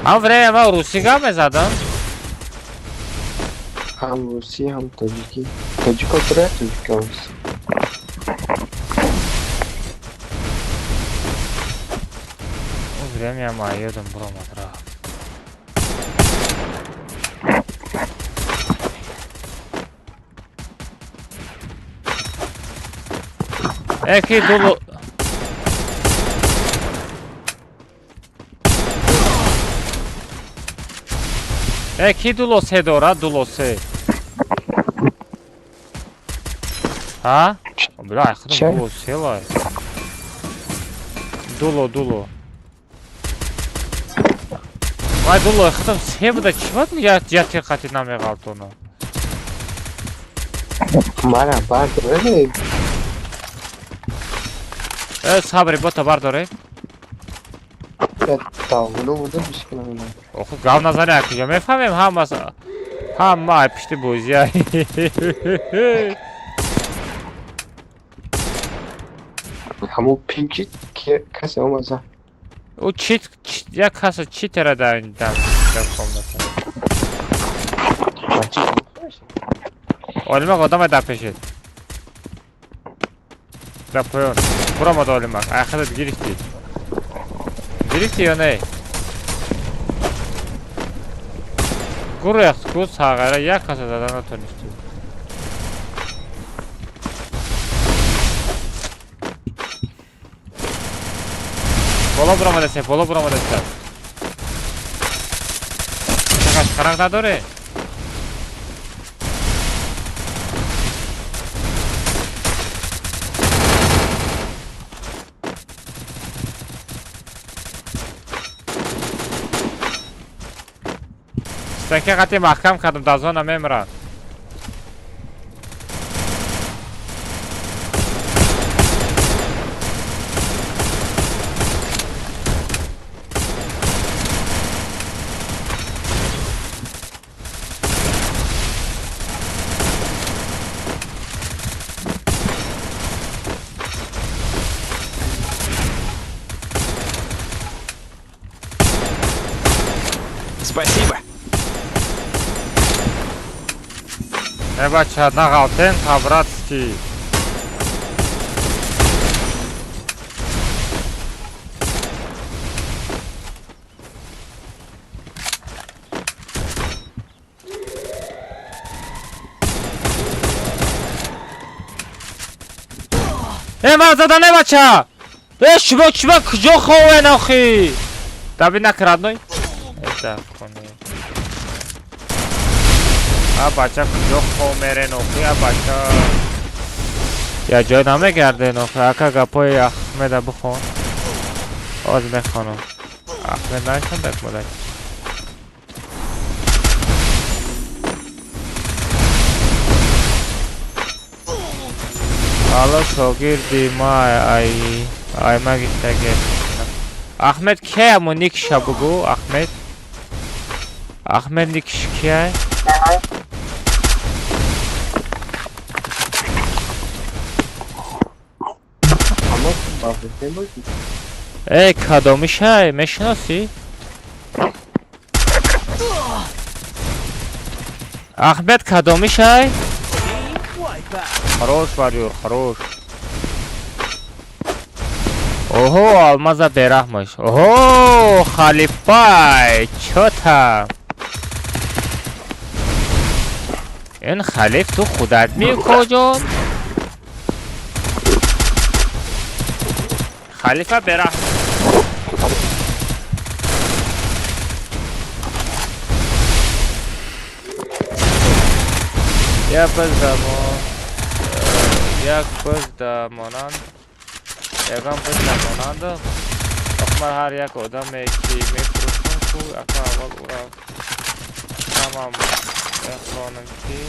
هم برای ما روسی گام میزدم هم روسی هم تاجیکی تاجیک ها برای تاجیک ها время моедом бромадрав. Eki dolu. Eki dulo se dora dulo se. Ha? Bля, ходом dulo se la. Dulo. Вай дуло ختم се буда чиват я тир хати намеғалт оно. Мара бардоре. Сабри бота бардоре. Тавлу буда бишкинам. Охо гав назаре акижа мефамем ҳама пишти бозия. Ҳамо пинчи касе омаза. او چیت یک کس چی تره در این در کامنت آلیمک آدم در پیشید در پایان برا ما دا آلیمک اخیرت گرفتی یا نه گروه اخت ساغره یک کس دادن نتونستی Bola vuramadı sen, bola vuramadı sen. مشترک نداره؟ استنکه قطعی محکم کردم دازان نمیمرن. Спасибо. Бача, одна гаутенка, братский. من زدنه بچه شما کجا خواه ناخی دبی نکرد نوی ایده کنی بچه کجا خواه میره ناخی بچه یا جای نمیگرده ناخی اکا گپای احمد بخون آز میخوانم احمد نایشن دک مدک حالا شاگردی ما ای مگیشته گرد احمد که همون نیکش بگو احمد نیکش که ای کدومیش های میشناسی؟ احمد کدومیش های؟ خروش واریور خروش اوهو آلماز برحمش اوهو خلیفای چوتا این خلیف تو خودت می کجان خلیفه برحمش یا پس زمان یک پس دمانند یکم پس دمانند اخمر هر یک آدمی که میفروشن تو اکا اول او را تمام اخوانم که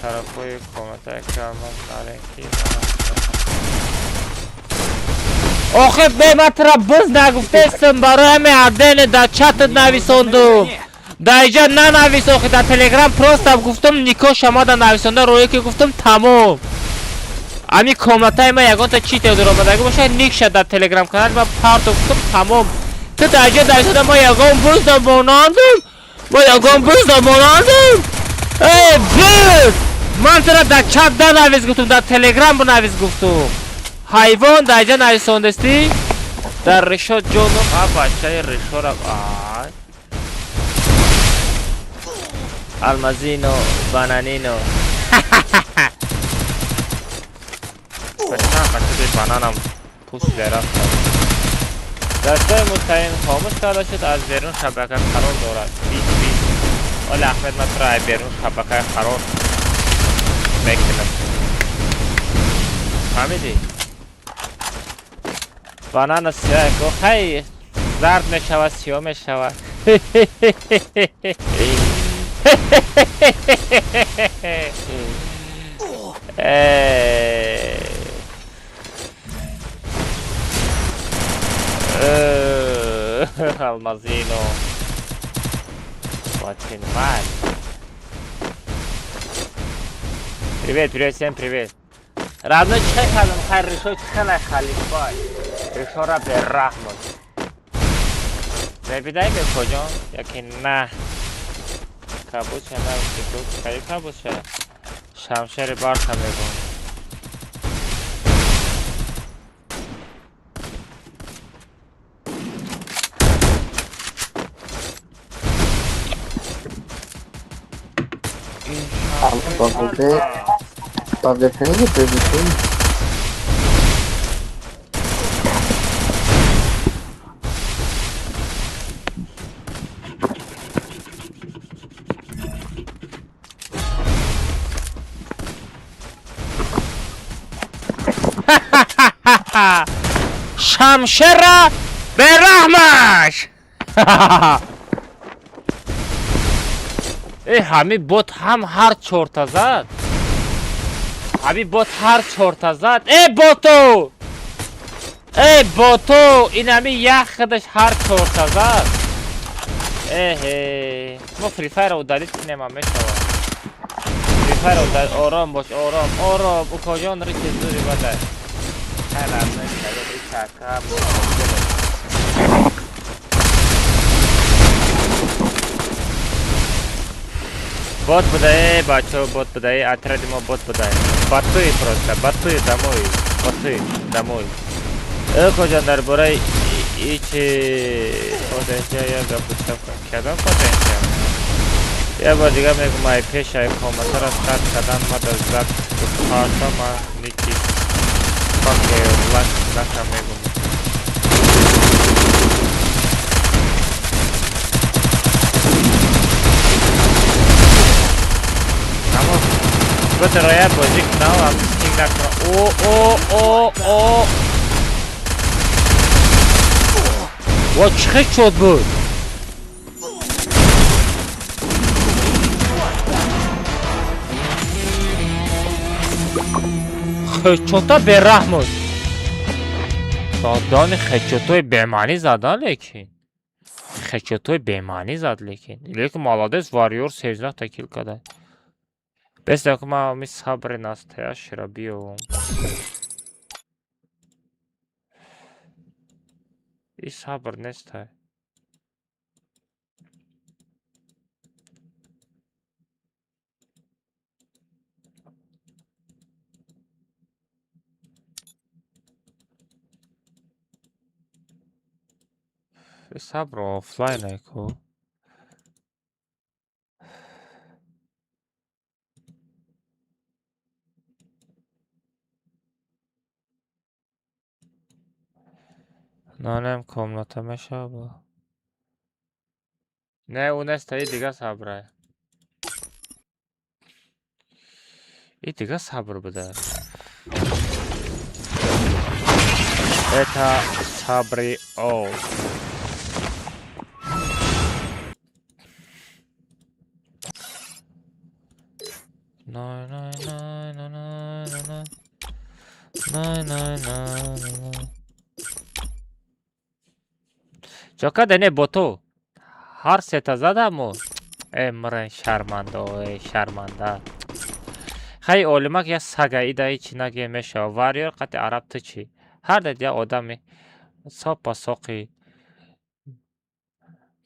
طرفای کامنت کامل نارن که آخه به من تربوز نگفته استم برای همه عدن در چت نویسندم در اینجا ننویس آخه در تلگرام پروستم گفتم نیکو شما در نویسنده روی که گفتم تمام امی کامنت های من یکان تا چی تیادر آمده اگه باشه نیک شد در تلگرام کانال من پارتو گفتم تمام تو در اینجا نویسنده ما یکان بروز در مانندم ای برد من ترا در چت در نویس گفتم در تلگرام بنویس گفتم حیوان در اینجا نویسنده استی در رشاد جانم بچه رشاد را المازینو بانانینو بچه به بانانم پوست درخت دسته مستقیم خاموش کرده شد از بیرون شبکه قرار دارد ولی احمد من ترا بیرون شبکه قرار میکنم فهمیدی؟ بانان سیاه که خیلی زرد میشود سیاه میشود Алмазино очень мать. Привет, всем привет. Родной чекалом хай решой чекалай халифай. Решора беррахмот. Забедай мне кожон, яки на. Кабуч на стекло, кай кабуч. Шамшер барта мегон. Pode defender, شمشیر به رحمش. ای همی بوت هم هر چورتا زد. همی بوت هر چورتا زد. ای بوتو این همی یک خودش هر چورتا زد. ما فری فایر رو دادید کنیم هم میشود. فری فایر رو دادید. آرام باش آرام. او کجان رو که زوری بده. خیلی از نشده ای چکم. بوت بوده بچه بوت بوده اترادی ما بوت بوده بطوی پروسته بطوی دموی ای کجان در برای ایچی پوتنشیال یا گفت کدام پوتنشیال یه بار دیگه میگم مای پیش های کامتر از قد کدام ما در زد کارتا ما نیکی پاکی لکم میگم بده رایت بازی کنم هم سکینگ نکنم او و چه شد بود خیچوتا به رحمت دادان خیچوتای بیمانی زدن لیکن خیچوتای بیمانی زد لیکن مالادس واریور 13 تا کیل کده بس که ما می صبر نستیاش را بیوم ای صبر نسته ای صبر آفلاین ایکو نانم کاملتا میشه با نه اون است ای دیگه صبره ای دیگه صبر بده ایتا صبری او نه جاکا دنه بوتو هر ستا زدم و امرن شرمنده خیلی اولمک یا سگایی دایی چی نگه میشه واریور قطع عرب تو چی هر دید یا آدمی ساپا ساقی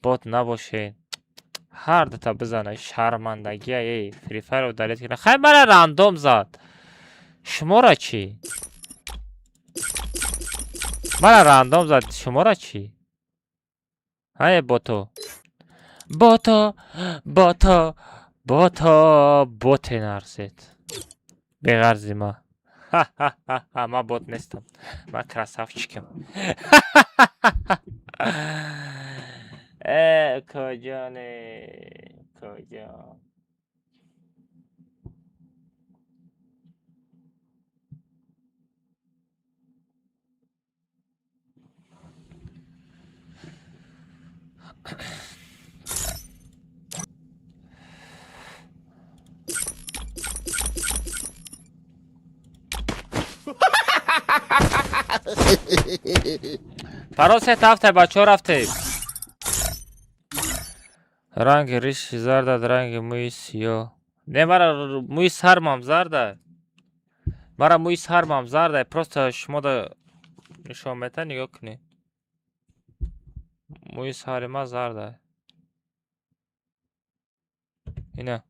بوت نباشه هر دتا بزنه شرمندگی ای فری فایر رو دلیت کنه خیلی من راندوم زد شما را چی من راندوم زد شما را چی های بوتو بوت نرسید بغرزی ما ما بوت نیستم ما کراسافچیکم کجانه کجا فراز هفته بچه ها رفته رنگ ریش زرد رنگ موی سیاه نه مرا موی سرمم زرده پروسته شما دا نشان میته نگاه کنی موی سر ما زرده اینه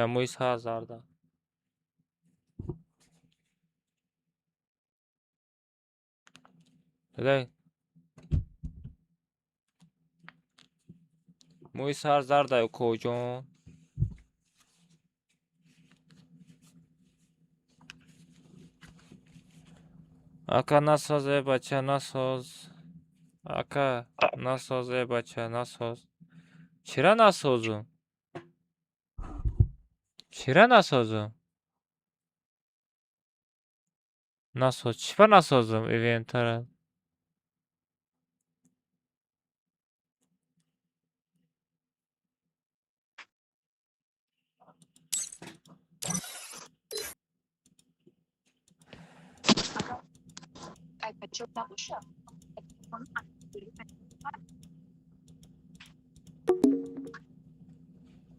موی سر زرده دیگه موی سر زرده کجون اکا نسازه بچه نساز اکا نسازه بچه نساز چرا نسازم نساز چی نسازم ایونت را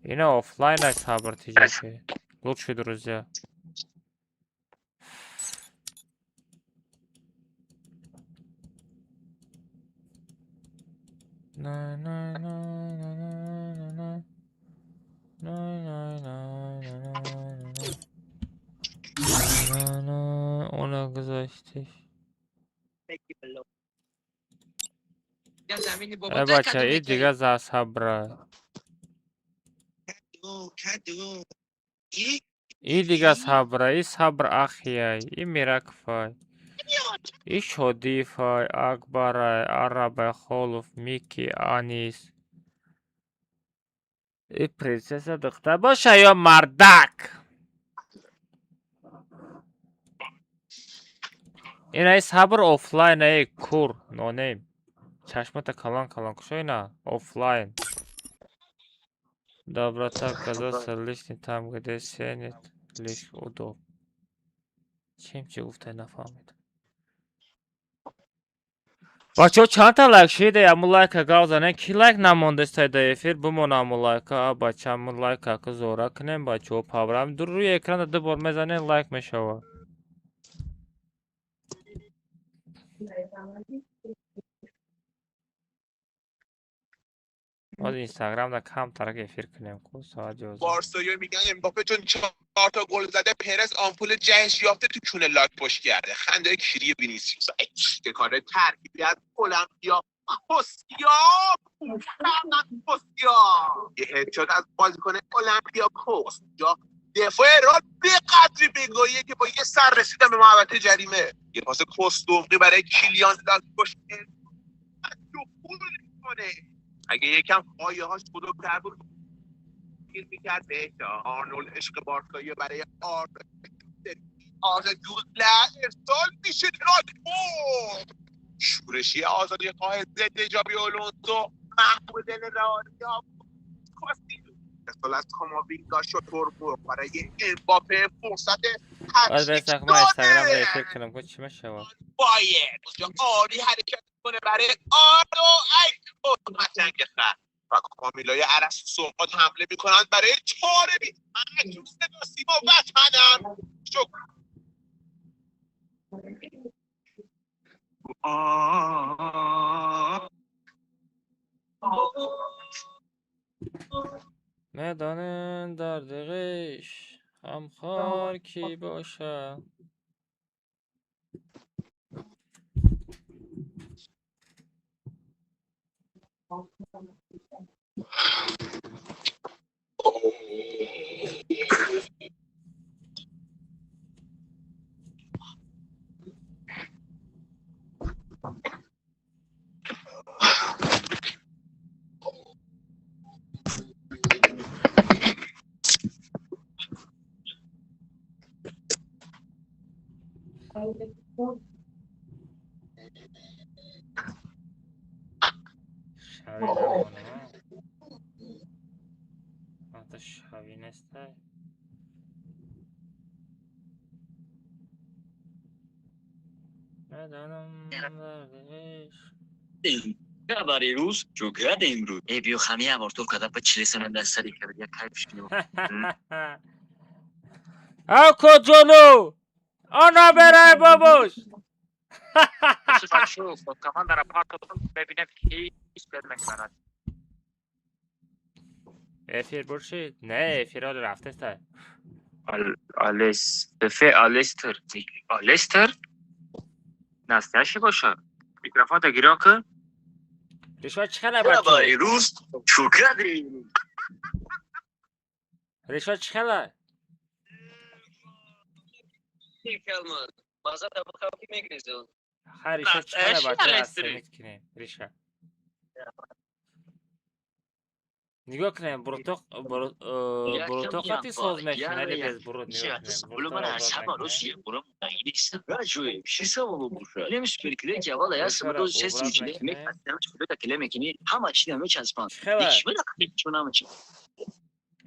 اینا офлайн ай сабр тижаки лучшие друзья на на на на на на ona گذاشتش ای بچه این دیگه ز صبره این دیگه صبره این صبر اخیه این میرکفای این شدیفای اکبرای عربای خولف میکی آنیس این پرنسس دختر باشه یا مردک این ای صبر آفلاین ای کور نو نیم چشمت کلان کلان کشوی نه آفلاین Добро так казаться лишний там, где сенит лишь удоб. Чем че гуфтай нафамид. Бачо чанд та лайк шиде аму лайка гавзане ки лайк намондестай да эфир бумон аму лайка бача аму лайка ки зора кинем бачо паврам дур руи экрана ду бор мезанен лайк мешава. باز اینستاگرام دا کم ترک افیر کنیم کو ساعت جوزه بارسایی میگن امباپه چون 4 تا گل زده پرز آمپول جهش یافته تو چونه لاک پشت کرده خنده کیری وینیسیوس که کار ترکیبی از المپیا کوسیا یه هدشات از بازیکن اولمپیاکوس یا دفاع را به قدری بگاهیه که با یه سر رسیدن به محوطه جریمه یه پاس پستوقی برای کیلیان لاک پشت کنه اگه یکم پایه هاش بزرگتر بود گیر میکرد به آرنولد عشق بارسایی برای آرد دوزله ارسال میشه تراکمون شورشی آزادی خواه ضد جابی آلونسو محبوب دل رئالیا ارسال از کاماوینگا شطور برد برای امباپه فرصت باز بسنخ ما اینستاگرام دا افیر کنم کو چی مشوا باید اونجا عالی حرکت کنه برای آردو ایکون مچنگ خر و کامیلای عرص صحبات حمله میکنند برای چاره من صدا سیما وطنم شکر میدان درد غیش همخوار کی باشه شبیه نمونه حتی شبیه نسته میدانم درد غیش برای روز جوگرد امروز ای بیو خمی امارتور کده با چلی سنن دستری کرد یا کیفش کنیم او کجولو آنا برای بابوش شوف کمان در اپارتمان ببینم که هیچ بدمک برد افیر برشید نه افیر ها رفته سته آلیستر نستهشی باشه میکروفون تا گیرا که ریشوه چخله بچه برای روز جوگرد ریشوه چخله کلمه بازه تا بخواه که میگریزه خیلی ریشوه چخله بچه از سمیت کنیم ریشوه نگاه کنیم بروتوقاتی ساز میکنه ولی bez برود نگاه کنیم Buluman asaba Rusya, buram İngilizce. Rajoy, şisa bu bu. Lemiş birikleri ki avala ya sıvı doz ses içine. Mek hatta çıkıyor da kelemekini ama çiğne mi çalışman. Hiç mi dakika hiç şuna mı çık?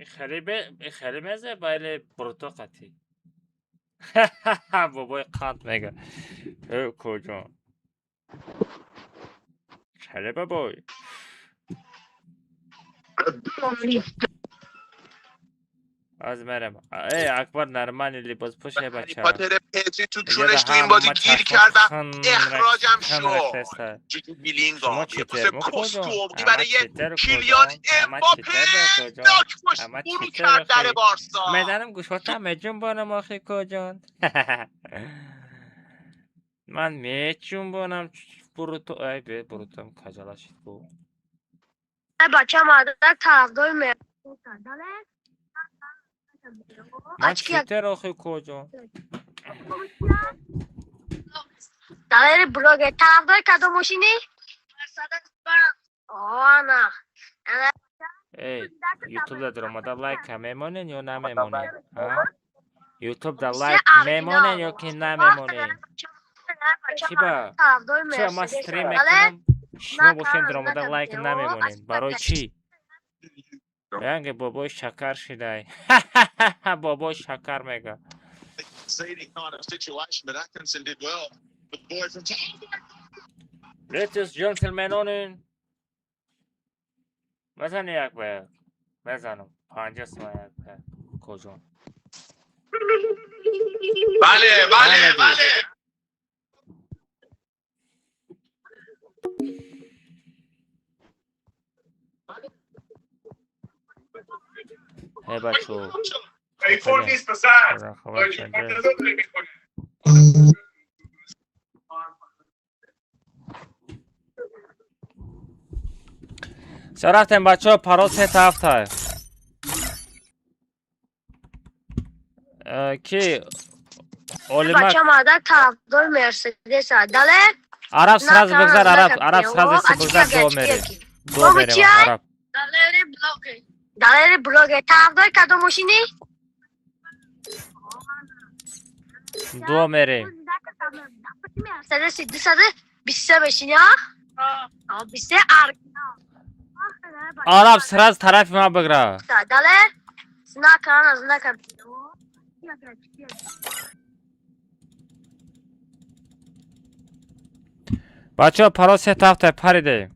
خریبه باید بروتوقاتی بابای قند میگه کجا خریبه بای از مرم ای اکبر نرمانی لباس پوشه بچه پاتر پتری تو چونش تو این بازی گیر کردم اخراجم شد جیتی بیلینگام یه پاس کستومدی برای کیلیان امباپه داک پشت برو کرد در بارسا میدانم گوشواتم میجون بانم آخی کجان من میجون بانم بروتو ای به بروتوم کجالاشید بو بچه مادر طرفدار من چیتر آخی کجان داره بروگه طرفدار کدوم ماشینی؟ آنا ای یوتیوب دا درامادا لایک میمونین یا نمیمونین یوتیوب دا لایک میمونین یا که نمیمونین چی با ما استریم میکنم شما باشین درامادا لایک نمیمونین برای چی رنگ بابای شکر شده بابای شکر میگه لیتیس جنتلمنانین بزن یک باید بزنم 50 سوال یک باید کجا بله بله بله ای بچو چه رفتیم بچه ها پراس 7 هفته کی اولیمک بچه مادر طرفدار مرسدس داره عرب سراز بگذار عرب سراز بگذار دو میریم عرب داره بلوگه طرفدار کدوم ماشینی؟ دو میریم مرسدس 223 بشینی ها؟ 23 عرب سراز طرف ما بگره داره زنکن بچه ها پراس 7 هفته پریده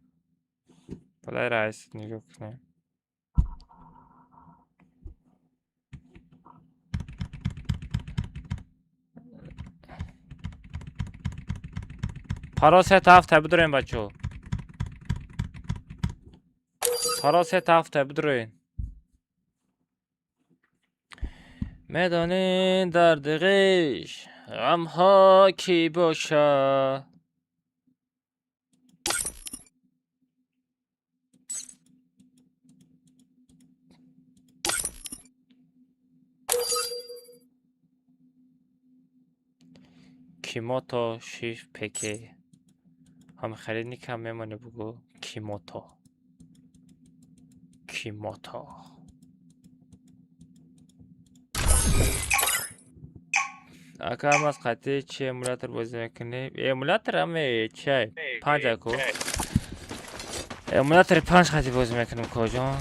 بلای رئیس نگاه کنه پراس 7 هفته بدرین بچه ها پراس 7 هفته بدرین میدانین در دقیش غم ها کی باشه کیموتو شیف پکی هم خرید کم میمونه بگو کیموتو اکا هم از قطعه چی ایمولاتر بازی میکنی؟ ایمولاتر همه چی؟ 5 اکو ایمولاتر 5 قطعه بازی میکنم کجا؟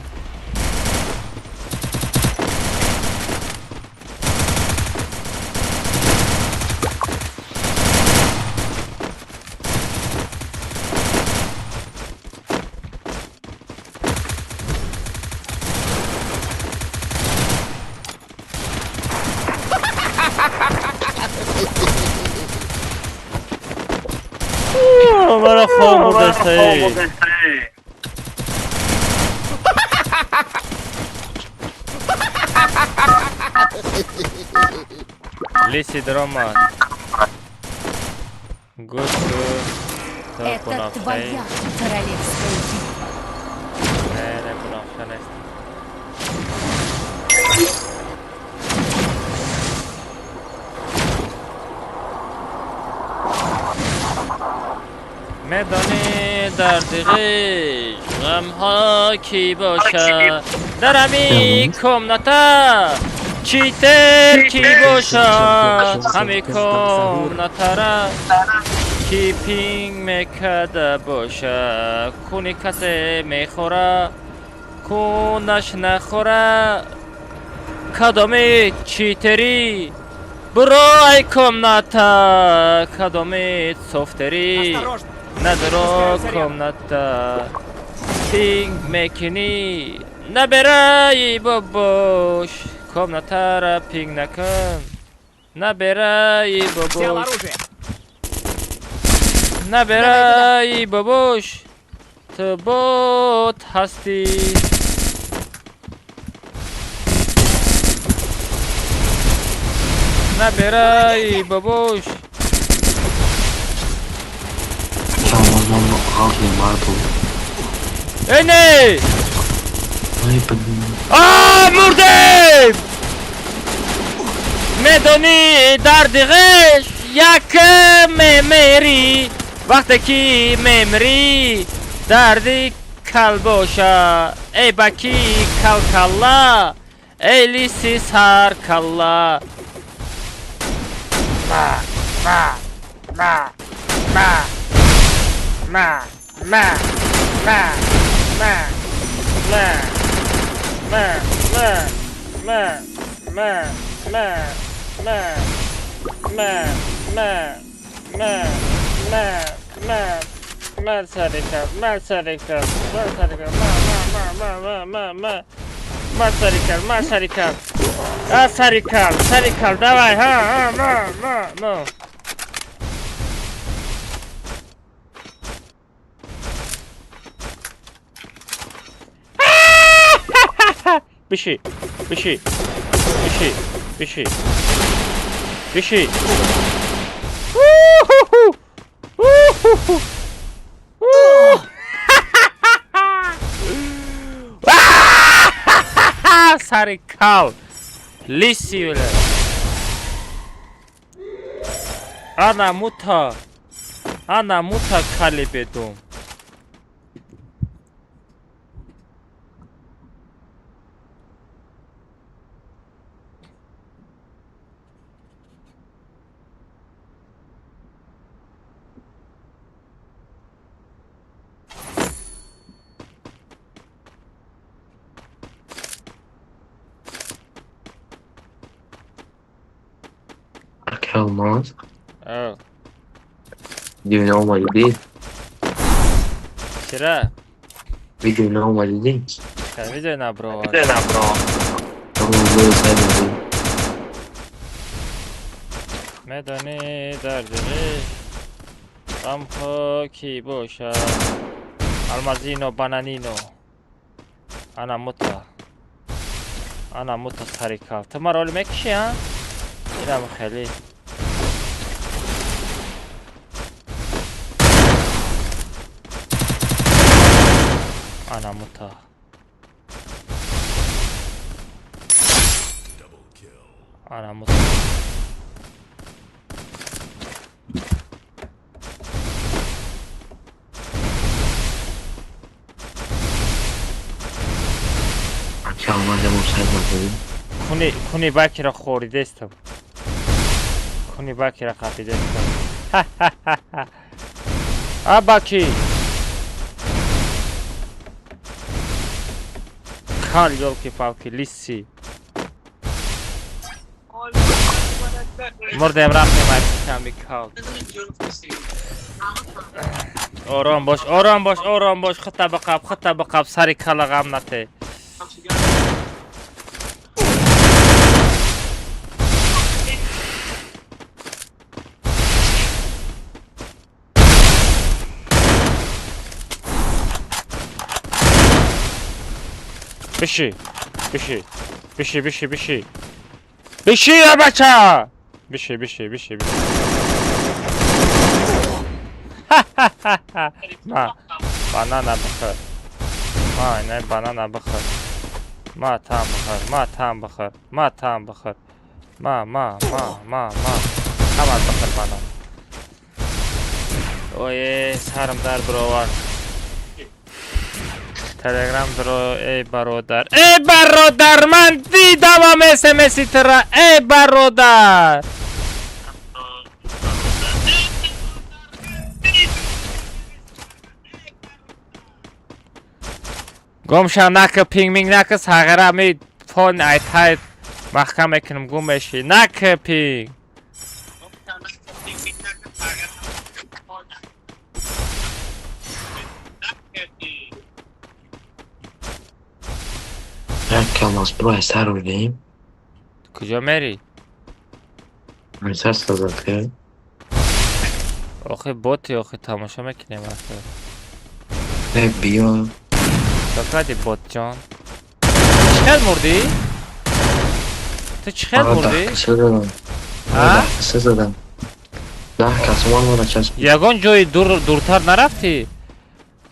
مرا خواب بودسته لیسی درامات گوشتو Это твоя королевская битва. Не понавша нест. میدانی درد غش غم ها کی باشد در همی کمنتا چیتر کی باشد همی کمنتا کی پینگ میکده باشه کونی کسی میخوره کونش نخوره کدامی چیتری برای کمنتا کدامی صفتری ندارو کمنتا پینگ میکنی نبرای بابوش کمنتا را پینگ نکن نبرای بابوش نبرای بابوش تو بوت هستی نبرای بابوش اینه مردیم میدونی درد غش یک میمیری وقتی که میمیری دردی کل باشه ای بکی کل کلا ای لیسی سر کلا Sarikal, давай, no. Бежи. Sarikal. Lisi öyle. Ana muta kalibedum. Almaz. Oh. Do you know what you did? Chira. We do know what you did. Video na bro. میدانی دردی غم ها کی باشد المازینو بانانینو انا موتا سریکال تو ما رول میکشی ها؟ اینم خیلی انا موتا کنی باکی را خوریده استم کنی باکی را خفیده استم باکی کال یولکی پاوکی لیسی مردم رفتیم کمی کال آرام باش خطا بقاب سری کلا غم نته بشی یا بچه بشی ما بانانا بخور ما اینه بانانا بخور ما تام بخور ما همه بخور بانان اوه سرم در براوان تلگرام درو ای برادر من دیدم اسمسی ترا ای برادر گمشم نکه پینگ مینگ نکه ساغره می فون ایتای محکم میکنم گم بشی نکه پینگ کلماس برو اثر رو بیم کجا میری؟ اثر سازد کرد آخه بوتی آخه تماشا میکنیم آخه بیا چقدر بوت جان چقدر مردی؟ تو چقدر مردی؟ قصه دادم قصه زدم 10 کس ما چسب یگان جای دورتر نرفتی؟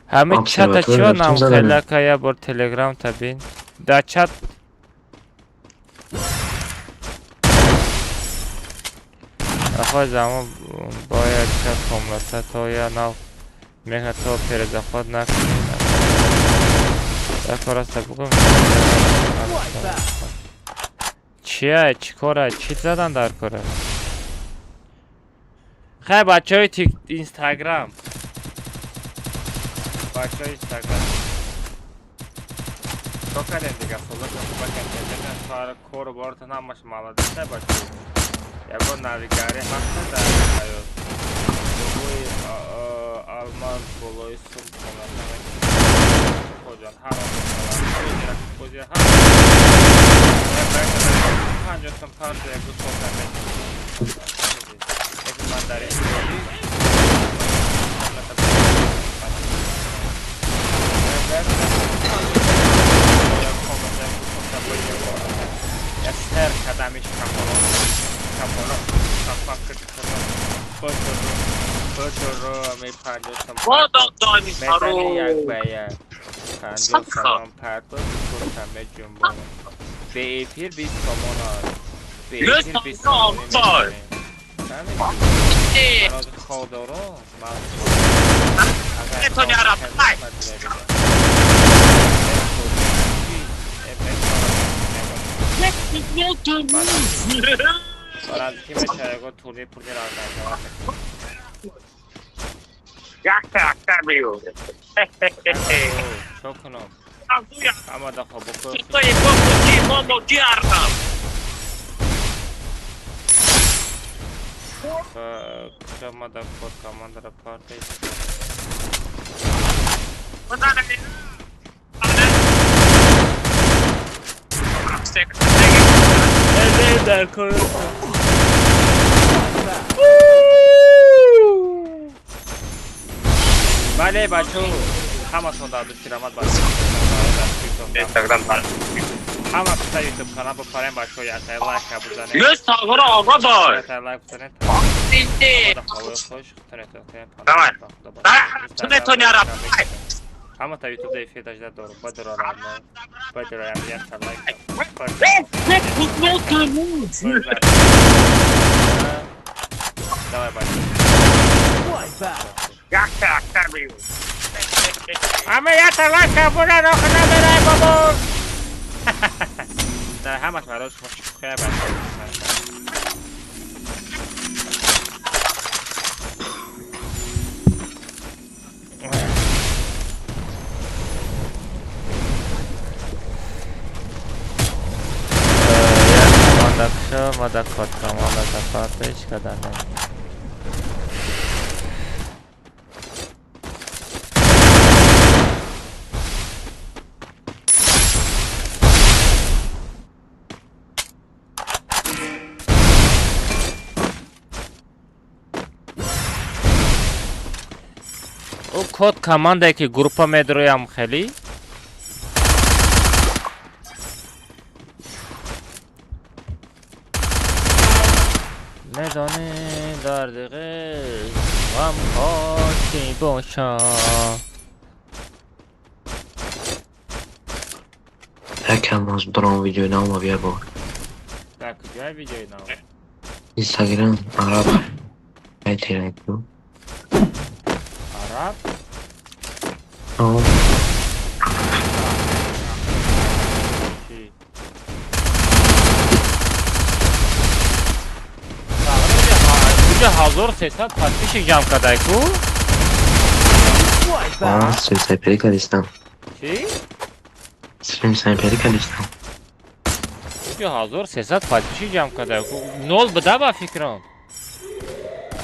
همه چت چیو نام خیلی که یه بار تلگرام تبین در چت اخواه زمان باید چت کمرسه تا یا نو میگه تا پیرز خود نکنی در کار است بگم چیه؟ چی کاره؟ چی زدن در کاره؟ خیلی بچه های اینستاگرام بچه های اینستاگرام تو کردیم دیگه خدا کنم بکن دیگه کار کور بارتون همش مالده چه بچه یکو نویگاری هسته در حیات بگوی آلمان بلوی سوم کنم کجان هر آن کجی هر پنجستم پرد یکو توتن یکی من در این her kadamish kapolo koşuru mi paylaştım metani yak baya paylaştım parto kurta mecumbo beyfir biz komonar beyfir biz komonar az khodoro mal metani arab Orang kime çaygo tuli purge rağmen Yakıyor. çok onu ama da bu Kuşama da kod kamandara parti Ne der koyuyorsun? Vale, bacho. Hamas onda düşüremez bacho. Instagram var. Hamas da YouTube kanalı bu parayı bacho ya. Like abone. Göz tağırı ağır var. Like sene. Şimdi. Tamam. Sene toni arab. Ama tabii YouTube'da ifadeciler doğru. Badır olanlar. Badır olanlar yersen like. Давай, бать. А мы я-то ласка буду нахуй набирай, бабу! Да, хамас хорош, может, хлеба. ما در کات کامل تفاوتش کدامه او کد کامنده که گروپا میدرویم خیلی ندانه درد غم خاکی باشم یکم از برام ویدیو نام بیا با در کجای ویدیو نام؟ اینستاگرام عرب ایتیرک دو عرب؟ آه 1300 подписчик جمع کرده کو Stream Sniper کردم. چی؟ Stream Sniper کردم. 1300 подписчик جمع کرده کو 0 بده با فکرم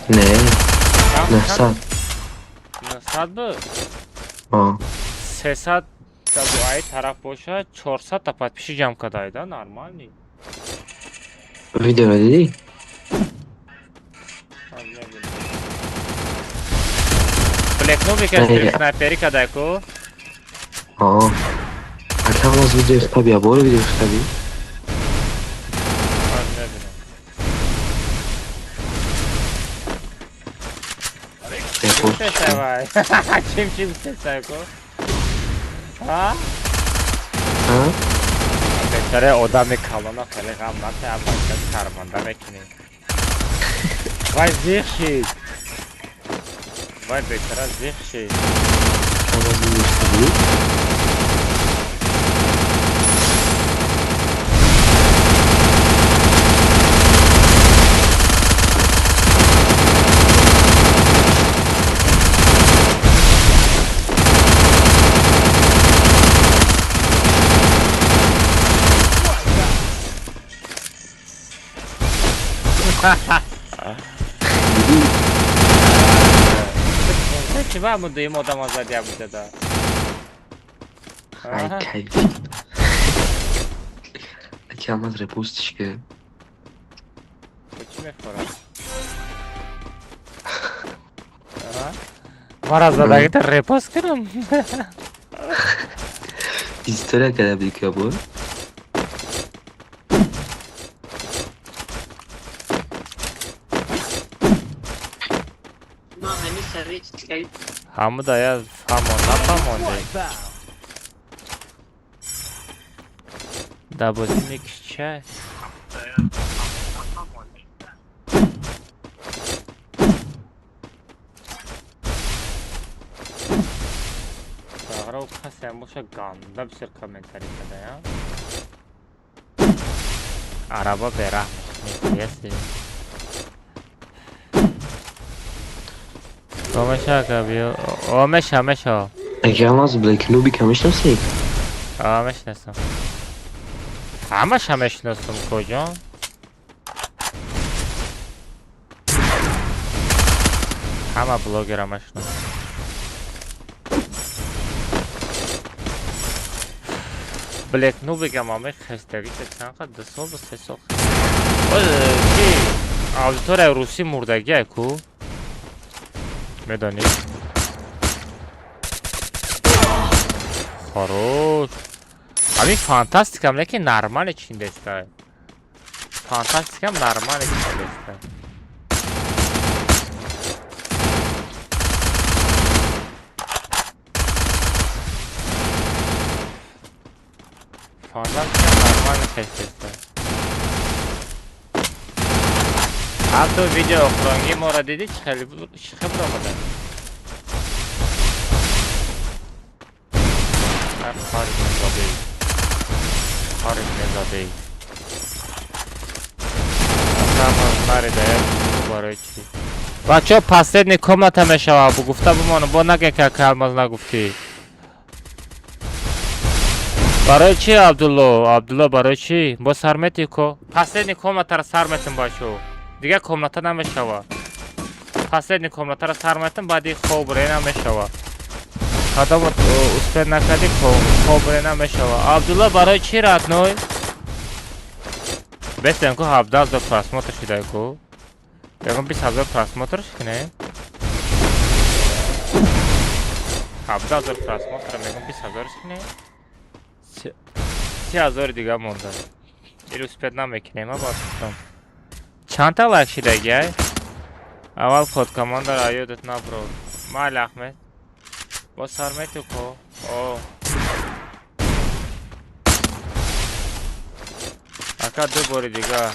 نه 900. 900 بود 300 تا bu ay taraf boşa 400 ta подписчик جمع کرده da нормальный Video رو دیدی؟ Black Nova که stream سنایپری کرده کو اکرم از ویدیو اختبی برو ویدیو اختبی چیم سسای کو ها؟ بهتره آدم کلانا خیلی غم نکنه اول کس کارمانده میکنه وای زیخ شید وای بهتره زیخ شید چی با همون دویم آدم آزادی هم بوده دا ای کیفی اکرم از رپوستش که با چی میخورم؟ مرا زدگی تا رپوست کنم دیستره کرده بودی که بود همه داید فهمانده دبازی میکش چه؟ Ağrı kası hem boşa ganda bir sürü komentari kada ya. Araba berahmış neyse. Komeşa kabio. Omeşa. اکرم از بلک نوبی کمش نسی میشناسم همش هم میشناسم کجا همه بلاگر هم میشناسم بلک نو بگم همه خستگی که چند قد 2 سال و 3 سال کی آدیتور روسی مردگی کو میدانی Хорош. Ами фантастикам, лекин нормально чиндеста. Фантастикам нормально чиндеста. Фантастикам нормально чиндеста. Hatto video oxirgi mora dedi chiqib bo'ladi. Харин незадей. Бачо последний комната мешава, гуфта бумону, бо наге как алмаз нагуфти. Барои чи Абдулло барои чи? Бо сармети ко? Последний комната сарметим бачо. Дига комната намешава. Последний комната сарметим, баъди хоб рена мешава. Қадам успех накарди хобре намешава. Абдулла барои чи родной? Бестем ку 17000 просмотр шида ку. Ягон 20000 просмотр шикне. 17000 просмотр мегон 20000 шикне. 3000 дига монда. Ир успех намекунем баъд. Чанд та лайк шидаги? Аввал код команда айёдат набро. Майли Ахмед. با سرمتو کو اکا دو باری دیگه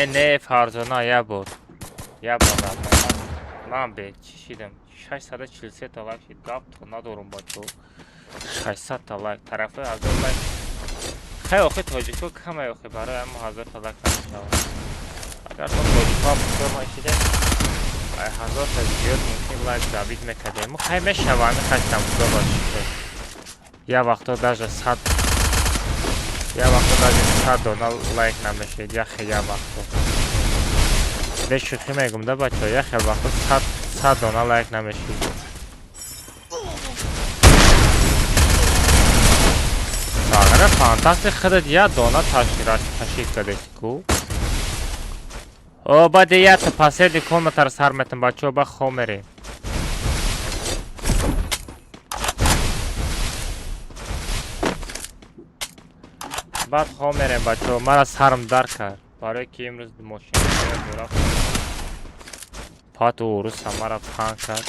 نه فرزانه یه بار من به چی شیدم 643 تا لایک شید گفت تو ندارم با تو 600 تا لایک طرفه 1000 لایک خیلی آخه تاجیکو کمه آخه برای اما 1000 تا لایک نمیشه اگر تو تاجیکو هم بسیار مایشیده 1000 تا زیاد ممکن лайк забит мекардем. Хай мешава, мехастам худо бошад. Я вақто даже 100 Я вақто даже 100 дона лайк намешед. Яхе я вақто. Беш шухи мегум да бачо. Яхе вақто 100 дона лайк намешед. Сагара фантастик худод я дона ташид кадеску. Оба деята последний комнатар сар метам бачо ба хомери. баъд хо мерем бачаҳо, мара сарм дар кард, барое ки имрӯз мошина дурафт пату урус ҳамара паҳн кард.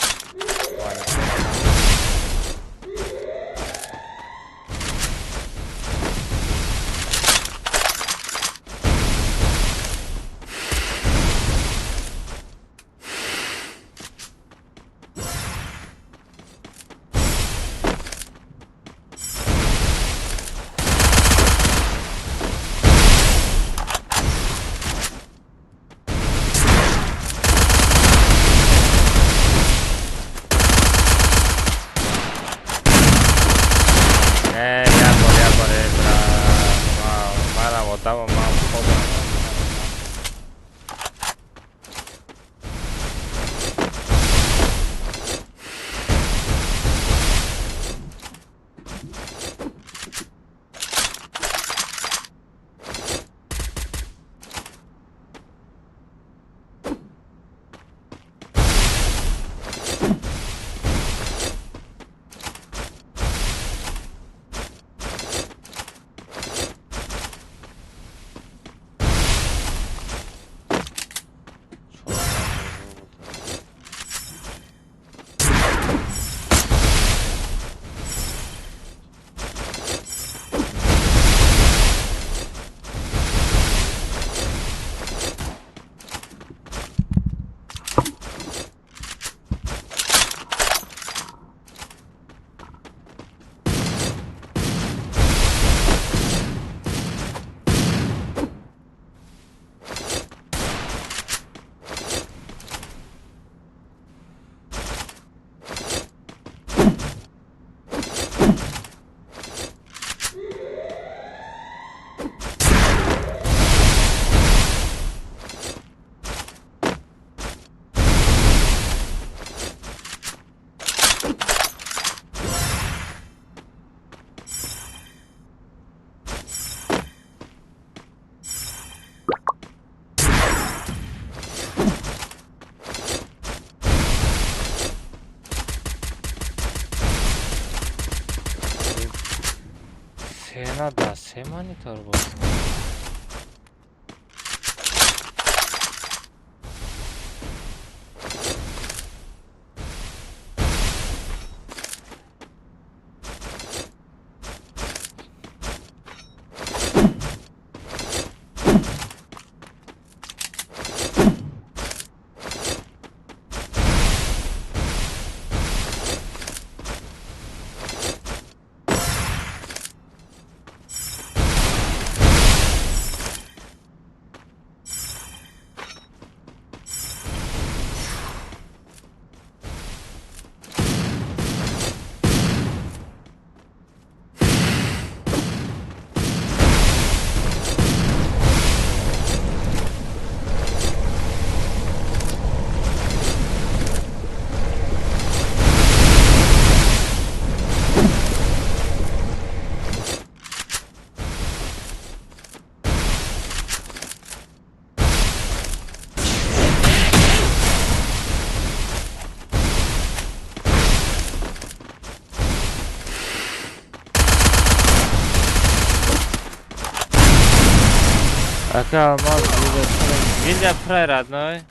Сенада, се монитор буд. Ака, маз видео прай, родной.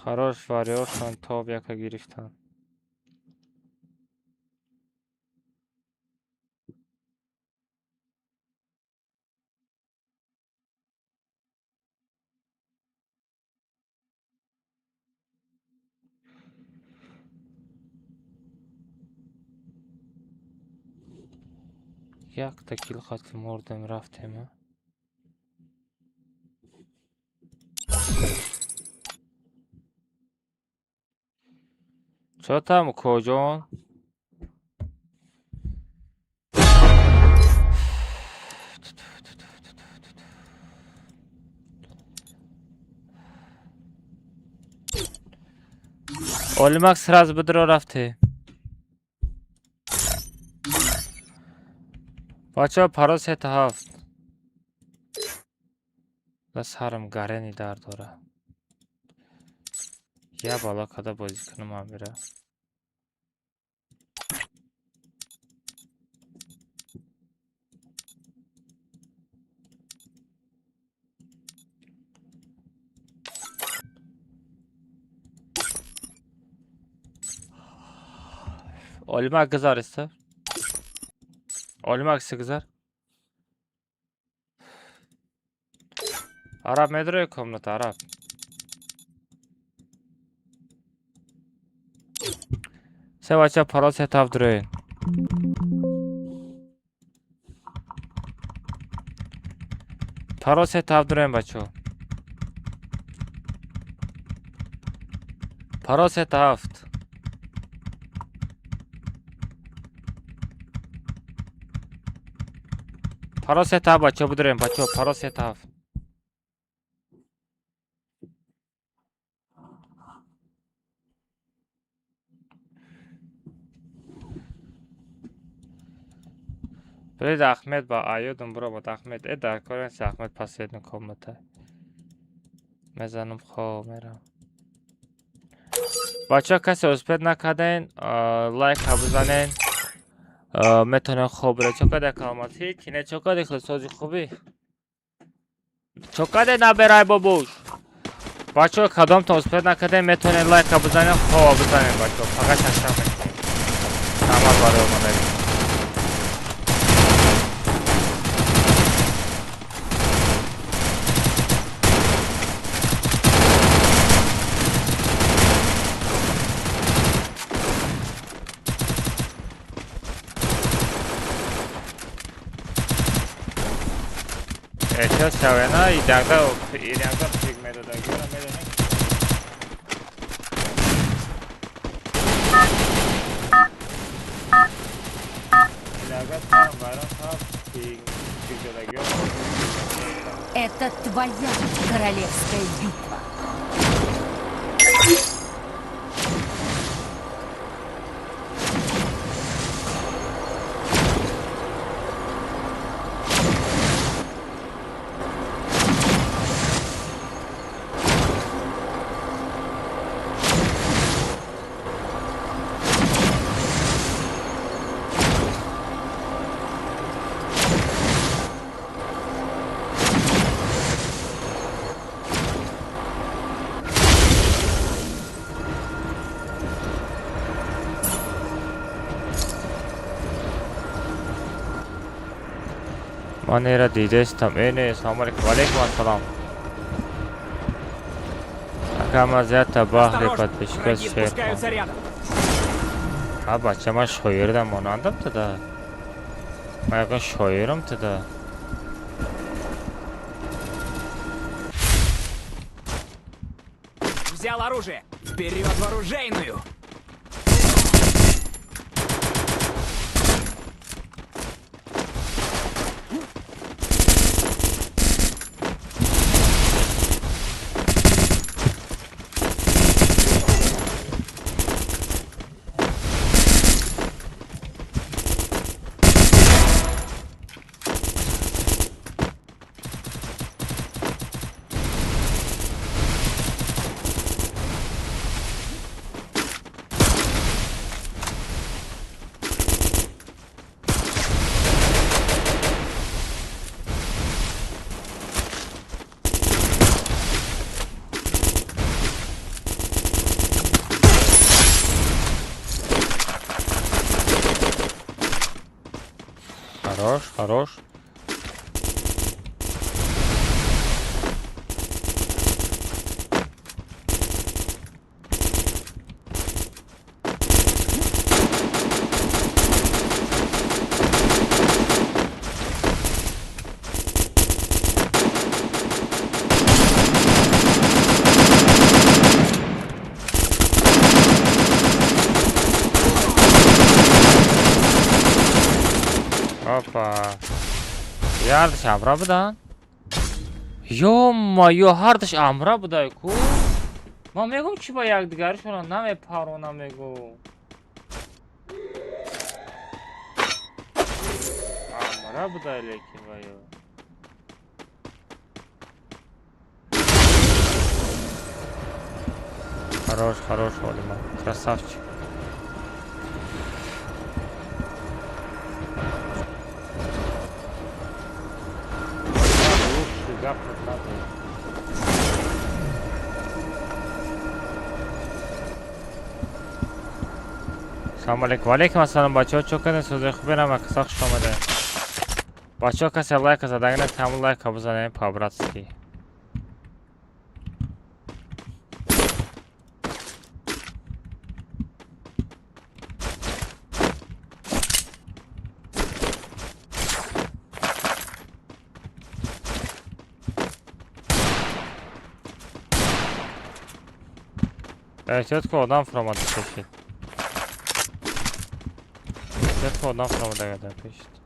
Хорош варёшан, тоб яка гирифтан. Як та кіл хотів мордом рафтем. Чо там, кожон? Olmak сразу бедро рафте. Бача парос это хафт. Бас харам гарени дар дора. Я бала када бозӣ кунам амира. Olmak kızar ister. Olmak kızar. Arap medroya komnata Arap. Sevacca paros hetav duruyor. Paros hetav duruyor bacho. Paros hetav. Paros hetav bacho buduruyor bacho. Paros hetav. Блин, Ахмед ба Айодум бро Ахмед дар коренс Ахмед последний комната. Мезанам хо мерам. Бача касе успед накаден, лайк бизанен. Метонен хобре чокаде калмати, кине чокаде хлсози хуби. Чокаде набирай бабуш. Бача кадом то успед накаден, метонен лайк бизанен, хо бизанен бача. Фақат ташкар метонен. Тамар баро омаде. Ehtiyat şavena idagda pigmede da görmeden. İdagda tam varan tam pigmede görmeden. Это твоя королевская битва. Манера дидестам assalomu alaykum. Va alaykum assalom. Akamazata bahri подписчика сверху. А бача ман шоирдам монандам тада. Ман якон шоирам тада. Взял оружие! Вперед в оружейную! Хорош, хорош. Опа. Ярдыш амра будан. Ё-моё, ҳардыш амра будай ку. Ман мегум чӣ ба якдигаришона намепарона мегум. Амра будай лекин ваё. Хорош, Валима. Красавчик. Салом алейкум. Алейкум ассалом бачаҳо. Чӯ кардин? Сӯзои хубе нама қисса хуш омада. Бачаҳо касе лайка задагина таму лайка бизанем по-братски. Ehtiyot ki odam fıramadı peşit. Ehtiyot ki odam fıramadı kadar peşit.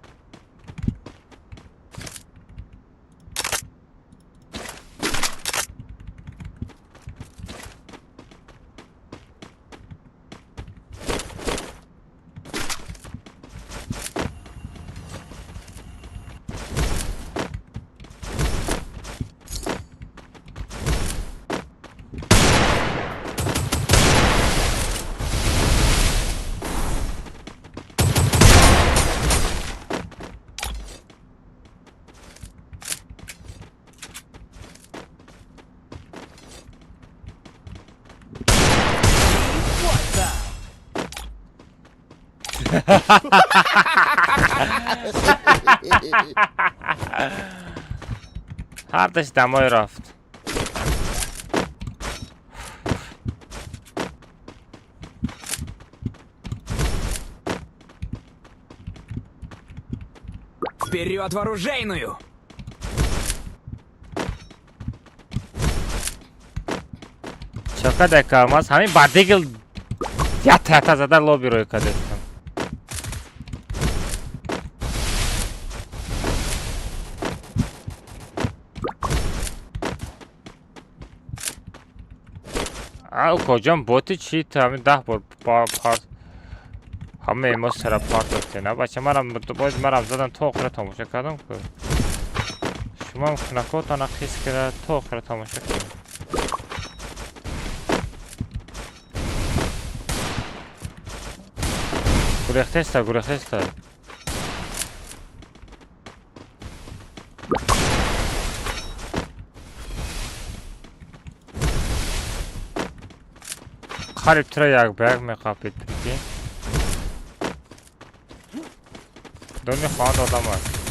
Hardش دمای رفت. Вперед в оружейную! چقدر کارماز همین بردگل یا تحت زده لابی روی کدستم. او کجام بوتی چی تا همین 10 بار پارت همه ایماز سر پارت داشته نه بچه مرم زدن تا آخر تماشا کردم که شما هم خنکات نقیس کرده تا آخر تماشا کردم. گریخته است قریب تر یک بیگ میقاپید بگی دنیا خواهد آدم هست.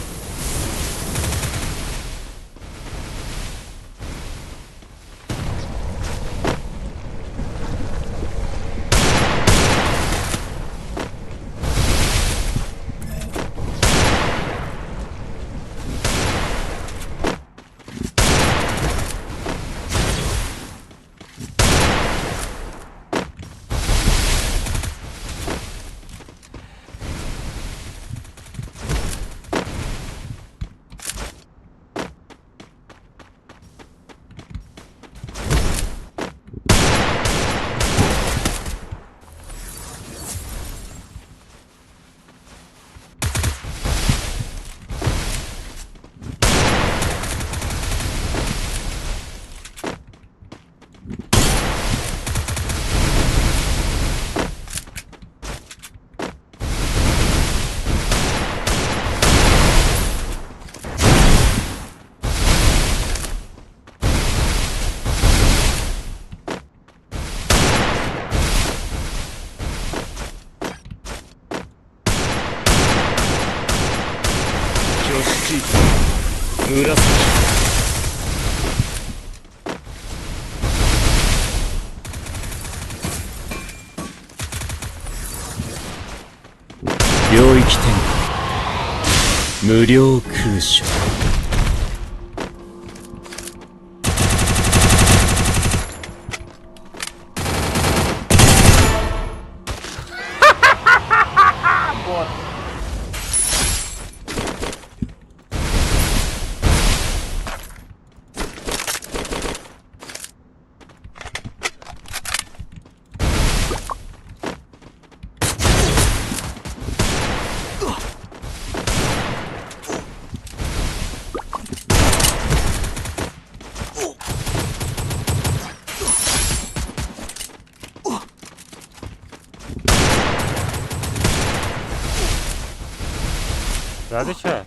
زدی چه؟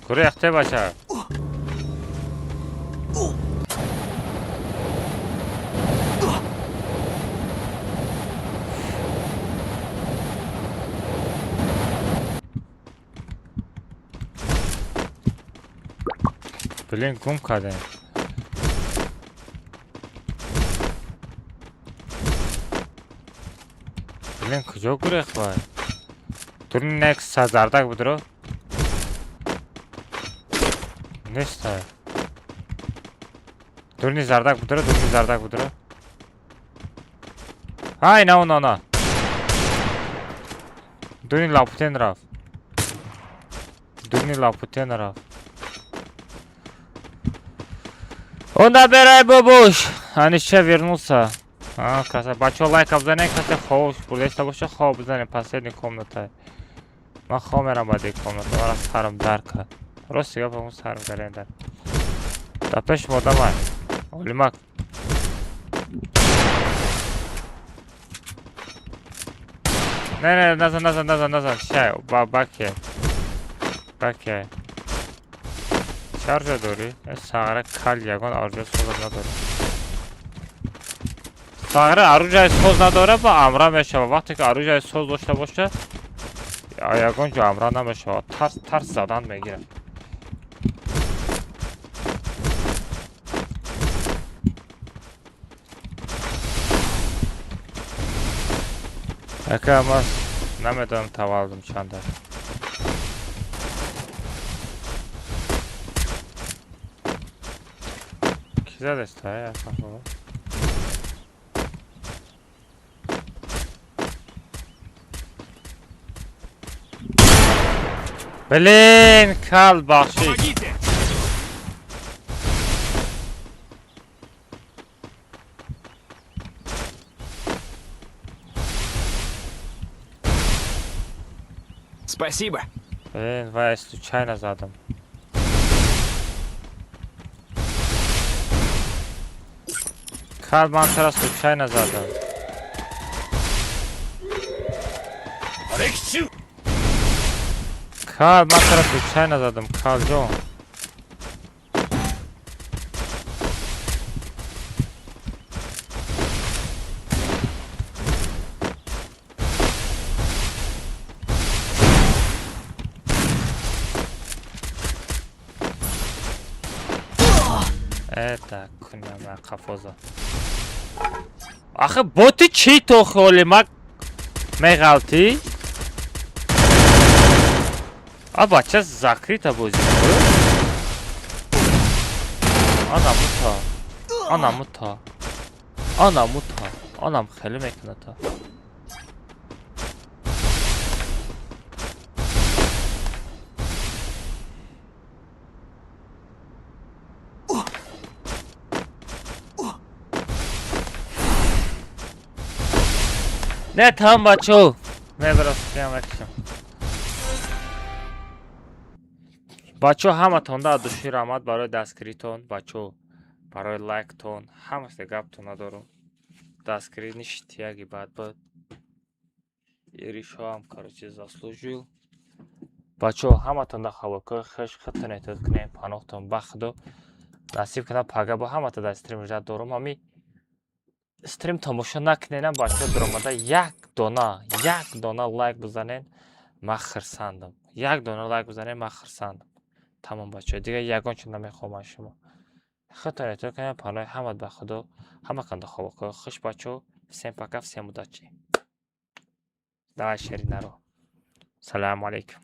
گریخته باشه. بلین گم کرده. بلین کجا گریخت باید؟ دورین نکس زردک بودرو؟ نیست. دورین زردک بودرو؟ دورین زردک بودرو؟ های نه نه نه. دورین لاپوتین رفت. دورین لاپوتین رفت. Он набирай бабуш. Они ще вернулся. Красавец. Бачо лайков за ней, кстати, хоуш. Если вообще хоу бзанем последней комнатой. Ма хомерам бади комната. Вара сарам дарка. Рости я по-моему сарам гарендар. Да пеш мо давай. Олимак. Не, назад. Шай, баке. Баке. شارژ داری؟ ساغره کل یکان آرژه سوز نداره. ساغره آرژه سوز نداره با امرا میشه. وقتی که آرژه سوز داشته باشه یکان جو امرا نمیشه. ترس زدن میگیره. اکه ما نمیدونم تولدم چنده. Güzel işte ya kafalı. Блин, кал бахши. Спасибо. Блин, я случайно задам. Kal man teraz случайно задал. Kal man teraz случайно задам. Kal Джон. Это куняма кафоза. آخه بوتی چی تو خولی مک میغلطی؟ بچه زکری تا بازی کرد. آنم خیلی میکنه تا. نه تمام بچو میبرم اکشم بچو همه تونده دوشی رحمت برای دستگیری تون بچو برای لایک تون همه گپ تون ندارم دستگیری نیشت یکی بعد بود ایریشو هم کارچی заслужил بچو همه تونده خواه خش خطن اعتاد کنیم پانوختون بخدو نصیب کنم پاگه با همه تا استریم رجد دارم همی استریم تماشا نکنین بچه درآمده یک دانه لایک بزنین من خرسندم یک دانه لایک بزنین من خرسندم تمام بچه دیگه یگان چون نمیخوام شما خطر اعتراض کنین پانای همه به خدا همه کنده خواه خوش بچه всем пока всем удачи давай شیری نرو سلام علیکم